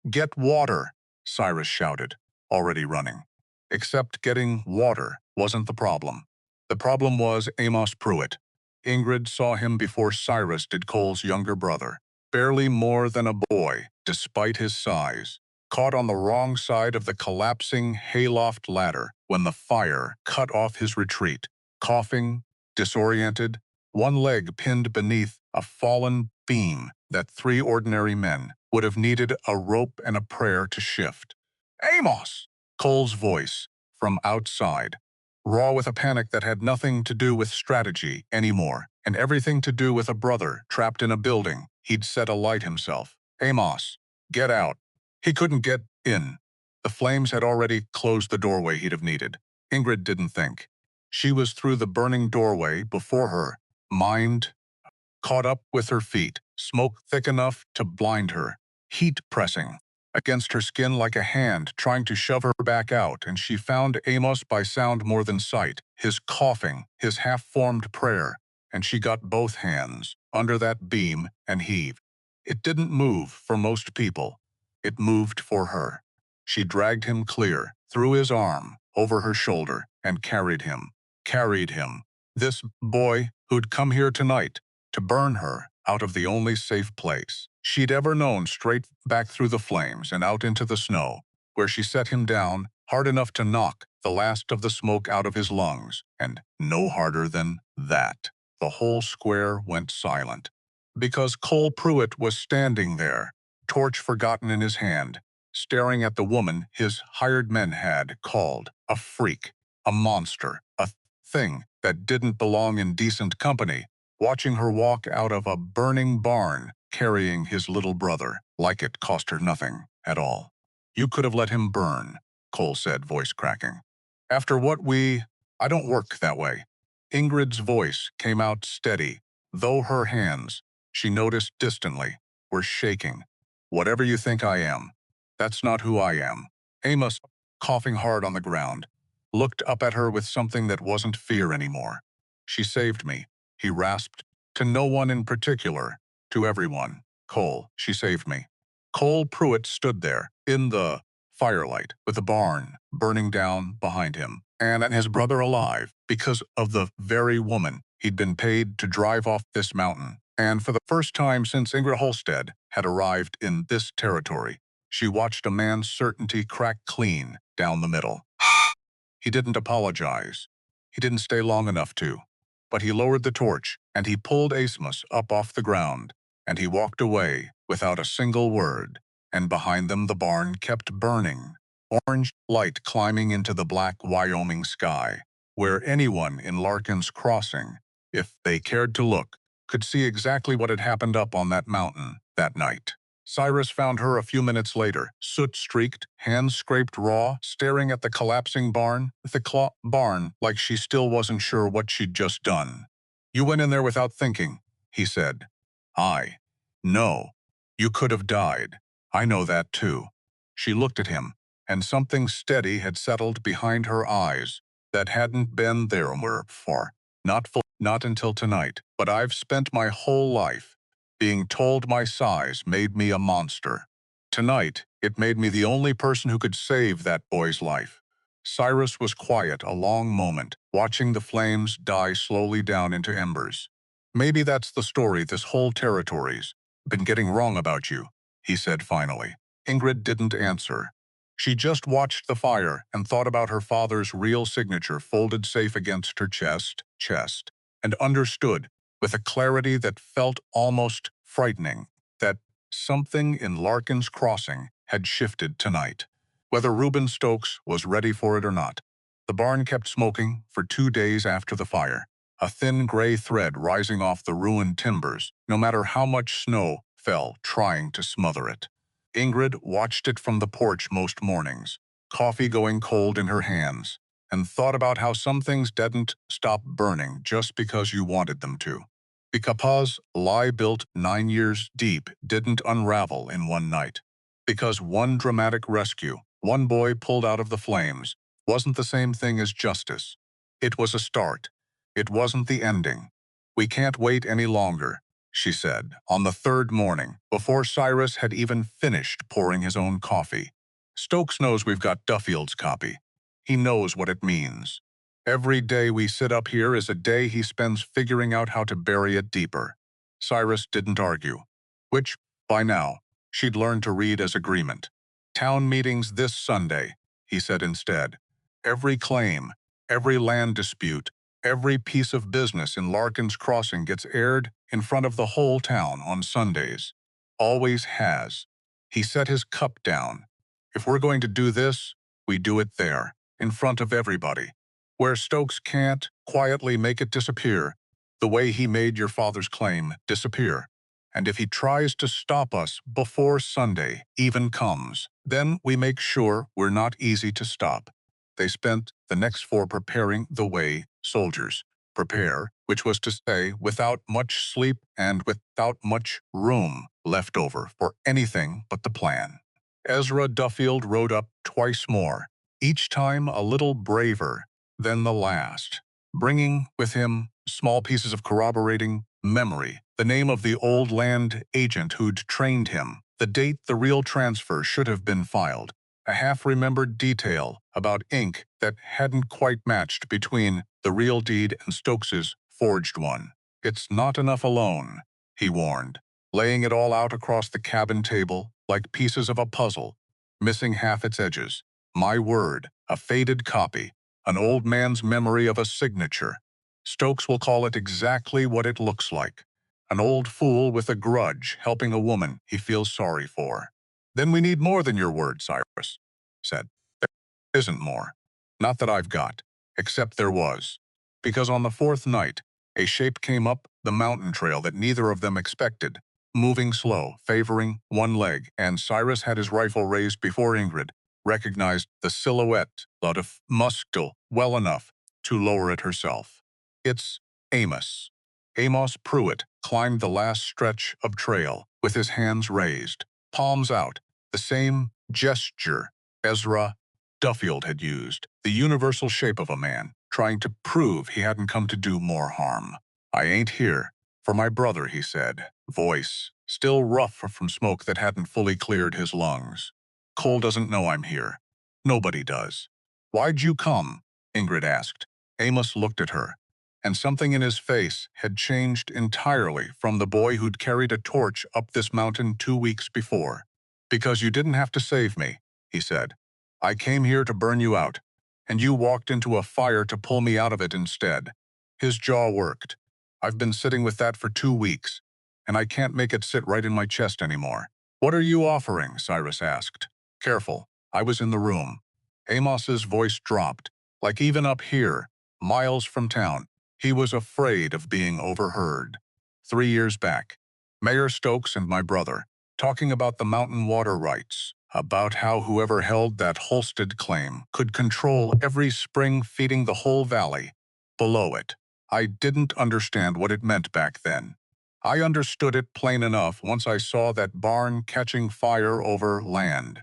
Get water, Cyrus shouted, already running. Except getting water wasn't the problem. The problem was Amos Pruitt. Ingrid saw him before Cyrus did, Cole's younger brother. Barely more than a boy, despite his size. Caught on the wrong side of the collapsing hayloft ladder when the fire cut off his retreat. Coughing, disoriented, one leg pinned beneath a fallen beam that 3 ordinary men would have needed a rope and a prayer to shift. Amos! Cole's voice, from outside, raw with a panic that had nothing to do with strategy anymore, and everything to do with a brother trapped in a building he'd set alight himself. Amos, get out. He couldn't get in. The flames had already closed the doorway he'd have needed. Ingrid didn't think. She was through the burning doorway before her, mind caught up with her feet, smoke thick enough to blind her, heat pressing against her skin like a hand trying to shove her back out, and she found Amos by sound more than sight, his coughing, his half-formed prayer, and she got both hands under that beam and heaved. It didn't move for most people. It moved for her. She dragged him clear, through his arm, over her shoulder, and carried him. This boy who'd come here tonight to burn her out of the only safe place she'd ever known, straight back through the flames and out into the snow, where she set him down hard enough to knock the last of the smoke out of his lungs, and no harder than that. The whole square went silent, because Cole Pruitt was standing there, torch forgotten in his hand, staring at the woman his hired men had called a freak, a monster, a thing that didn't belong in decent company, watching her walk out of a burning barn carrying his little brother like it cost her nothing at all. You could have let him burn, Cole said, voice cracking. After what I don't work that way. Ingrid's voice came out steady, though her hands, she noticed distantly, were shaking. Whatever you think I am, that's not who I am. Amos, coughing hard on the ground, looked up at her with something that wasn't fear anymore. She saved me, he rasped, to no one in particular, to everyone. Cole, she saved me. Cole Pruitt stood there, in the firelight, with the barn burning down behind him, and his brother alive, because of the very woman he'd been paid to drive off this mountain. And for the first time since Ingrid Holstead had arrived in this territory, she watched a man's certainty crack clean down the middle. He didn't apologize. He didn't stay long enough to. But he lowered the torch, and he pulled Amos up off the ground, and he walked away without a single word, and behind them the barn kept burning, orange light climbing into the black Wyoming sky, where anyone in Larkin's Crossing, if they cared to look, could see exactly what had happened up on that mountain that night. Cyrus found her a few minutes later, soot-streaked, hands scraped raw, staring at the collapsing barn, like she still wasn't sure what she'd just done. You went in there without thinking, he said. I. No. You could have died. I know that too. She looked at him, and something steady had settled behind her eyes that hadn't been there before. Not until tonight, but I've spent my whole life being told my size made me a monster. Tonight, it made me the only person who could save that boy's life. Cyrus was quiet a long moment, watching the flames die slowly down into embers. Maybe that's the story this whole territory's been getting wrong about you, he said finally. Ingrid didn't answer. She just watched the fire and thought about her father's real signature folded safe against her chest, and understood, with a clarity that felt almost frightening, that something in Larkin's Crossing had shifted tonight. Whether Reuben Stokes was ready for it or not. The barn kept smoking for 2 days after the fire, a thin gray thread rising off the ruined timbers, no matter how much snow fell trying to smother it. Ingrid watched it from the porch most mornings, coffee going cold in her hands, and thought about how some things didn't stop burning just because you wanted them to. Because lie built 9 years deep didn't unravel in one night. Because one dramatic rescue, one boy pulled out of the flames, wasn't the same thing as justice. It was a start. It wasn't the ending. We can't wait any longer, she said, on the third morning, before Cyrus had even finished pouring his own coffee. Stokes knows we've got Duffield's copy. He knows what it means. Every day we sit up here is a day he spends figuring out how to bury it deeper. Cyrus didn't argue, which, by now, she'd learned to read as agreement. Town meetings this Sunday, he said instead. Every claim, every land dispute, every piece of business in Larkin's Crossing gets aired in front of the whole town on Sundays. Always has. He set his cup down. If we're going to do this, we do it there, in front of everybody. Where Stokes can't quietly make it disappear, the way he made your father's claim disappear. And if he tries to stop us before Sunday even comes, then we make sure we're not easy to stop. They spent the next 4 preparing the way soldiers prepare, which was to say without much sleep and without much room left over for anything but the plan. Ezra Duffield rode up twice more, each time a little braver than the last, bringing with him small pieces of corroborating memory, the name of the old land agent who'd trained him, the date the real transfer should have been filed, a half-remembered detail about ink that hadn't quite matched between the real deed and Stokes's forged one. It's not enough alone, he warned, laying it all out across the cabin table like pieces of a puzzle, missing half its edges. My word, a faded copy, an old man's memory of a signature. Stokes will call it exactly what it looks like. An old fool with a grudge helping a woman he feels sorry for. Then we need more than your word, Cyrus said. There isn't more. Not that I've got. Except there was. Because on the 4th night, a shape came up the mountain trail that neither of them expected, moving slow, favoring one leg, and Cyrus had his rifle raised before Ingrid recognized the silhouette of muscle well enough to lower it herself. It's Amos. Amos Pruitt climbed the last stretch of trail with his hands raised, palms out, the same gesture Ezra Duffield had used, the universal shape of a man, trying to prove he hadn't come to do more harm. I ain't here for my brother, he said, voice still rough from smoke that hadn't fully cleared his lungs. Cole doesn't know I'm here. Nobody does. Why'd you come? Ingrid asked. Amos looked at her, and something in his face had changed entirely from the boy who'd carried a torch up this mountain 2 weeks before. Because you didn't have to save me, he said. I came here to burn you out, and you walked into a fire to pull me out of it instead. His jaw worked. I've been sitting with that for 2 weeks, and I can't make it sit right in my chest anymore. What are you offering? Cyrus asked. Careful, I was in the room. Amos's voice dropped, like even up here, miles from town, he was afraid of being overheard. 3 years back, Mayor Stokes and my brother, talking about the mountain water rights, about how whoever held that Holstead claim could control every spring feeding the whole valley below it. I didn't understand what it meant back then. I understood it plain enough once I saw that barn catching fire over land.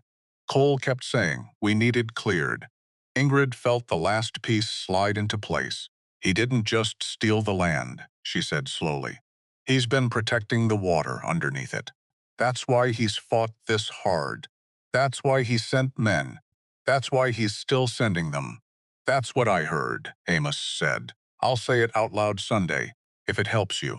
Cole kept saying we needed cleared. Ingrid felt the last piece slide into place. He didn't just steal the land, she said slowly. He's been protecting the water underneath it. That's why he's fought this hard. That's why he sent men. That's why he's still sending them. That's what I heard, Amos said. I'll say it out loud Sunday, if it helps you.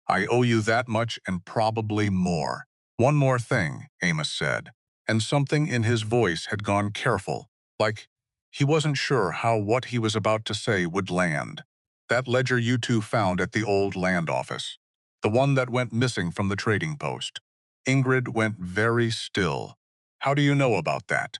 I owe you that much and probably more. One more thing, Amos said, and something in his voice had gone careful, like he wasn't sure how what he was about to say would land. That ledger you two found at the old land office. The one that went missing from the trading post. Ingrid went very still. How do you know about that?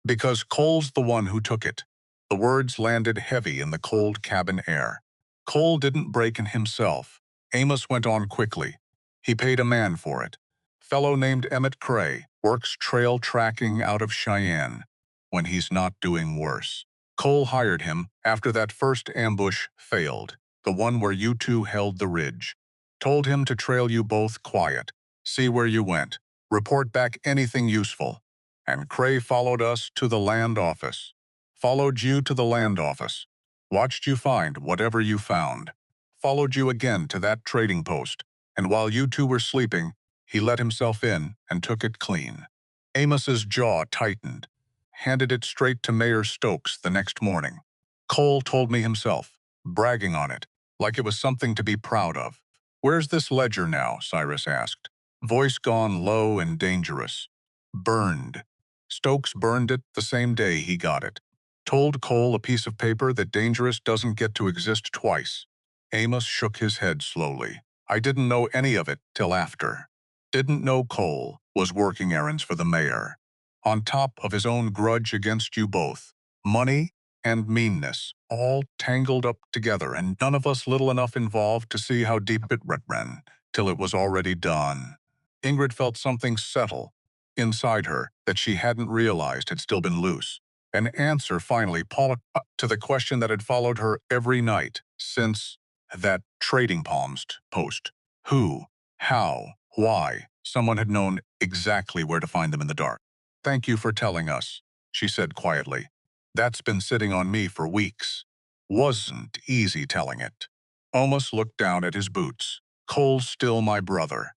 Because Cole's the one who took it. The words landed heavy in the cold cabin air. Cole didn't break in himself. Amos went on quickly. He paid a man for it. Fellow named Emmett Cray, works trail tracking out of Cheyenne. When he's not doing worse. Cole hired him after that first ambush failed, the one where you two held the ridge. Told him to trail you both quiet, see where you went, report back anything useful. And Cray followed us to the land office. Followed you to the land office. Watched you find whatever you found. Followed you again to that trading post. And while you two were sleeping, he let himself in and took it clean. Amos's jaw tightened. Handed it straight to Mayor Stokes the next morning. Cole told me himself, bragging on it, like it was something to be proud of. Where's this ledger now? Cyrus asked. Voice gone low and dangerous. Burned. Stokes burned it the same day he got it. Told Cole a piece of paper that dangerous doesn't get to exist twice. Amos shook his head slowly. I didn't know any of it till after. Didn't know Cole was working errands for the mayor. On top of his own grudge against you both. Money and meanness, all tangled up together, and none of us little enough involved to see how deep it ran, till it was already done. Ingrid felt something settle inside her that she hadn't realized had still been loose. An answer finally popped up to the question that had followed her every night since that trading palms post. Who, how, why? Someone had known exactly where to find them in the dark. Thank you for telling us, she said quietly. That's been sitting on me for weeks. Wasn't easy telling it. Amos looked down at his boots. Cole's still my brother.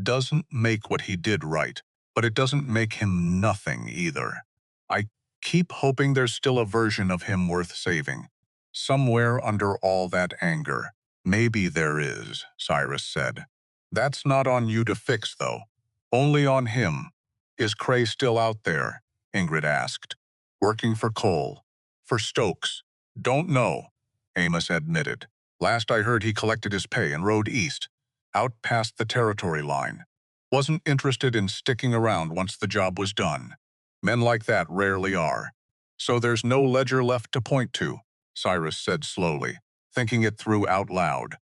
Doesn't make what he did right, but it doesn't make him nothing either. I keep hoping there's still a version of him worth saving. Somewhere under all that anger. Maybe there is, Cyrus said. That's not on you to fix, though. Only on him. Is Cray still out there? Ingrid asked. Working for Cole. For Stokes. Don't know, Amos admitted. Last I heard he collected his pay and rode east, out past the territory line. Wasn't interested in sticking around once the job was done. Men like that rarely are. So there's no ledger left to point to, Cyrus said slowly, thinking it through out loud.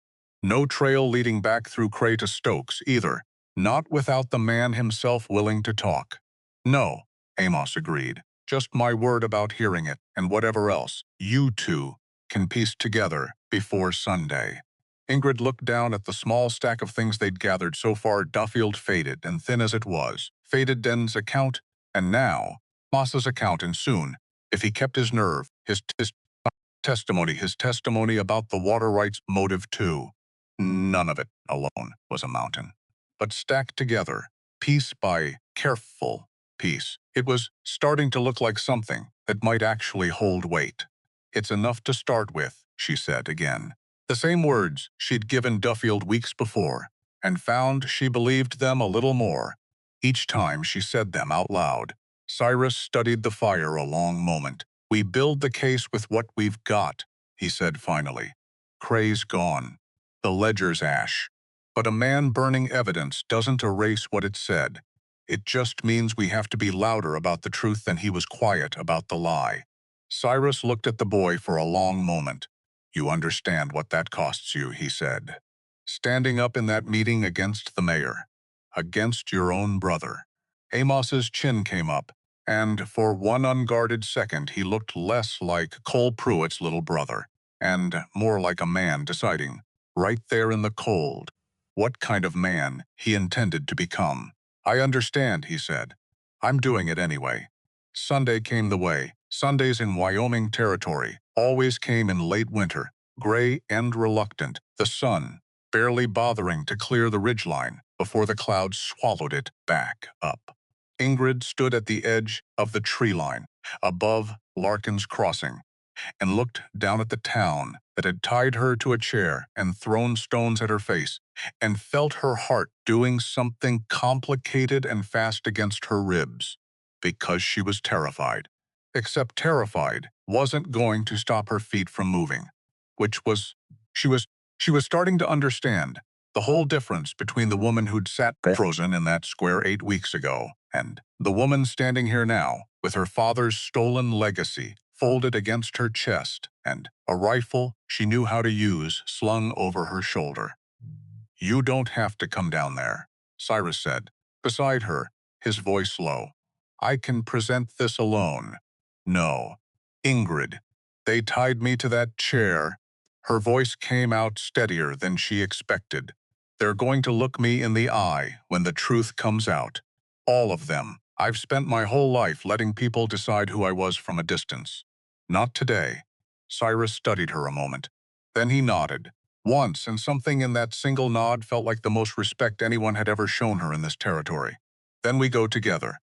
No trail leading back through Cray to Stokes, either. Not without the man himself willing to talk. No, Amos agreed. Just my word about hearing it, and whatever else you two can piece together before Sunday. Ingrid looked down at the small stack of things they'd gathered so far. Duffield faded and thin as it was. Faded Den's account, and now Moss's account, and soon, if he kept his nerve, his testimony about the water rights motive too. None of it alone was a mountain. But stacked together, piece by careful piece, it was starting to look like something that might actually hold weight. It's enough to start with, she said again. The same words she'd given Duffield weeks before, and found she believed them a little more. Each time she said them out loud, Cyrus studied the fire a long moment. We build the case with what we've got, he said finally. Cray's gone. The ledger's ash. But a man burning evidence doesn't erase what it said. It just means we have to be louder about the truth than he was quiet about the lie. Cyrus looked at the boy for a long moment. You understand what that costs you, he said. Standing up in that meeting against the mayor. Against your own brother. Amos's chin came up, and for one unguarded second he looked less like Cole Pruitt's little brother, and more like a man deciding, right there in the cold, what kind of man he intended to become. "I understand," he said. "I'm doing it anyway." Sunday came the way. Sundays in Wyoming territory always came in late winter, gray and reluctant, the sun barely bothering to clear the ridgeline before the clouds swallowed it back up. Ingrid stood at the edge of the tree line, above Larkin's Crossing, and looked down at the town that had tied her to a chair and thrown stones at her face, and felt her heart doing something complicated and fast against her ribs, because she was terrified. Except terrified wasn't going to stop her feet from moving, which was, she was, she was starting to understand the whole difference between the woman who'd sat frozen in that square 8 weeks ago and the woman standing here now with her father's stolen legacy folded against her chest and a rifle she knew how to use slung over her shoulder. "You don't have to come down there," Cyrus said, beside her, his voice low. "I can present this alone." "No, Ingrid, they tied me to that chair." Her voice came out steadier than she expected. "They're going to look me in the eye when the truth comes out. All of them. I've spent my whole life letting people decide who I was from a distance. Not today." Cyrus studied her a moment. Then he nodded. Once, and something in that single nod felt like the most respect anyone had ever shown her in this territory. "Then we go together."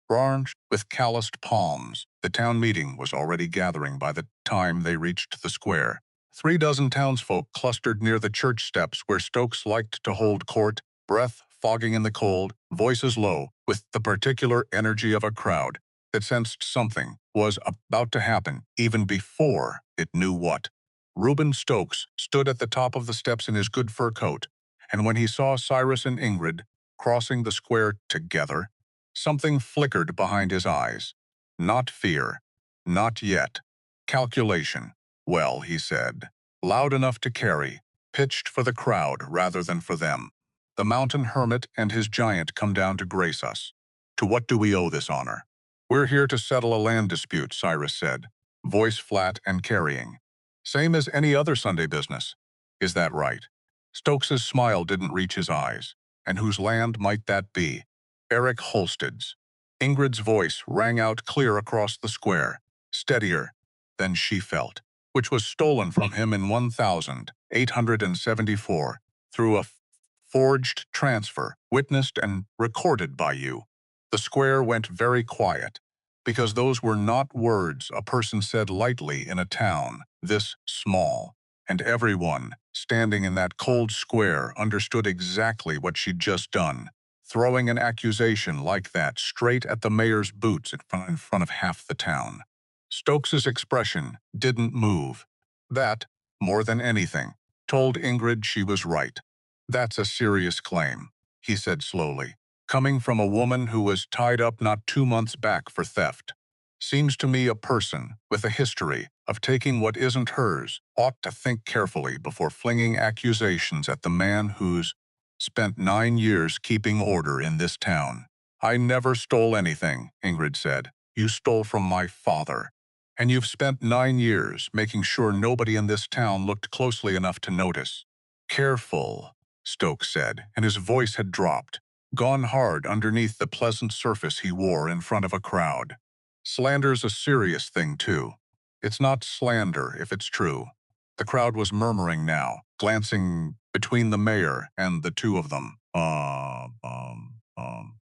Bronzed with calloused palms, the town meeting was already gathering by the time they reached the square. 3 dozen townsfolk clustered near the church steps where Stokes liked to hold court, breath fogging in the cold, voices low, with the particular energy of a crowd that sensed something was about to happen even before it knew what. Reuben Stokes stood at the top of the steps in his good fur coat, and when he saw Cyrus and Ingrid crossing the square together, something flickered behind his eyes. Not fear. Not yet. Calculation. "Well," he said, loud enough to carry, pitched for the crowd rather than for them. "The mountain hermit and his giant come down to grace us. To what do we owe this honor?" "We're here to settle a land dispute," Cyrus said, voice flat and carrying. "Same as any other Sunday business." "Is that right?" Stokes's smile didn't reach his eyes. "And whose land might that be?" "Eric Holsted's." Ingrid's voice rang out clear across the square, steadier than she felt, "which was stolen from him in 1874 through a forged transfer, witnessed and recorded by you." The square went very quiet, because those were not words a person said lightly in a town this small, and everyone standing in that cold square understood exactly what she'd just done, throwing an accusation like that straight at the mayor's boots in front of half the town. Stokes's expression didn't move. That, more than anything, told Ingrid she was right. "That's a serious claim," he said slowly, "coming from a woman who was tied up not 2 months back for theft. Seems to me a person with a history of taking what isn't hers ought to think carefully before flinging accusations at the man who's spent 9 years keeping order in this town." "I never stole anything," Ingrid said. "You stole from my father. And you've spent 9 years making sure nobody in this town looked closely enough to notice." "Careful," Stokes said, and his voice had dropped, gone hard underneath the pleasant surface he wore in front of a crowd. "Slander's a serious thing, too. It's not slander if it's true." The crowd was murmuring now, glancing between the mayor and the two of them.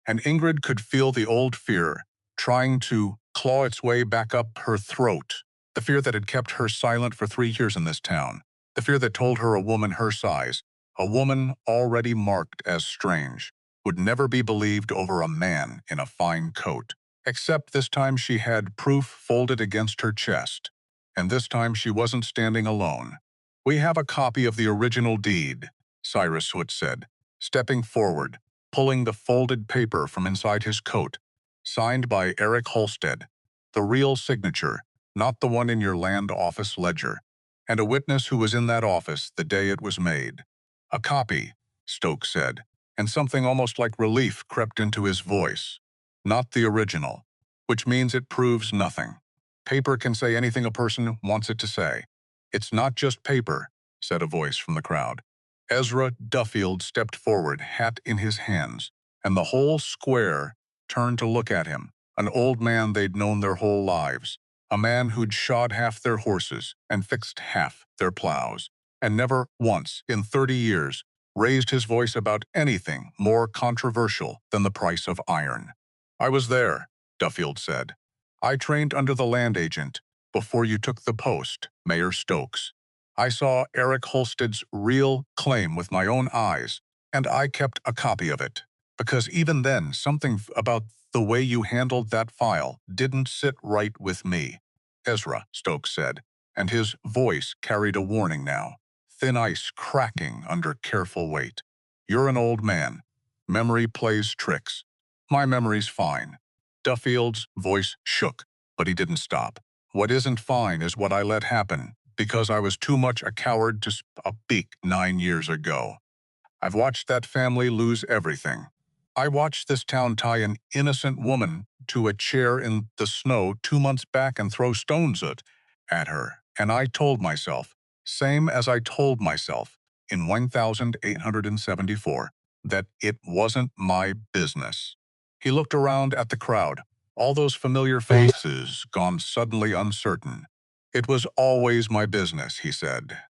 And Ingrid could feel the old fear trying to claw its way back up her throat. The fear that had kept her silent for 3 years in this town. The fear that told her a woman her size, a woman already marked as strange, would never be believed over a man in a fine coat. Except this time she had proof folded against her chest. And this time she wasn't standing alone. "We have a copy of the original deed," Cyrus Hood said, stepping forward, pulling the folded paper from inside his coat. "Signed by Eric Holsted. The real signature, not the one in your land office ledger. And a witness who was in that office the day it was made." "A copy," Stokes said, and something almost like relief crept into his voice. "Not the original, which means it proves nothing. Paper can say anything a person wants it to say." "It's not just paper," said a voice from the crowd. Ezra Duffield stepped forward, hat in his hands, and the whole square turned to look at him, an old man they'd known their whole lives, a man who'd shod half their horses and fixed half their plows, and never once in 30 years raised his voice about anything more controversial than the price of iron. "I was there," Duffield said. "I trained under the land agent before you took the post, Mayor Stokes. I saw Eric Holsted's real claim with my own eyes, and I kept a copy of it. Because even then, something about the way you handled that file didn't sit right with me." "Ezra," Stokes said, and his voice carried a warning now, thin ice cracking under careful weight. "You're an old man. Memory plays tricks. My memory's fine." Duffield's voice shook, but he didn't stop. "What isn't fine is what I let happen, because I was too much a coward to speak 9 years ago. I've watched that family lose everything. I watched this town tie an innocent woman to a chair in the snow 2 months back and throw stones at her, and I told myself, same as I told myself in 1874, that it wasn't my business." He looked around at the crowd, all those familiar faces gone suddenly uncertain. "It was always my business," he said.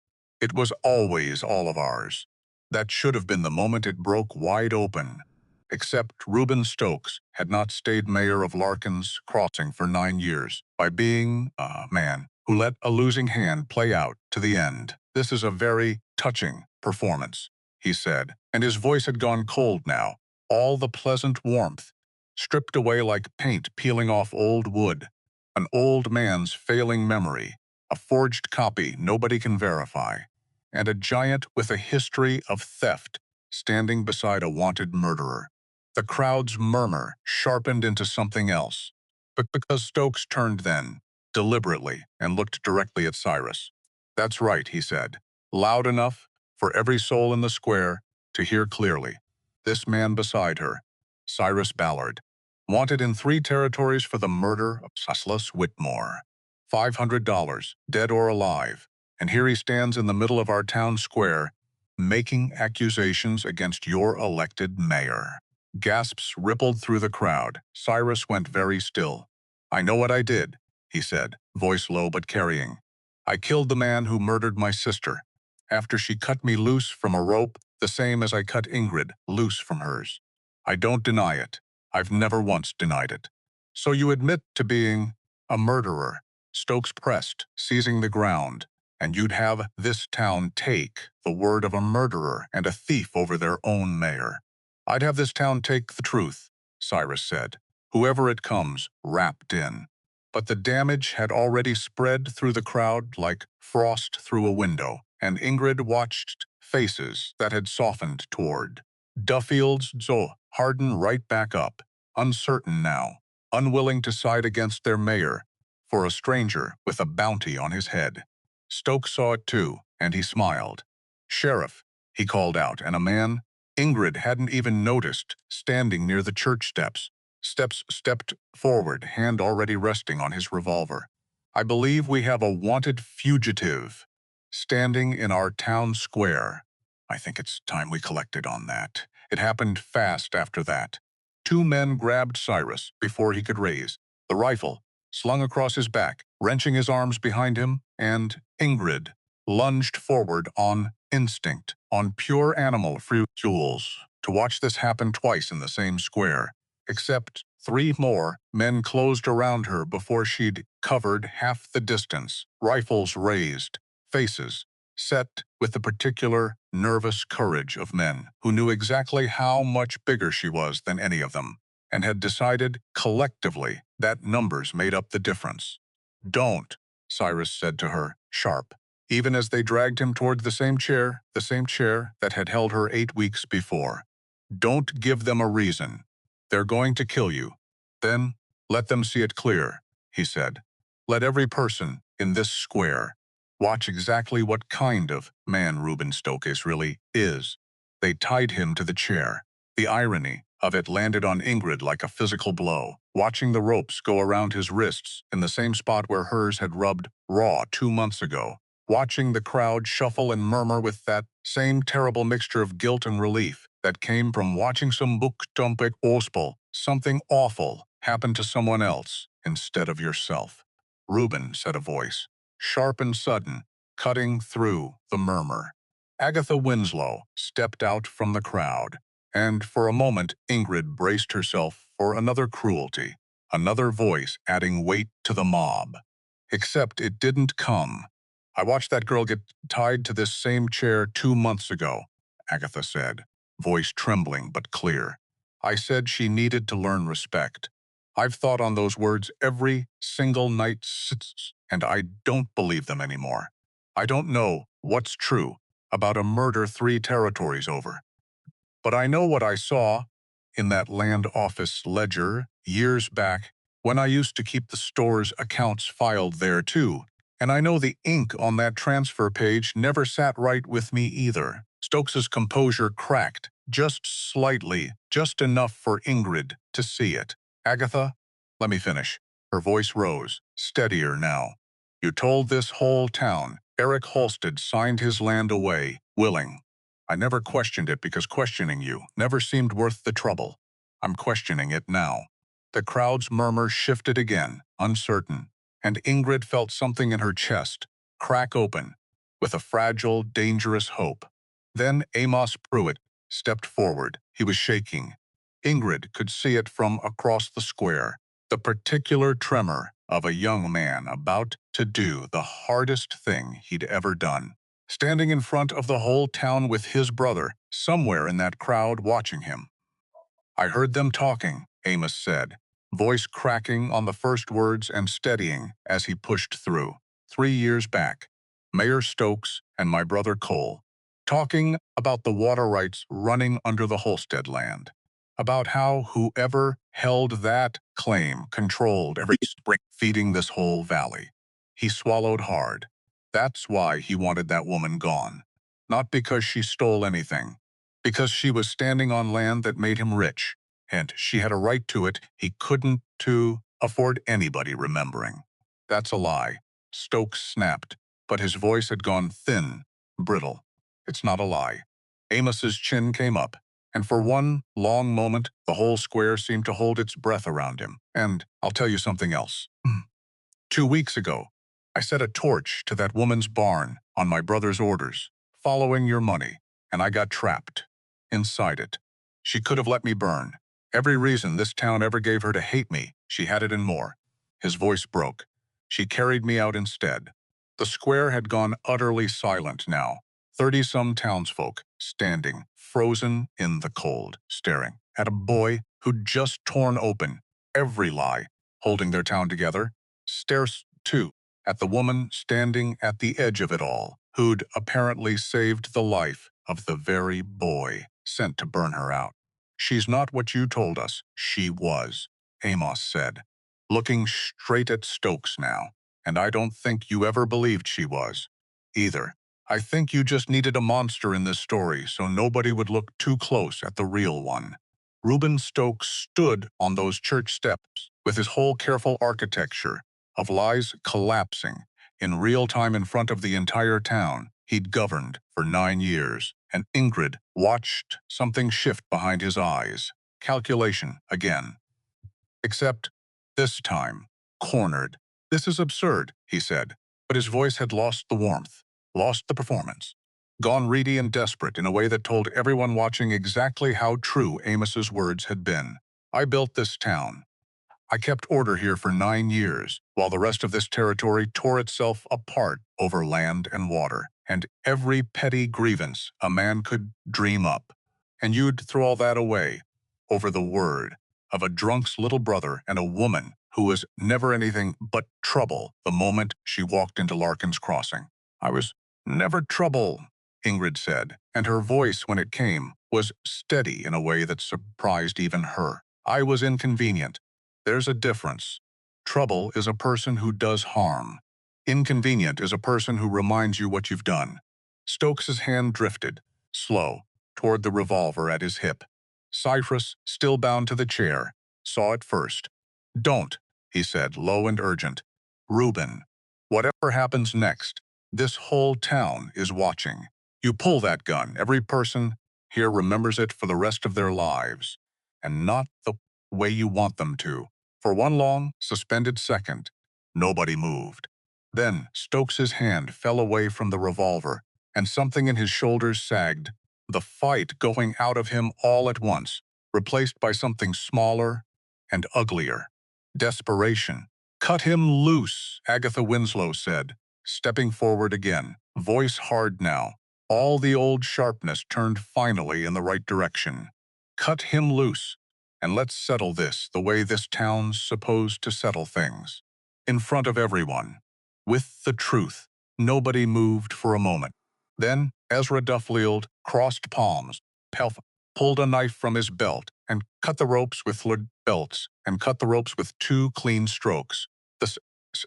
"It was always all of ours. That should have been the moment it broke wide open. Except Reuben Stokes had not stayed mayor of Larkin's Crossing for 9 years by being a man who let a losing hand play out to the end. This is a very touching performance," he said, and his voice had gone cold now, all the pleasant warmth stripped away like paint peeling off old wood. An old man's failing memory, a forged copy nobody can verify, and a giant with a history of theft standing beside a wanted murderer. The crowd's murmur sharpened into something else, but because Stokes turned then, deliberately, and looked directly at Cyrus. "That's right," he said, loud enough for every soul in the square to hear clearly. "This man beside her, Cyrus Ballard, wanted in 3 territories for the murder of Silas Whitmore. $500, dead or alive. And here he stands in the middle of our town square, making accusations against your elected mayor." Gasps rippled through the crowd. Cyrus went very still. "I know what I did," he said, voice low but carrying. "I killed the man who murdered my sister, after she cut me loose from a rope, the same as I cut Ingrid loose from hers. I don't deny it. I've never once denied it." "So you admit to being a murderer?" Stokes pressed, seizing the ground. "And you'd have this town take the word of a murderer and a thief over their own mayor?" "I'd have this town take the truth," Cyrus said, "whoever it comes, wrapped in." But the damage had already spread through the crowd like frost through a window, and Ingrid watched faces that had softened toward Duffield's harden right back up, uncertain now, unwilling to side against their mayor, for a stranger with a bounty on his head. Stokes saw it too, and he smiled. "Sheriff," he called out, and a man Ingrid hadn't even noticed, standing near the church stepped forward, hand already resting on his revolver. "I believe we have a wanted fugitive standing in our town square. I think it's time we collected on that." It happened fast after that. 2 men grabbed Cyrus before he could raise the rifle, slung across his back, wrenching his arms behind him, and Ingrid lunged forward on instinct, on pure animal fuels. To watch this happen twice in the same square, except 3 more men closed around her before she'd covered half the distance, rifles raised, faces set with the particular nervous courage of men who knew exactly how much bigger she was than any of them, and had decided collectively that numbers made up the difference. "Don't," Cyrus said to her, sharp, even as they dragged him toward the same chair that had held her 8 weeks before. "Don't give them a reason. They're going to kill you. Then let them see it clear," he said. "Let every person in this square watch exactly what kind of man Reuben Stokes really is." They tied him to the chair. The irony of it landed on Ingrid like a physical blow, watching the ropes go around his wrists in the same spot where hers had rubbed raw 2 months ago. watching the crowd shuffle and murmur with that same terrible mixture of guilt and relief that came from watching some book dumpig ospel, something awful, happen to someone else instead of yourself. Reuben, said a voice, sharp and sudden, cutting through the murmur. Agatha Winslow stepped out from the crowd, and for a moment Ingrid braced herself for another cruelty, another voice adding weight to the mob. Except it didn't come. I watched that girl get tied to this same chair 2 months ago, Agatha said, voice trembling but clear. I said she needed to learn respect. I've thought on those words every single night since, and I don't believe them anymore. I don't know what's true about a murder 3 territories over. But I know what I saw in that land office ledger years back when I used to keep the store's accounts filed there too. And I know the ink on that transfer page never sat right with me either. Stokes's composure cracked, just slightly, just enough for Ingrid to see it. Agatha, let me finish. Her voice rose, steadier now. You told this whole town Eric Halstead signed his land away, willing. I never questioned it because questioning you never seemed worth the trouble. I'm questioning it now. The crowd's murmur shifted again, uncertain, and Ingrid felt something in her chest crack open with a fragile, dangerous hope. Then Amos Pruitt stepped forward. He was shaking. Ingrid could see it from across the square, the particular tremor of a young man about to do the hardest thing he'd ever done. Standing in front of the whole town with his brother, somewhere in that crowd watching him. I heard them talking, Amos said, voice cracking on the first words and steadying as he pushed through. 3 years back, Mayor Stokes and my brother Cole, talking about the water rights running under the Holstead land, about how whoever held that claim controlled every spring feeding this whole valley. He swallowed hard. That's why he wanted that woman gone. Not because she stole anything, because she was standing on land that made him rich, and she had a right to it he couldn't to afford anybody remembering. That's a lie. Stokes snapped, but his voice had gone thin, brittle. It's not a lie. Amos's chin came up, and for one long moment the whole square seemed to hold its breath around him. And I'll tell you something else. 2 weeks ago, I set a torch to that woman's barn on my brother's orders, following your money, and I got trapped inside it. She could have let me burn. Every reason this town ever gave her to hate me, she had it and more. His voice broke. She carried me out instead. The square had gone utterly silent now. 30-some townsfolk standing, frozen in the cold, staring at a boy who'd just torn open every lie, holding their town together. Stares, too, at the woman standing at the edge of it all, who'd apparently saved the life of the very boy sent to burn her out. She's not what you told us she was, Amos said, looking straight at Stokes now. And I don't think you ever believed she was, either. I think you just needed a monster in this story so nobody would look too close at the real one. Reuben Stokes stood on those church steps with his whole careful architecture of lies collapsing in real time in front of the entire town he'd governed for 9 years, and Ingrid watched something shift behind his eyes. Calculation again. Except, this time, cornered. This is absurd, he said, but his voice had lost the warmth, lost the performance, gone reedy and desperate in a way that told everyone watching exactly how true Amos's words had been. I built this town. I kept order here for 9 years, while the rest of this territory tore itself apart over land and water, and every petty grievance a man could dream up. And you'd throw all that away over the word of a drunk's little brother and a woman who was never anything but trouble the moment she walked into Larkin's Crossing. I was never trouble, Ingrid said, and her voice, when it came, was steady in a way that surprised even her. I was inconvenient. There's a difference. Trouble is a person who does harm. Inconvenient is a person who reminds you what you've done. Stokes's hand drifted, slow, toward the revolver at his hip. Cypress, still bound to the chair, saw it first. Don't, he said, low and urgent. Reuben, whatever happens next, This whole town is watching. You pull that gun, every person here remembers it for the rest of their lives, and not the way you want them to. For one long, suspended second, nobody moved. Then Stokes's hand fell away from the revolver, and something in his shoulders sagged, the fight going out of him all at once, replaced by something smaller and uglier. Desperation. "Cut him loose," Agatha Winslow said, stepping forward again, voice hard now. All the old sharpness turned finally in the right direction. "Cut him loose, and let's settle this the way this town's supposed to settle things. In front of everyone. With the truth." Nobody moved for a moment. Then Ezra Duffield crossed palms, pulled a knife from his belt, and cut the ropes with belts, and cut the ropes with 2 clean strokes.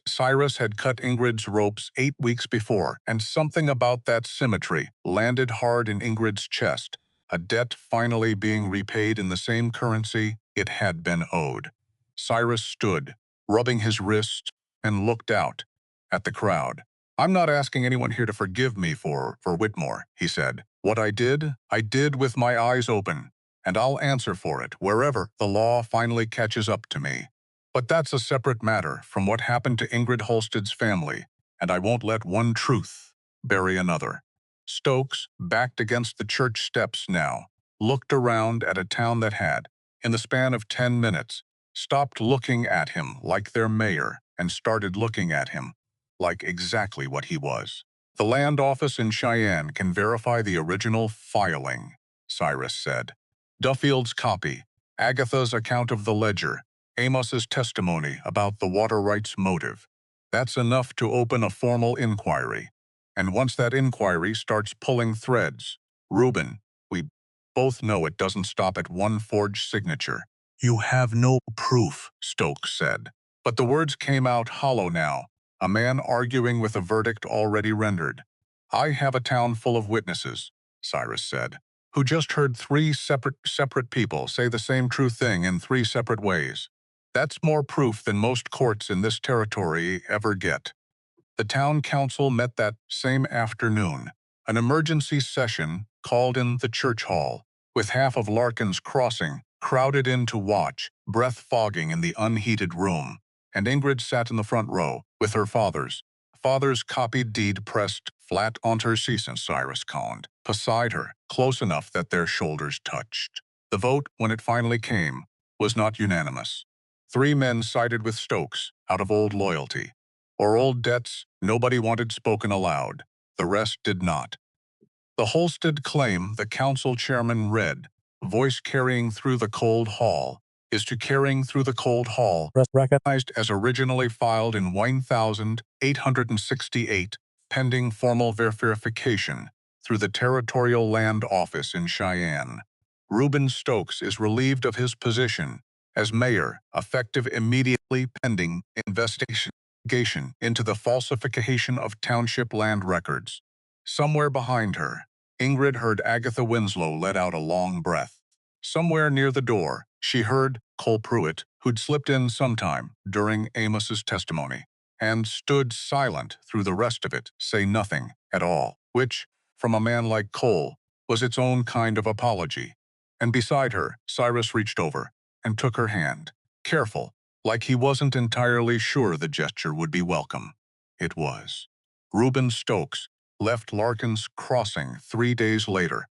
Cyrus had cut Ingrid's ropes 8 weeks before, and something about that symmetry landed hard in Ingrid's chest, a debt finally being repaid in the same currency it had been owed. Cyrus stood, rubbing his wrists, and looked out at the crowd. "I'm not asking anyone here to forgive me for Whitmore," he said. "What I did with my eyes open, and I'll answer for it wherever the law finally catches up to me. But that's a separate matter from what happened to Ingrid Halstead's family, and I won't let one truth bury another." Stokes, backed against the church steps now, looked around at a town that had, in the span of 10 minutes, stopped looking at him like their mayor and started looking at him like exactly what he was. "The land office in Cheyenne can verify the original filing," Cyrus said. "Duffield's copy, Agatha's account of the ledger, Amos's testimony about the water rights motive. That's enough to open a formal inquiry. And once that inquiry starts pulling threads, Reuben, we both know it doesn't stop at one forged signature." "You have no proof," Stokes said. But the words came out hollow now, a man arguing with a verdict already rendered. "I have a town full of witnesses," Cyrus said, "who just heard 3 separate people say the same true thing in 3 separate ways. That's more proof than most courts in this territory ever get." The town council met that same afternoon, an emergency session called in the church hall, with half of Larkin's Crossing crowded in to watch, breath fogging in the unheated room, and Ingrid sat in the front row, with her father's copied deed pressed flat onto her seat, Cyrus conned, beside her, close enough that their shoulders touched. The vote, when it finally came, was not unanimous. 3 men sided with Stokes, out of old loyalty. Or old debts nobody wanted spoken aloud. The rest did not. The Halstead claim, the council chairman read, voice carrying through the cold hall, is to carrying through the cold hall, recognized as originally filed in 1868, pending formal verification through the Territorial Land Office in Cheyenne. Reuben Stokes is relieved of his position as mayor, effective immediately pending investigation into the falsification of township land records. Somewhere behind her, Ingrid heard Agatha Winslow let out a long breath. Somewhere near the door, she heard Cole Pruitt, who'd slipped in sometime during Amos's testimony, and stood silent through the rest of it, say nothing at all, which, from a man like Cole, was its own kind of apology. And beside her, Cyrus reached over and took her hand, careful, like he wasn't entirely sure the gesture would be welcome. It was. Reuben Stokes left Larkin's Crossing 3 days later,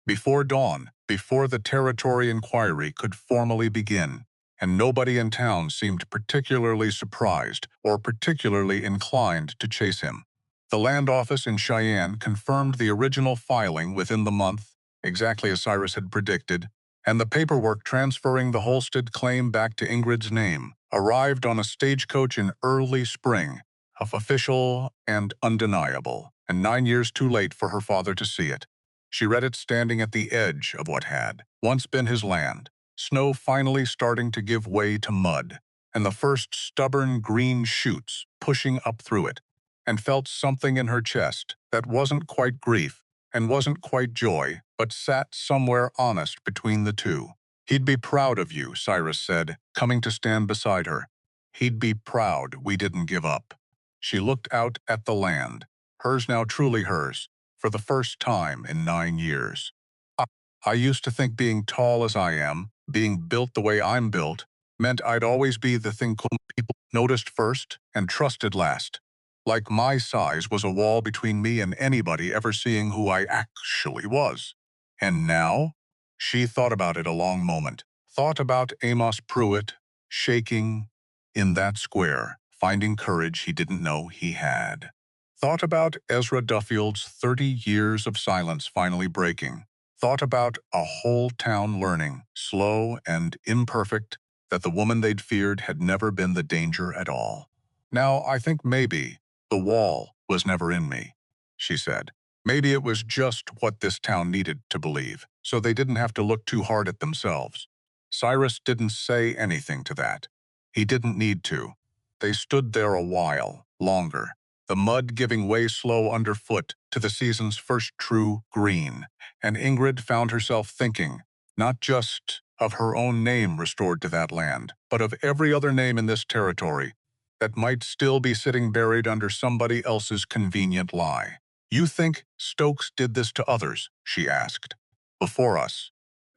before dawn, before the territory inquiry could formally begin, and nobody in town seemed particularly surprised or particularly inclined to chase him. The land office in Cheyenne confirmed the original filing within the month, exactly as Cyrus had predicted, and the paperwork transferring the Halstead claim back to Ingrid's name arrived on a stagecoach in early spring, official and undeniable, and 9 years too late for her father to see it. She read it standing at the edge of what had once been his land, snow finally starting to give way to mud, and the first stubborn green shoots pushing up through it, and felt something in her chest that wasn't quite grief and wasn't quite joy, but sat somewhere honest between the two. "He'd be proud of you," Cyrus said, coming to stand beside her. "He'd be proud we didn't give up." She looked out at the land, hers now truly hers, for the first time in 9 years. I, I used to think being tall as I am, being built the way I'm built, meant I'd always be the thing people noticed first and trusted last. Like my size was a wall between me and anybody ever seeing who I actually was. And now? She thought about it a long moment, thought about Amos Pruitt, shaking in that square, finding courage he didn't know he had. Thought about Ezra Duffield's 30 years of silence finally breaking. Thought about a whole town learning, slow and imperfect, that the woman they'd feared had never been the danger at all. Now, I think maybe the wall was never in me, she said. Maybe it was just what this town needed to believe, so they didn't have to look too hard at themselves. Cyrus didn't say anything to that. He didn't need to. They stood there a while, longer, the mud giving way slow underfoot to the season's first true green, and Ingrid found herself thinking, not just of her own name restored to that land, but of every other name in this territory that might still be sitting buried under somebody else's convenient lie. You think Stokes did this to others? She asked. Before us.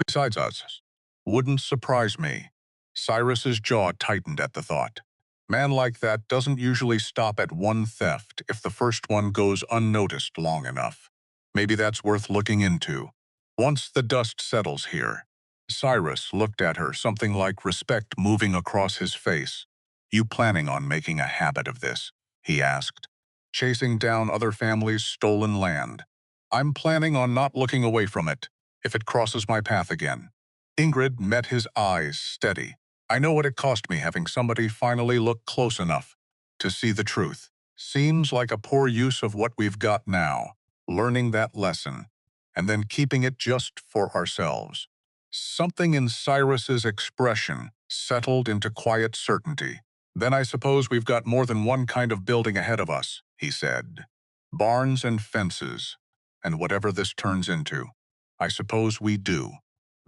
Besides us. Wouldn't surprise me. Cyrus's jaw tightened at the thought. Man like that doesn't usually stop at one theft if the first one goes unnoticed long enough. Maybe that's worth looking into. Once the dust settles here. Cyrus looked at her, something like respect moving across his face. You planning on making a habit of this? He asked. Chasing down other families' stolen land. I'm planning on not looking away from it if it crosses my path again. Ingrid met his eyes steady. I know what it cost me having somebody finally look close enough to see the truth. Seems like a poor use of what we've got now, learning that lesson, and then keeping it just for ourselves. Something in Cyrus's expression settled into quiet certainty. Then I suppose we've got more than one kind of building ahead of us, he said. Barns and fences, and whatever this turns into. I suppose we do.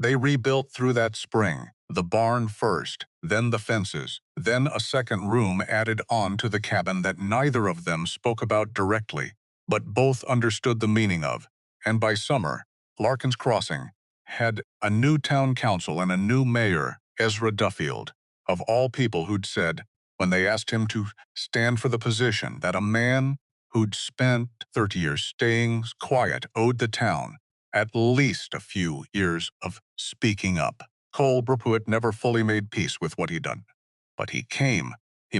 They rebuilt through that spring, the barn first, then the fences, then a second room added on to the cabin that neither of them spoke about directly, but both understood the meaning of. And by summer, Larkin's Crossing had a new town council and a new mayor, Ezra Duffield, of all people who'd said, when they asked him to stand for the position, that a man who'd spent 30 years staying quiet owed the town at least a few years of speaking up. Cole Pruitt never fully made peace with what he'd done, but he came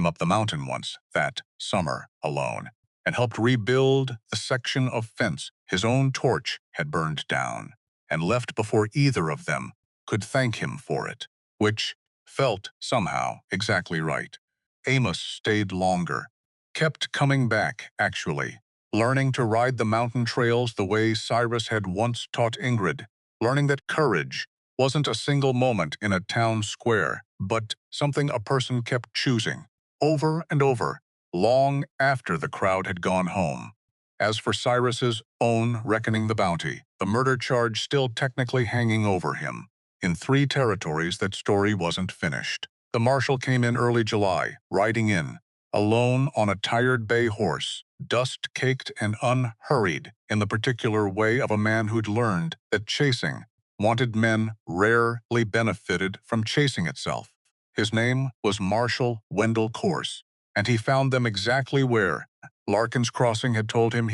up the mountain once, that summer, alone, and helped rebuild the section of fence his own torch had burned down, and left before either of them could thank him for it, which felt somehow exactly right. Amos stayed longer, kept coming back, actually, learning to ride the mountain trails the way Cyrus had once taught Ingrid, learning that courage wasn't a single moment in a town square, but something a person kept choosing, over and over, long after the crowd had gone home. As for Cyrus's own reckoning the bounty, the murder charge still technically hanging over him. In 3 territories, that story wasn't finished. The marshal came in early July, riding in, alone on a tired bay horse, dust-caked and unhurried in the particular way of a man who'd learned that chasing wanted men rarely benefited from chasing itself. His name was Marshal Wendell Corse, and he found them exactly where Larkin's Crossing had told him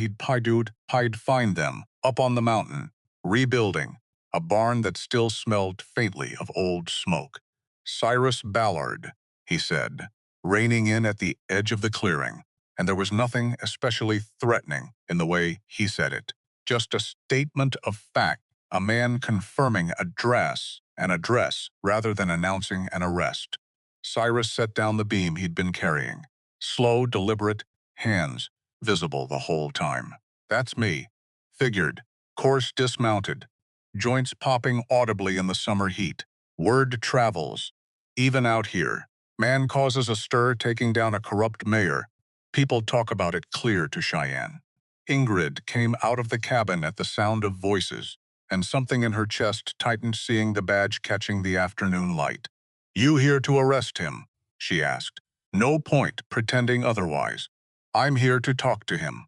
I'd find them, up on the mountain, rebuilding, a barn that still smelled faintly of old smoke. Cyrus Ballard, he said, reining in at the edge of the clearing, and there was nothing especially threatening in the way he said it, just a statement of fact, a man confirming an address rather than announcing an arrest. Cyrus set down the beam he'd been carrying, slow, deliberate, hands visible the whole time. That's me. Figured. Course dismounted. Joints popping audibly in the summer heat. Word travels. Even out here. Man causes a stir taking down a corrupt mayor. People talk about it clear to Cheyenne. Ingrid came out of the cabin at the sound of voices, and something in her chest tightened seeing the badge catching the afternoon light. You here to arrest him? She asked. No point pretending otherwise. I'm here to talk to him.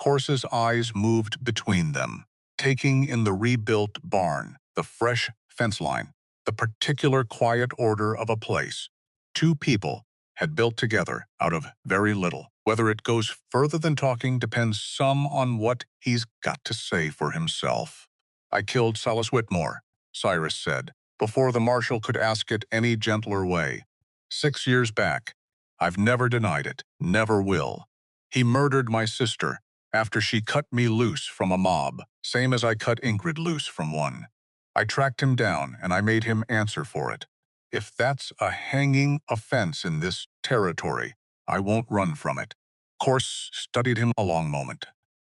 Corse's eyes moved between them, taking in the rebuilt barn, the fresh fence line, the particular quiet order of a place. Two people had built together out of very little. Whether it goes further than talking depends some on what he's got to say for himself. I killed Silas Whitmore, Cyrus said, before the marshal could ask it any gentler way. 6 years back. I've never denied it, never will. He murdered my sister after she cut me loose from a mob, same as I cut Ingrid loose from one. I tracked him down and I made him answer for it. If that's a hanging offense in this territory, I won't run from it. Corse studied him a long moment.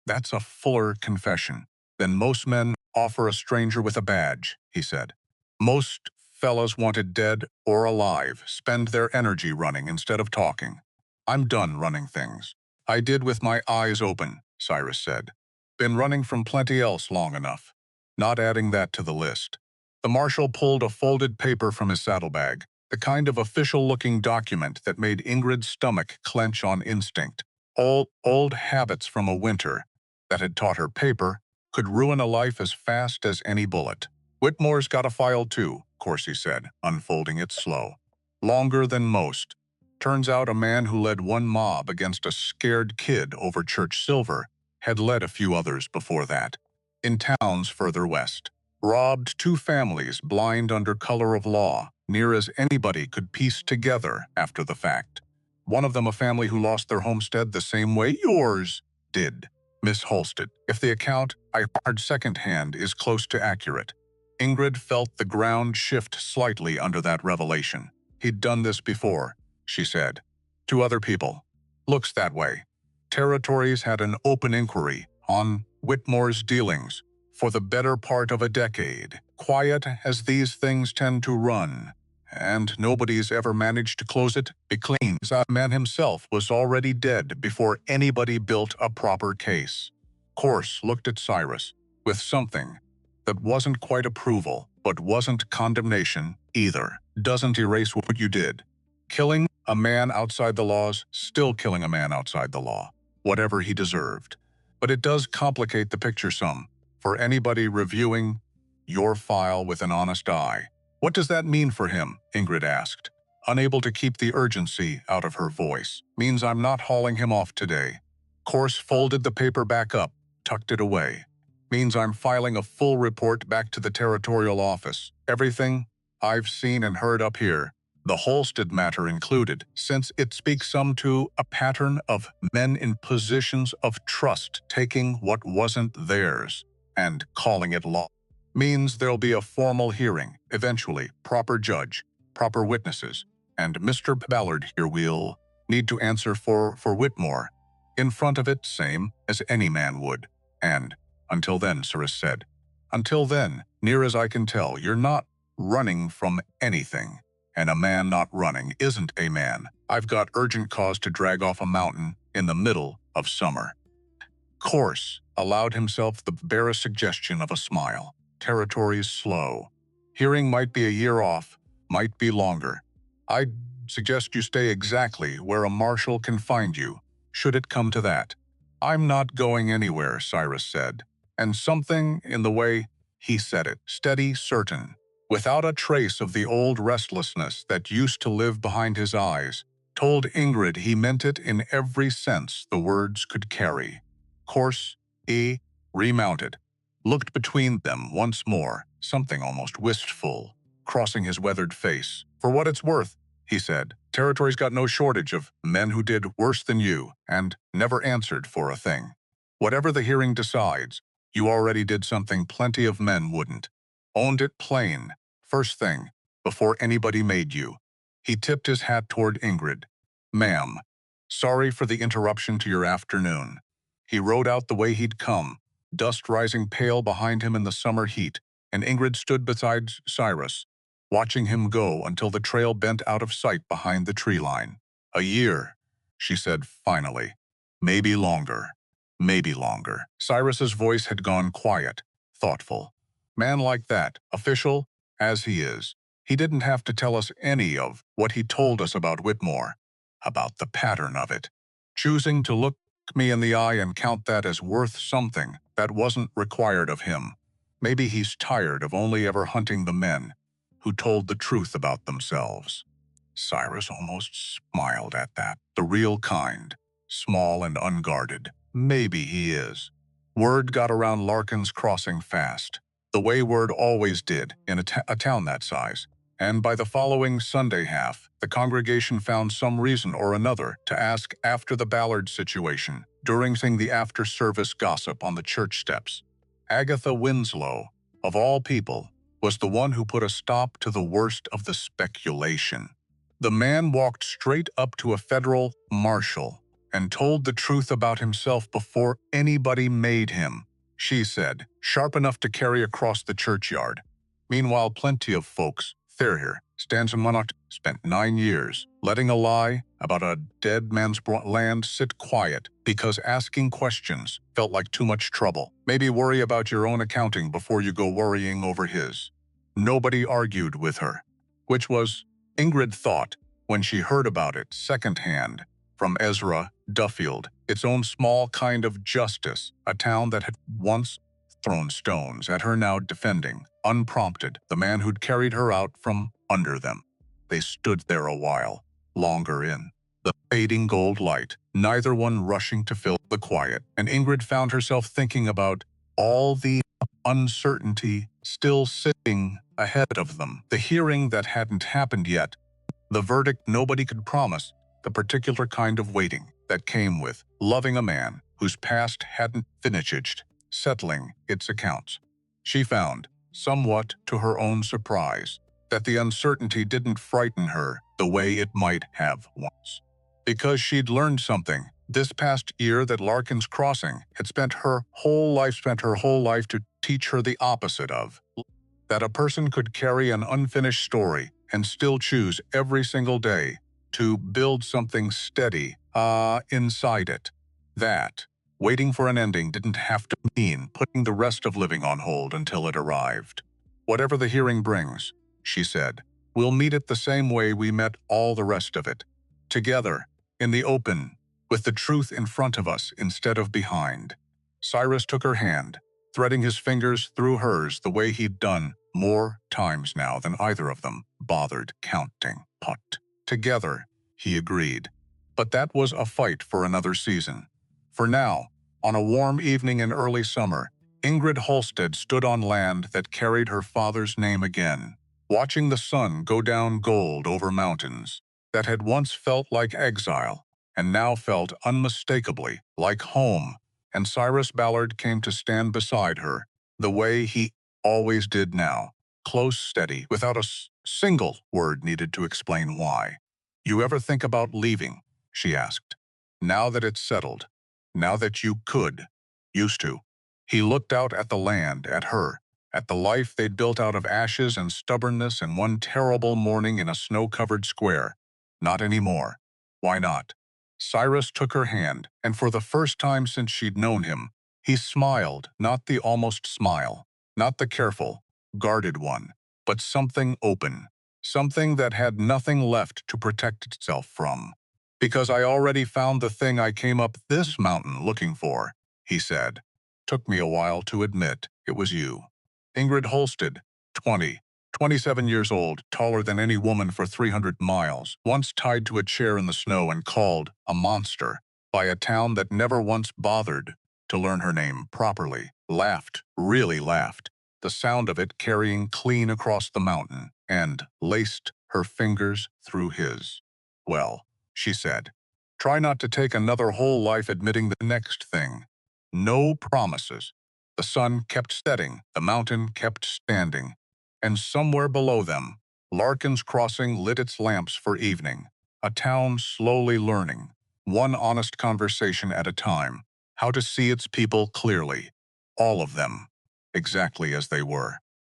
That's a fuller confession than most men offer a stranger with a badge, he said. Most fellas wanted dead or alive, spend their energy running instead of talking. I'm done running things. I did with my eyes open, Cyrus said. Been running from plenty else long enough. Not adding that to the list. The marshal pulled a folded paper from his saddlebag, the kind of official-looking document that made Ingrid's stomach clench on instinct. Old habits from a winter that had taught her paper could ruin a life as fast as any bullet. Whitmore's got a file too, Corsi said, unfolding it slow. Longer than most. Turns out a man who led one mob against a scared kid over church silver had led a few others before that. In towns further west. Robbed two families blind under color of law, near as anybody could piece together after the fact. One of them a family who lost their homestead the same way yours did, Miss Holsted. If the account I heard secondhand is close to accurate. Ingrid felt the ground shift slightly under that revelation. He'd done this before, she said. To other people. Looks that way. Territories had an open inquiry on Whitmore's dealings for the better part of a decade, quiet as these things tend to run, and nobody's ever managed to close it clean. The man himself was already dead before anybody built a proper case. Corse looked at Cyrus with something that wasn't quite approval, but wasn't condemnation either. Doesn't erase what you did. Killing a man outside the laws, still killing a man outside the law, whatever he deserved. But it does complicate the picture some, for anybody reviewing your file with an honest eye. What does that mean for him? Ingrid asked, unable to keep the urgency out of her voice. Means I'm not hauling him off today. Corse folded the paper back up, tucked it away. Means I'm filing a full report back to the territorial office. Everything I've seen and heard up here, the Holsted matter included, since it speaks some to a pattern of men in positions of trust taking what wasn't theirs and calling it law. Means there'll be a formal hearing, eventually, proper judge, proper witnesses, and Mr. Ballard here will need to answer for Whitmore. In front of it, same as any man would. And until then, Cyrus said, until then, near as I can tell, you're not running from anything. And a man not running isn't a man. I've got urgent cause to drag off a mountain in the middle of summer. Corse allowed himself the barest suggestion of a smile. Territory's slow. Hearing might be a year off, might be longer. I'd suggest you stay exactly where a marshal can find you, should it come to that. I'm not going anywhere, Cyrus said, and something in the way he said it, steady, certain, without a trace of the old restlessness that used to live behind his eyes, told Ingrid he meant it in every sense the words could carry. Corse, remounted, looked between them once more, something almost wistful, crossing his weathered face. For what it's worth, he said, territory's got no shortage of men who did worse than you and never answered for a thing. Whatever the hearing decides, you already did something plenty of men wouldn't. Owned it plain, first thing, before anybody made you. He tipped his hat toward Ingrid. Ma'am, sorry for the interruption to your afternoon. He rode out the way he'd come, dust rising pale behind him in the summer heat, and Ingrid stood beside Cyrus, watching him go until the trail bent out of sight behind the tree line. A year, she said finally. Maybe longer. Maybe longer. Cyrus's voice had gone quiet, thoughtful. Man like that, official as he is, he didn't have to tell us any of what he told us about Whitmore, about the pattern of it. Choosing to look me in the eye and count that as worth something that wasn't required of him. Maybe he's tired of only ever hunting the men who told the truth about themselves. Cyrus almost smiled at that. The real kind, small and unguarded. Maybe he is. Word got around Larkin's Crossing fast, the way word always did in a town that size. And by the following Sunday half, the congregation found some reason or another to ask after the Ballard situation, during the after-service gossip on the church steps. Agatha Winslow, of all people, was the one who put a stop to the worst of the speculation. The man walked straight up to a federal marshal and told the truth about himself before anybody made him, she said, sharp enough to carry across the churchyard. Meanwhile, plenty of folks, here, stands in Monarch, spent 9 years letting a lie about a dead man's land sit quiet because asking questions felt like too much trouble. Maybe worry about your own accounting before you go worrying over his. Nobody argued with her, which was, Ingrid thought, when she heard about it secondhand from Ezra Duffield, its own small kind of justice, a town that had once thrown stones at her now defending, unprompted, the man who'd carried her out from under them. They stood there a while, longer in the fading gold light, neither one rushing to fill the quiet, and Ingrid found herself thinking about all the uncertainty still sitting ahead of them, the hearing that hadn't happened yet, the verdict nobody could promise, the particular kind of waiting that came with loving a man whose past hadn't finished settling its accounts. She found, somewhat to her own surprise, that the uncertainty didn't frighten her the way it might have once. Because she'd learned something this past year that Larkin's Crossing had spent her whole life to teach her the opposite of. That a person could carry an unfinished story and still choose every single day to build something steady inside it. That waiting for an ending didn't have to mean putting the rest of living on hold until it arrived. Whatever the hearing brings, she said, we'll meet it the same way we met all the rest of it. Together, in the open, with the truth in front of us instead of behind. Cyrus took her hand, threading his fingers through hers the way he'd done more times now than either of them bothered counting. Put together, he agreed. But that was a fight for another season. For now, on a warm evening in early summer, Ingrid Halstead stood on land that carried her father's name again, watching the sun go down gold over mountains that had once felt like exile and now felt unmistakably like home, and Cyrus Ballard came to stand beside her, the way he always did now, close, steady, without a single word needed to explain why. You ever think about leaving? She asked. Now that it's settled. Now that you could. Used to. He looked out at the land, at her, at the life they'd built out of ashes and stubbornness in one terrible morning in a snow-covered square. Not anymore. Why not? Cyrus took her hand, and for the first time since she'd known him, he smiled, not the almost smile, not the careful, guarded one, but something open, something that had nothing left to protect itself from. Because I already found the thing I came up this mountain looking for, he said. Took me a while to admit it was you. Ingrid Halstead, 27 years old, taller than any woman for 300 miles, once tied to a chair in the snow and called a monster by a town that never once bothered to learn her name properly, laughed, really laughed, the sound of it carrying clean across the mountain, and laced her fingers through his. Well, she said, try not to take another whole life admitting the next thing. No promises. The sun kept setting, the mountain kept standing, and somewhere below them, Larkin's Crossing lit its lamps for evening, a town slowly learning, one honest conversation at a time, how to see its people clearly, all of them, exactly as they were.